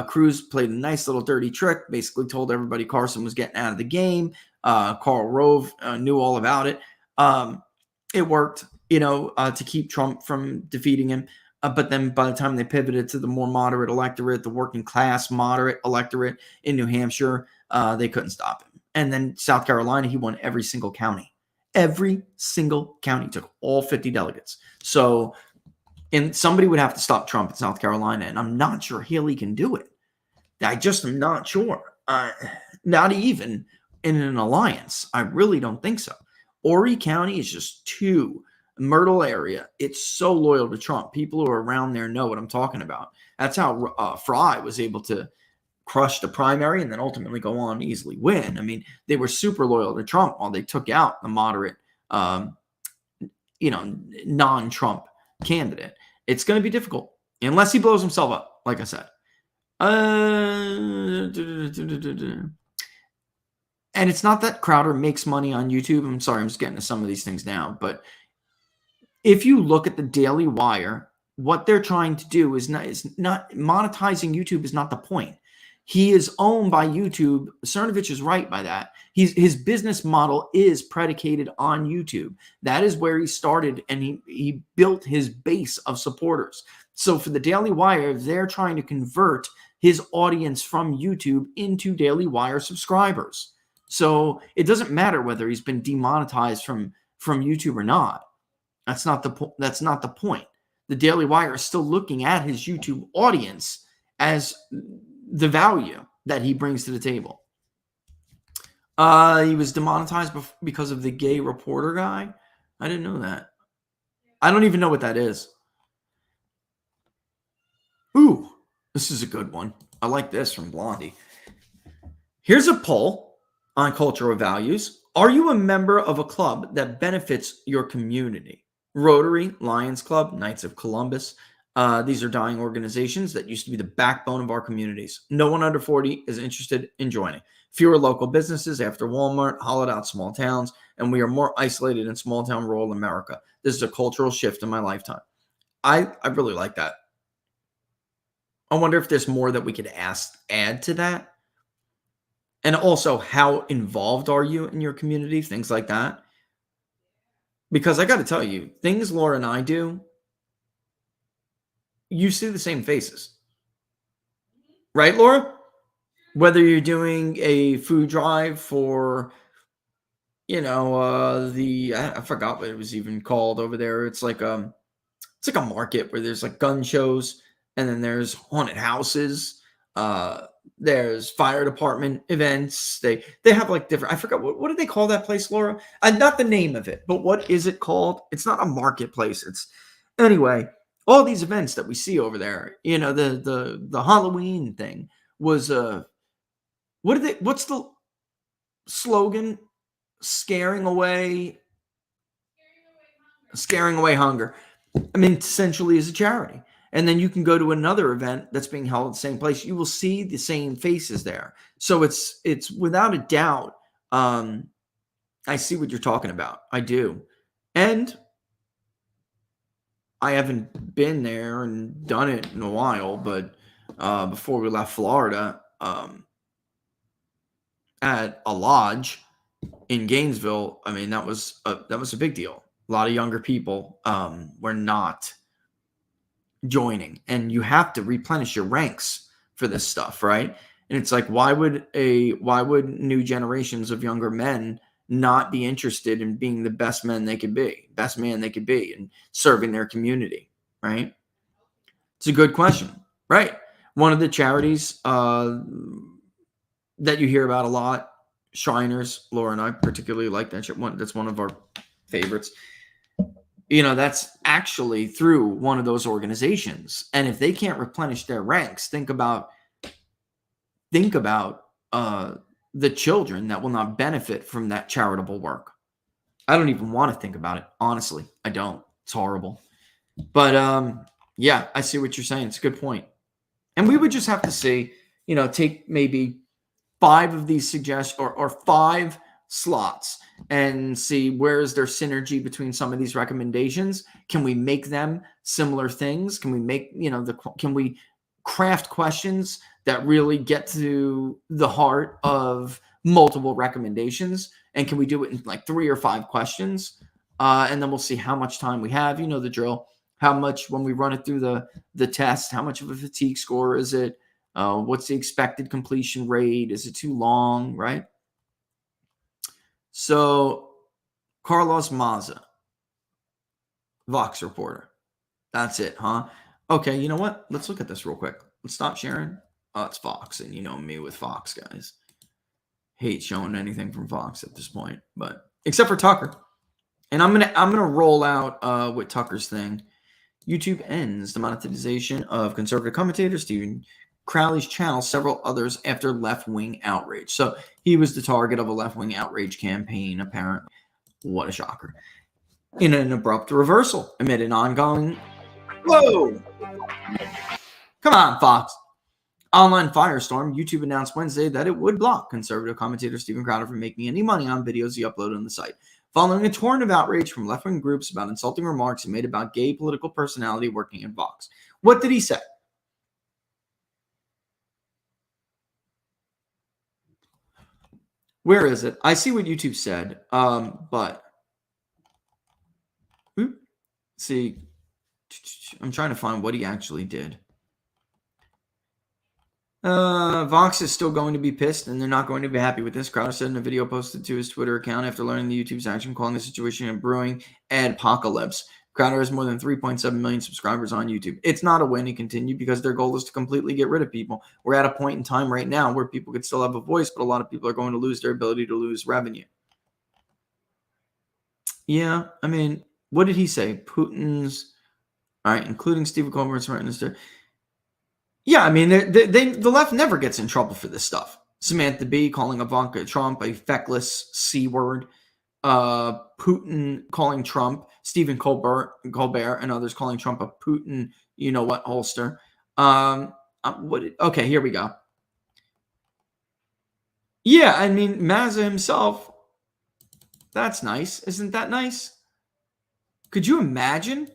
Cruz played a nice little dirty trick, basically told everybody Carson was getting out of the game. Karl Rove knew all about it. It worked, to keep Trump from defeating him. But then by the time they pivoted to the more moderate electorate, the working class moderate electorate in New Hampshire, they couldn't stop him. And then South Carolina, he won every single county. Every single county, took all 50 delegates. So, and somebody would have to stop Trump in South Carolina, and I'm not sure Haley can do it. I just am not sure. Not even in an alliance. I really don't think so. Horry County is just too, Myrtle area, it's so loyal to Trump. People who are around there know what I'm talking about. That's how Fry was able to crush the primary and then ultimately go on to easily win. I mean, they were super loyal to Trump while they took out the moderate, non-Trump candidate. It's going to be difficult unless he blows himself up, like I said. And it's not that Crowder makes money on YouTube. I'm sorry, I'm just getting to some of these things now. But if you look at the Daily Wire, what they're trying to do is not monetizing YouTube is not the point. He is owned by YouTube. Cernovich is right by that. His business model is predicated on YouTube. That is where he started, and he built his base of supporters. So for the Daily Wire, they're trying to convert his audience from YouTube into Daily Wire subscribers. So it doesn't matter whether he's been demonetized from YouTube or not. That's not the point. The Daily Wire is still looking at his YouTube audience as the value that he brings to the table. He was demonetized because of the gay reporter guy. I didn't know that. I don't even know what that is. Ooh, this is a good one. I like this from Blondie. Here's a poll on cultural values. Are you a member of a club that benefits your community? Rotary, Lions Club, Knights of Columbus. These are dying organizations that used to be the backbone of our communities. No one under 40 is interested in joining. Fewer local businesses after Walmart, hollowed out small towns, and we are more isolated in small town rural America. This is a cultural shift in my lifetime. I really like that. I wonder if there's more that we could add to that. And also, how involved are you in your community? Things like that. Because I got to tell you, things Laura and I do, you see the same faces. Right, Laura? Whether you're doing a food drive for, I forgot what it was even called over there. It's like a market where there's like gun shows, and then there's haunted houses. There's fire department events. They have like different, I forgot, what do they call that place, Laura? Not the name of it, but what is it called? It's not a marketplace. Anyway, all these events that we see over there, the Halloween thing was, what's the slogan? Scaring away hunger. I mean, essentially is a charity. And then you can go to another event that's being held at the same place. You will see the same faces there. So it's without a doubt. I see what you're talking about. I do. And I haven't been there and done it in a while, but before we left Florida, at a lodge in Gainesville, I mean, that was a big deal. A lot of younger people were not joining, and you have to replenish your ranks for this stuff, right? And it's like, why would new generations of younger men not be interested in being the best man they could be and serving their community, right? It's a good question, right? One of the charities that you hear about a lot, Shriners, Laura and I particularly like that shit. That's one of our favorites. That's actually through one of those organizations. And if they can't replenish their ranks, think about the children that will not benefit from that charitable work. I don't even want to think about it. Honestly, I don't. It's horrible. But yeah, I see what you're saying. It's a good point. And we would just have to see, take maybe 5 of these suggestions or 5 slots and see where is there synergy between some of these recommendations. Can we make them similar things? Can we make, can we craft questions that really get to the heart of multiple recommendations? And can we do it in like 3 or 5 questions? And then we'll see how much time we have. You know the drill. How much, when we run it through the test, how much of a fatigue score is it? What's the expected completion rate? Is it too long, right? So Carlos Maza, Vox reporter. That's it, huh? Okay, you know what? Let's look at this real quick. Let's stop sharing. Oh, it's Fox, and you know me with Fox, guys. Hate showing anything from Fox at this point, but except for Tucker. And I'm gonna roll out with Tucker's thing. YouTube ends the monetization of conservative commentator Stephen Crowley's channel, several others after left-wing outrage. So he was the target of a left-wing outrage campaign, apparently. What a shocker. In an abrupt reversal amid an ongoing... Whoa! Come on, Fox. Online firestorm. YouTube announced Wednesday that it would block conservative commentator Stephen Crowder from making any money on videos he uploaded on the site, following a torrent of outrage from left-wing groups about insulting remarks he made about gay political personality working in Vox. What did he say? Where is it? I see what YouTube said, but see, I'm trying to find what he actually did. Vox is still going to be pissed, and they're not going to be happy with this. Crowder said in a video posted to his Twitter account after learning the YouTube's action, calling the situation a brewing adpocalypse. Crowder has more than 3.7 million subscribers on YouTube. It's not a win, he continued, because their goal is to completely get rid of people. We're at a point in time right now where people could still have a voice, but a lot of people are going to lose their ability to lose revenue. Yeah, I mean, what did he say? Putin's, all right, including Stephen Colbert's right minister. Yeah, I mean, the left never gets in trouble for this stuff. Samantha Bee calling Ivanka Trump a feckless C word. Putin calling Trump, Stephen Colbert and others calling Trump a Putin, you know what, holster. Okay, here we go. Yeah, I mean, Maza himself, that's nice. Isn't that nice? Could you imagine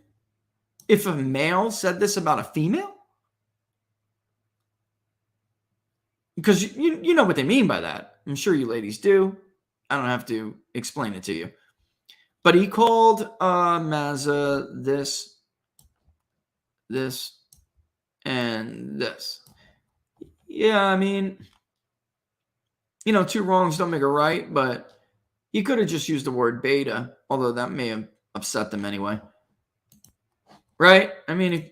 if a male said this about a female? Because you know what they mean by that. I'm sure you ladies do. I don't have to explain it to you. But he called Maza this, and this. Yeah, I mean, you know, two wrongs don't make a right, but he could have just used the word beta, although that may have upset them anyway. Right? I mean,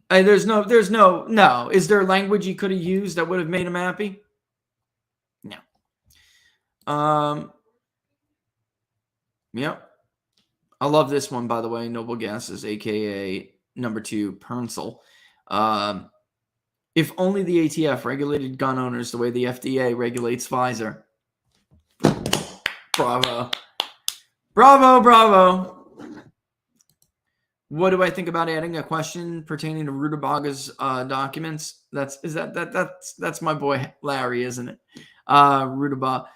there's no. Is there language he could have used that would have made him happy? No. Yep. I love this one, by the way. Noble Gases, aka number 2 Pernsel. If only the ATF regulated gun owners the way the FDA regulates Pfizer. Bravo. Bravo, bravo. What do I think about adding a question pertaining to Rutabaга's documents? That's my boy Larry, isn't it? Rutabaga.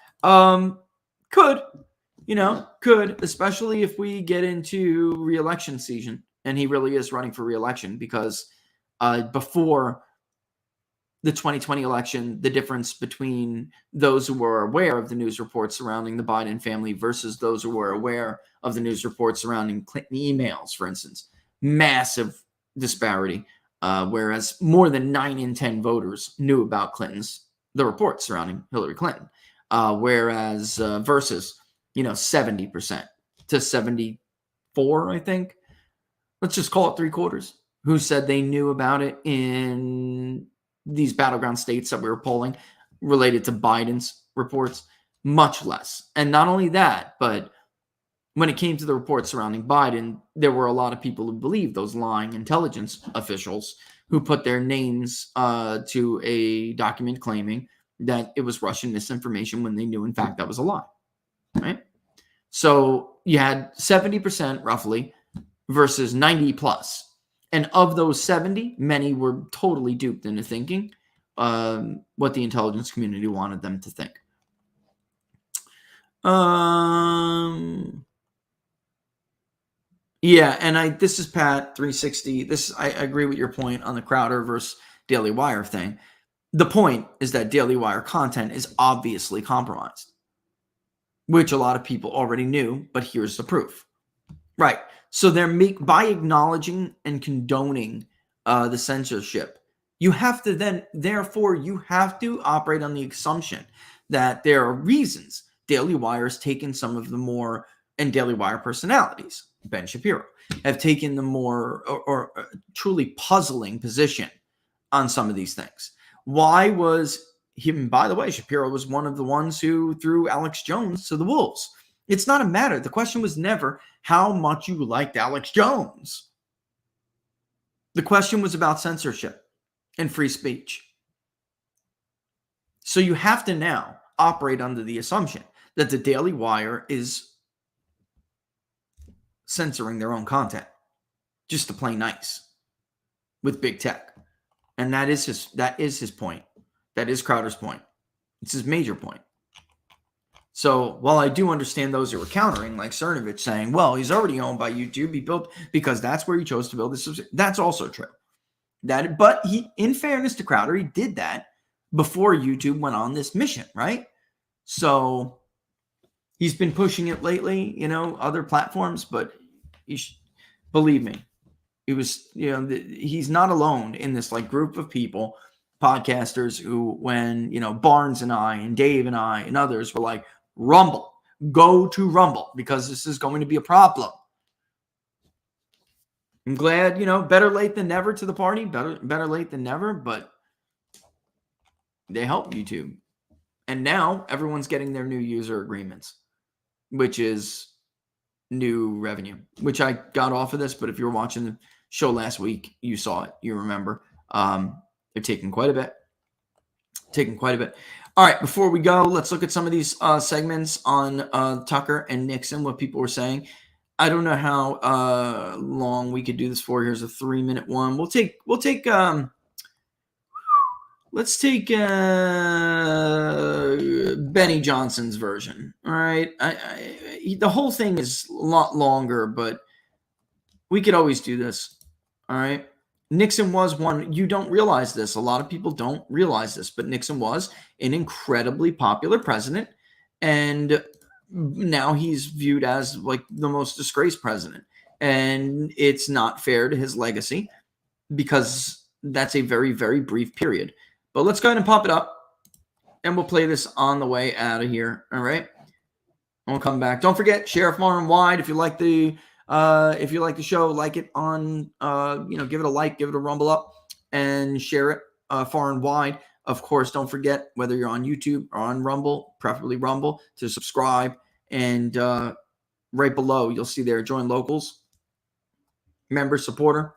Could, especially if we get into re-election season and he really is running for re-election, because before the 2020 election, the difference between those who were aware of the news reports surrounding the Biden family versus those who were aware of the news reports surrounding Clinton emails, for instance, massive disparity. Whereas more than 9 in 10 voters knew about the reports surrounding Hillary Clinton. Whereas versus, 70% to 74, I think. Let's just call it 3/4, who said they knew about it in these battleground states that we were polling related to Biden's reports. Much less. And not only that, but when it came to the reports surrounding Biden, there were a lot of people who believed those lying intelligence officials who put their names to a document claiming that it was Russian misinformation when they knew, in fact, that was a lie. Right? So you had 70% roughly versus 90 plus. And of those 70, many were totally duped into thinking what the intelligence community wanted them to think. Yeah, and this is Pat 360. I agree with your point on the Crowder versus Daily Wire thing. The point is that Daily Wire content is obviously compromised, which a lot of people already knew, but here's the proof. Right. So by acknowledging and condoning the censorship, You have to then, therefore, you have to operate on the assumption that there are reasons Daily Wire's taken some of the more, and Daily Wire personalities, Ben Shapiro, have taken the more or truly puzzling position on some of these things. Why was him, by the way, Shapiro was one of the ones who threw Alex Jones to the wolves. It's not a matter. The question was never how much you liked Alex Jones. The question was about censorship and free speech. So you have to now operate under the assumption that the Daily Wire is censoring their own content just to play nice with big tech. And that is his point. That is Crowder's point. It's his major point. So while I do understand those who are countering, like Cernovich saying, well, he's already owned by YouTube. He built because that's where he chose to build this. That's also true. But he, in fairness to Crowder, he did that before YouTube went on this mission, right? So he's been pushing it lately, other platforms, but believe me, it was, he's not alone in this like group of people, podcasters who, when, Barnes and I and Dave and I and others were like, Rumble, go to Rumble because this is going to be a problem. I'm glad, better late than never to the party, better late than never, but they help YouTube. And now everyone's getting their new user agreements, which is new revenue, which I got off of this. But if you were watching the show last week, you saw it, you remember. They're taking quite a bit. All right, before we go, let's look at some of these segments on Tucker and Nixon, what people were saying. I don't know how long we could do this for. Here's a 3-minute one. Let's take Benny Johnson's version. All right. The whole thing is a lot longer, but we could always do this. All right. Nixon was one. You don't realize this. A lot of people don't realize this, but Nixon was an incredibly popular president. And now he's viewed as like the most disgraced president. And it's not fair to his legacy because that's a very, very brief period. But let's go ahead and pop it up and we'll play this on the way out of here. All right. And we'll come back. Don't forget, share far and wide. If you like the show, like it on, give it a like, give it a rumble up and share it far and wide. Of course, don't forget whether you're on YouTube or on Rumble, preferably Rumble, to subscribe. And right below, you'll see there, join locals, member, supporter.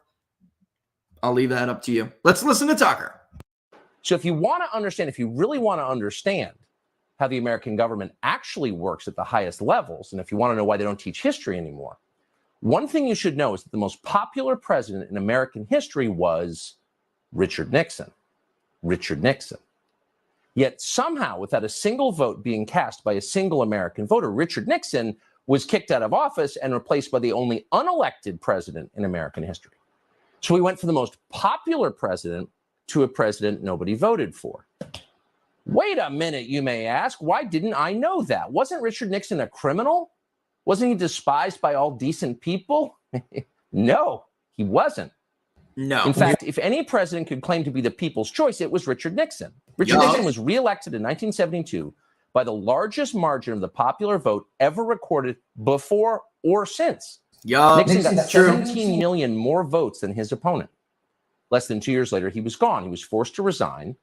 I'll leave that up to you. Let's listen to Tucker. So if you really want to understand how the American government actually works at the highest levels, and if you want to know why they don't teach history anymore, one thing you should know is that the most popular president in American history was Richard Nixon. Richard Nixon. Yet somehow, without a single vote being cast by a single American voter, Richard Nixon was kicked out of office and replaced by the only unelected president in American history. So we went from the most popular president to a president nobody voted for. Wait a minute, you may ask. Why didn't I know that? Wasn't Richard Nixon a criminal? Wasn't he despised by all decent people? No, he wasn't. No. In fact, if any president could claim to be the people's choice, it was Richard Nixon. Richard Nixon was reelected in 1972 by the largest margin of the popular vote ever recorded before or since. Nixon got 17 million more votes than his opponent. Less than 2 years later, he was gone. He was forced to resign.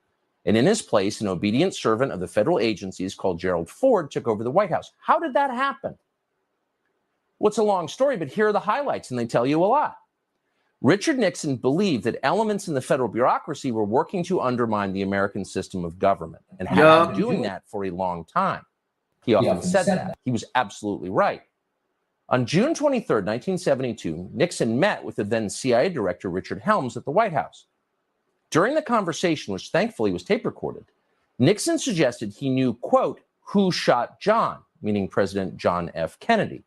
And in his place, an obedient servant of the federal agencies called Gerald Ford took over the White House. How did that happen? Well, it's a long story, but here are the highlights, and they tell you a lot. Richard Nixon believed that elements in the federal bureaucracy were working to undermine the American system of government and had been doing that for a long time. He often said that. He was absolutely right. On June 23rd, 1972, Nixon met with the then CIA director Richard Helms at the White House. During the conversation, which thankfully was tape recorded, Nixon suggested he knew, quote, who shot John, meaning President John F. Kennedy.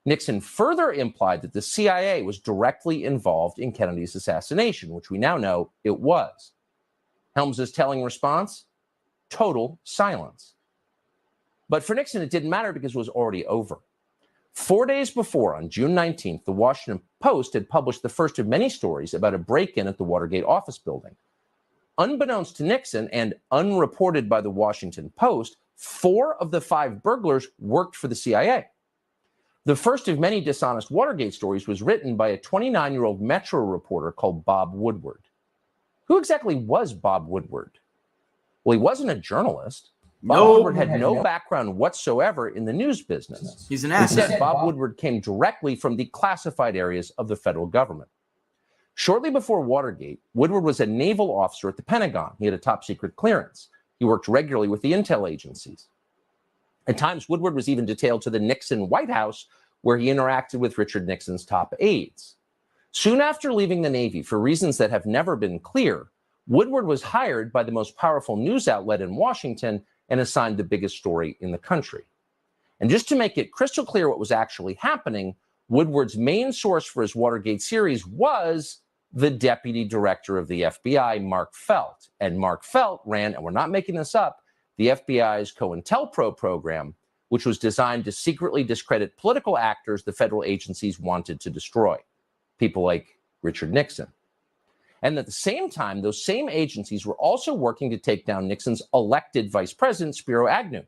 Nixon further implied that the CIA was directly involved in Kennedy's assassination, which we now know it was. Helms's telling response? Total silence. But for Nixon, it didn't matter because it was already over. 4 days before, on June 19th, the Washington Post had published the first of many stories about a break-in at the Watergate office building. unbeknownst to Nixon and unreported by the Washington Post, 4 of the 5 burglars worked for the CIA. The first of many dishonest Watergate stories was written by a 29-year-old Metro reporter called Bob Woodward. Who exactly was Bob Woodward? Well, he wasn't a journalist. Bob Woodward had no background whatsoever in the news business. He's an asset. Instead, Bob Woodward came directly from the classified areas of the federal government. Shortly before Watergate, Woodward was a naval officer at the Pentagon. He had a top secret clearance. He worked regularly with the intel agencies. At times, Woodward was even detailed to the Nixon White House, where he interacted with Richard Nixon's top aides. Soon after leaving the Navy, for reasons that have never been clear, Woodward was hired by the most powerful news outlet in Washington and assigned the biggest story in the country. And just to make it crystal clear what was actually happening, Woodward's main source for his Watergate series was the deputy director of the FBI, Mark Felt. And Mark Felt ran, and we're not making this up, the FBI's COINTELPRO program, which was designed to secretly discredit political actors the federal agencies wanted to destroy, people like Richard Nixon. And at the same time, those same agencies were also working to take down Nixon's elected vice president, Spiro Agnew.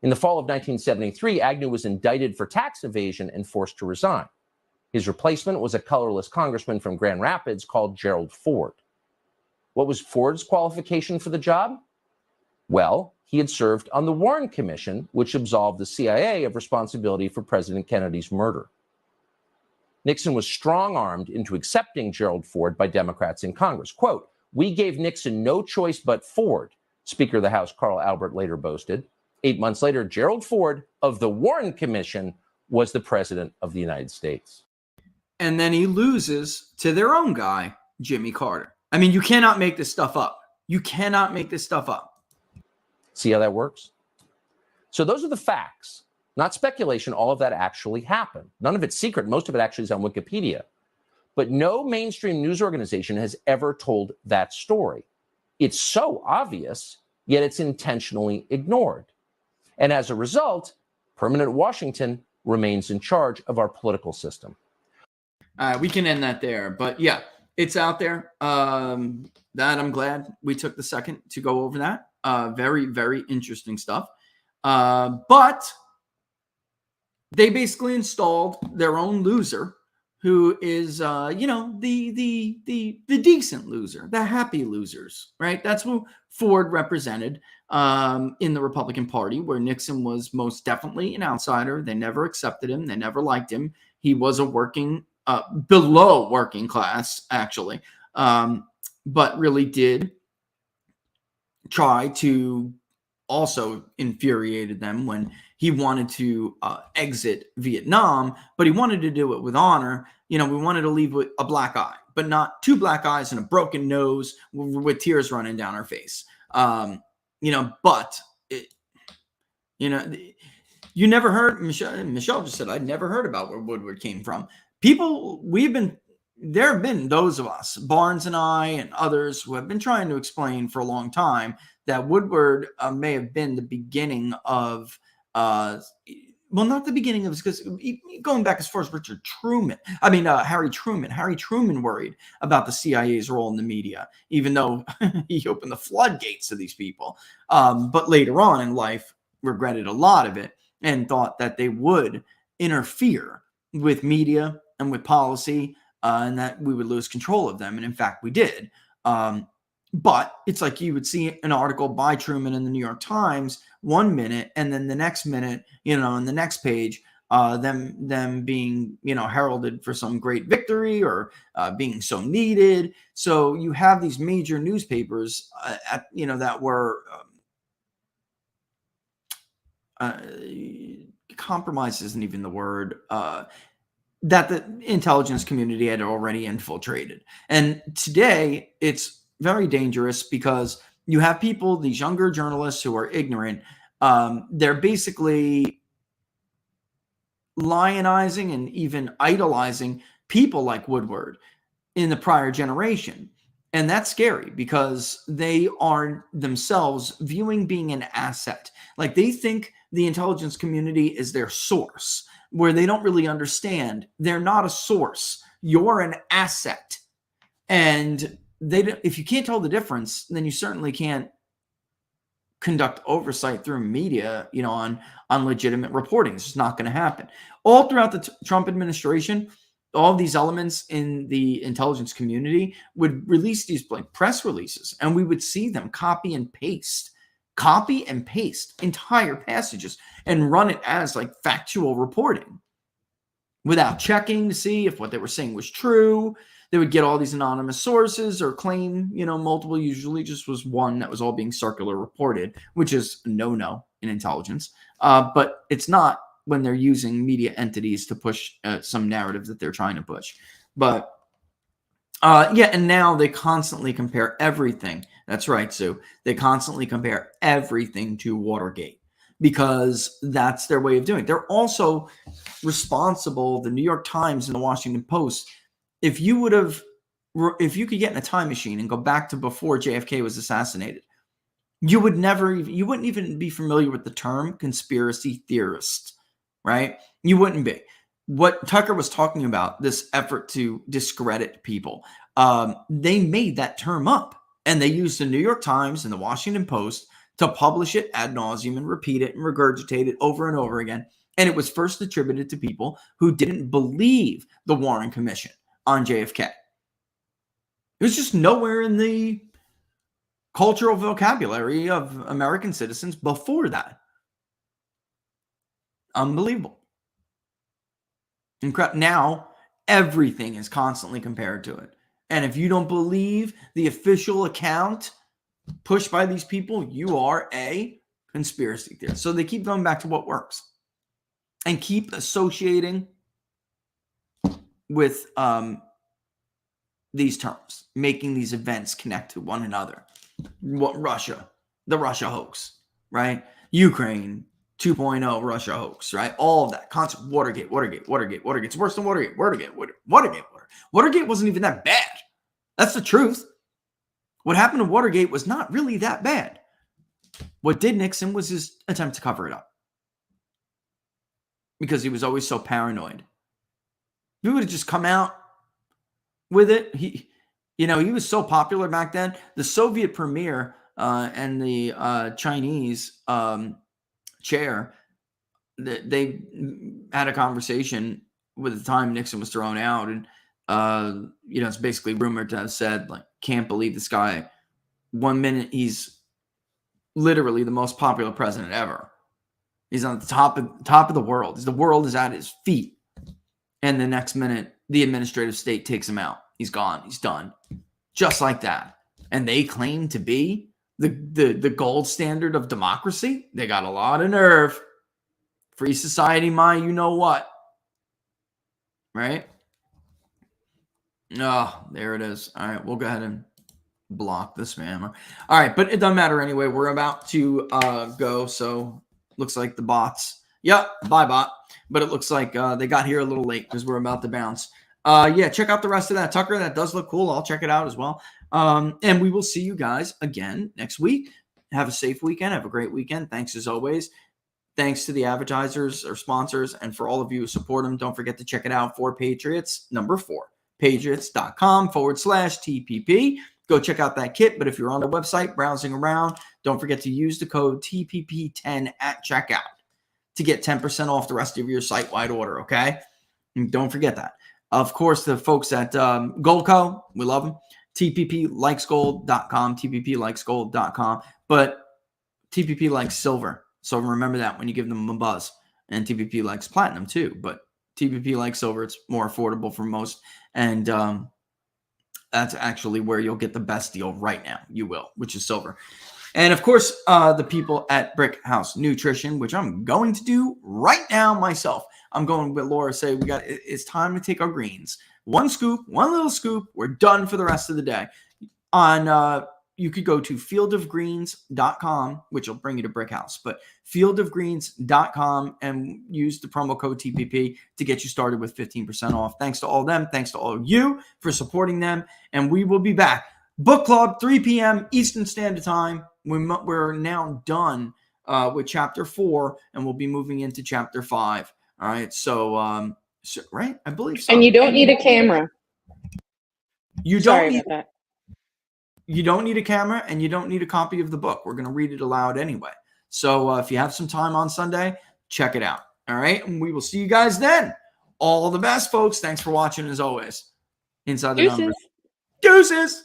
In the fall of 1973, Agnew was indicted for tax evasion and forced to resign. His replacement was a colorless congressman from Grand Rapids called Gerald Ford. What was Ford's qualification for the job? Well, he had served on the Warren Commission, which absolved the CIA of responsibility for President Kennedy's murder. Nixon was strong-armed into accepting Gerald Ford by Democrats in Congress. Quote, "We gave Nixon no choice but Ford," Speaker of the House Carl Albert later boasted. 8 months later, Gerald Ford of the Warren Commission was the president of the United States. And then he loses to their own guy, Jimmy Carter. I mean, you cannot make this stuff up. You cannot make this stuff up. See how that works? So those are the facts, not speculation. All of that actually happened. None of it's secret. Most of it actually is on Wikipedia. But no mainstream news organization has ever told that story. It's so obvious, yet it's intentionally ignored. And as a result, permanent Washington remains in charge of our political system. We can end that there. But yeah, it's out there. That I'm glad we took the second to go over that. Very, very interesting stuff. But they basically installed their own loser, who is, the decent loser, the happy losers, right? That's who Ford represented in the Republican Party, where Nixon was most definitely an outsider. They never accepted him. They never liked him. He was a below working class, actually, but really did try to also infuriated them when he wanted to exit Vietnam, but he wanted to do it with honor. We wanted to leave with a black eye, but not 2 black eyes and a broken nose with tears running down our face. But you never heard, Michelle just said, I'd never heard about where Woodward came from. There have been those of us, Barnes and I and others, who have been trying to explain for a long time that Woodward may have been the beginning of, not the beginning of, because going back as far as Harry Truman. Harry Truman worried about the CIA's role in the media, even though he opened the floodgates to these people. But later on in life, regretted a lot of it and thought that they would interfere with media and with policy, and that we would lose control of them. And in fact, we did. But it's like you would see an article by Truman in the New York Times 1 minute, and then the next minute, on the next page, them being, heralded for some great victory or being so needed. So you have these major newspapers, that were compromise isn't even the word, that the intelligence community had already infiltrated. And today it's very dangerous because you have people, these younger journalists who are ignorant. They're basically lionizing and even idolizing people like Woodward in the prior generation. And that's scary because they are themselves viewing being an asset. Like they think the intelligence community is their source, where they don't really understand they're not a source. You're an asset. And if you can't tell the difference, then you certainly can't conduct oversight through media, on legitimate reporting. It's just not going to happen. All throughout the Trump administration, all these elements in the intelligence community would release these press releases, and we would see them copy and paste entire passages and run it as like factual reporting without checking to see if what they were saying was true. They would get all these anonymous sources or claim, multiple. Usually just was one that was all being circular reported, which is a no-no in intelligence. But it's not when they're using media entities to push some narrative that they're trying to push. But and now they constantly compare everything. That's right, Sue. They constantly compare everything to Watergate because that's their way of doing it. They're also responsible, the New York Times and the Washington Post. If you could get in a time machine and go back to before JFK was assassinated, you wouldn't even be familiar with the term conspiracy theorist, right? You wouldn't be. What Tucker was talking about, this effort to discredit people, they made that term up, and they used the New York Times and the Washington Post to publish it ad nauseum and repeat it and regurgitate it over and over again. And it was first attributed to people who didn't believe the Warren Commission on JFK. It was just nowhere in the cultural vocabulary of American citizens before that. Unbelievable. Now, everything is constantly compared to it. And if you don't believe the official account pushed by these people, you are a conspiracy theorist. So they keep going back to what works and keep associating with these terms, making these events connect to one another. What the Russia hoax, right? Ukraine 2.0 Russia hoax, right? All of that concept. Watergate. It's worse than Watergate. Watergate wasn't even that bad. That's the truth. What happened to Watergate was not really that bad. What did Nixon was his attempt to cover it up because he was always so paranoid. If he would have just come out with it, he was so popular back then. The Soviet premier and the Chinese chair, they had a conversation with the time Nixon was thrown out, and it's basically rumored to have said, like, can't believe this guy. 1 minute he's literally the most popular president ever. He's on the top of the world. The world is at his feet. And the next minute, the administrative state takes him out. He's gone. He's done. Just like that. And they claim to be the gold standard of democracy. They got a lot of nerve. Free society, my you know what. Right? Oh, there it is. All right, we'll go ahead and block the spammer. All right, but it doesn't matter anyway. We're about to go. So looks like the bots. Yep, bye bot. But it looks like they got here a little late because we're about to bounce. Check out the rest of that, Tucker. That does look cool. I'll check it out as well. And we will see you guys again next week. Have a safe weekend. Have a great weekend. Thanks as always. Thanks to the advertisers or sponsors, and for all of you who support them. Don't forget to check it out for Patriots, number 4, patriots.com/TPP. Go check out that kit. But if you're on the website browsing around, don't forget to use the code TPP10 at checkout to get 10% off the rest of your site-wide order, okay? And don't forget that. Of course, the folks at GOLDCO, we love them. TPPlikesgold.com, TPPlikesgold.com. But TPP likes silver. So remember that when you give them a buzz. And TPP likes platinum too. But TPP likes silver. It's more affordable for most. And that's actually where you'll get the best deal right now. You will, which is silver. And of course, the people at Brickhouse Nutrition, which I'm going to do right now myself. I'm going with Laura, say it's time to take our greens. One scoop, one little scoop. We're done for the rest of the day. You could go to fieldofgreens.com, which will bring you to Brickhouse, but fieldofgreens.com and use the promo code TPP to get you started with 15% off. Thanks to all of them. Thanks to all of you for supporting them. And we will be back. Book Club, 3 p.m. Eastern Standard Time. We're now done with Chapter 4, and we'll be moving into Chapter 5. All right. So right? I believe so. And you don't need a camera. You Sorry don't need about that. you don't need a camera and you don't need a copy of the book. We're going to read it aloud anyway. So if you have some time on Sunday, check it out. All right. And we will see you guys then. All the best, folks. Thanks for watching as always. Inside the Numbers. Deuces.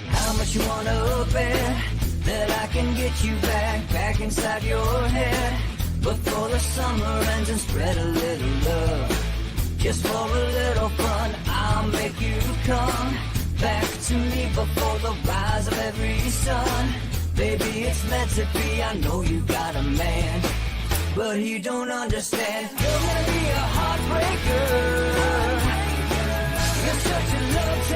How much you wanna bet that I can get you back inside your head before the summer ends and spread a little love. Just for a little fun, I'll make you come back to me before the rise of every sun. Baby, it's meant to be, I know you got a man, but he don't understand. You're gonna be a heartbreaker. You're such a love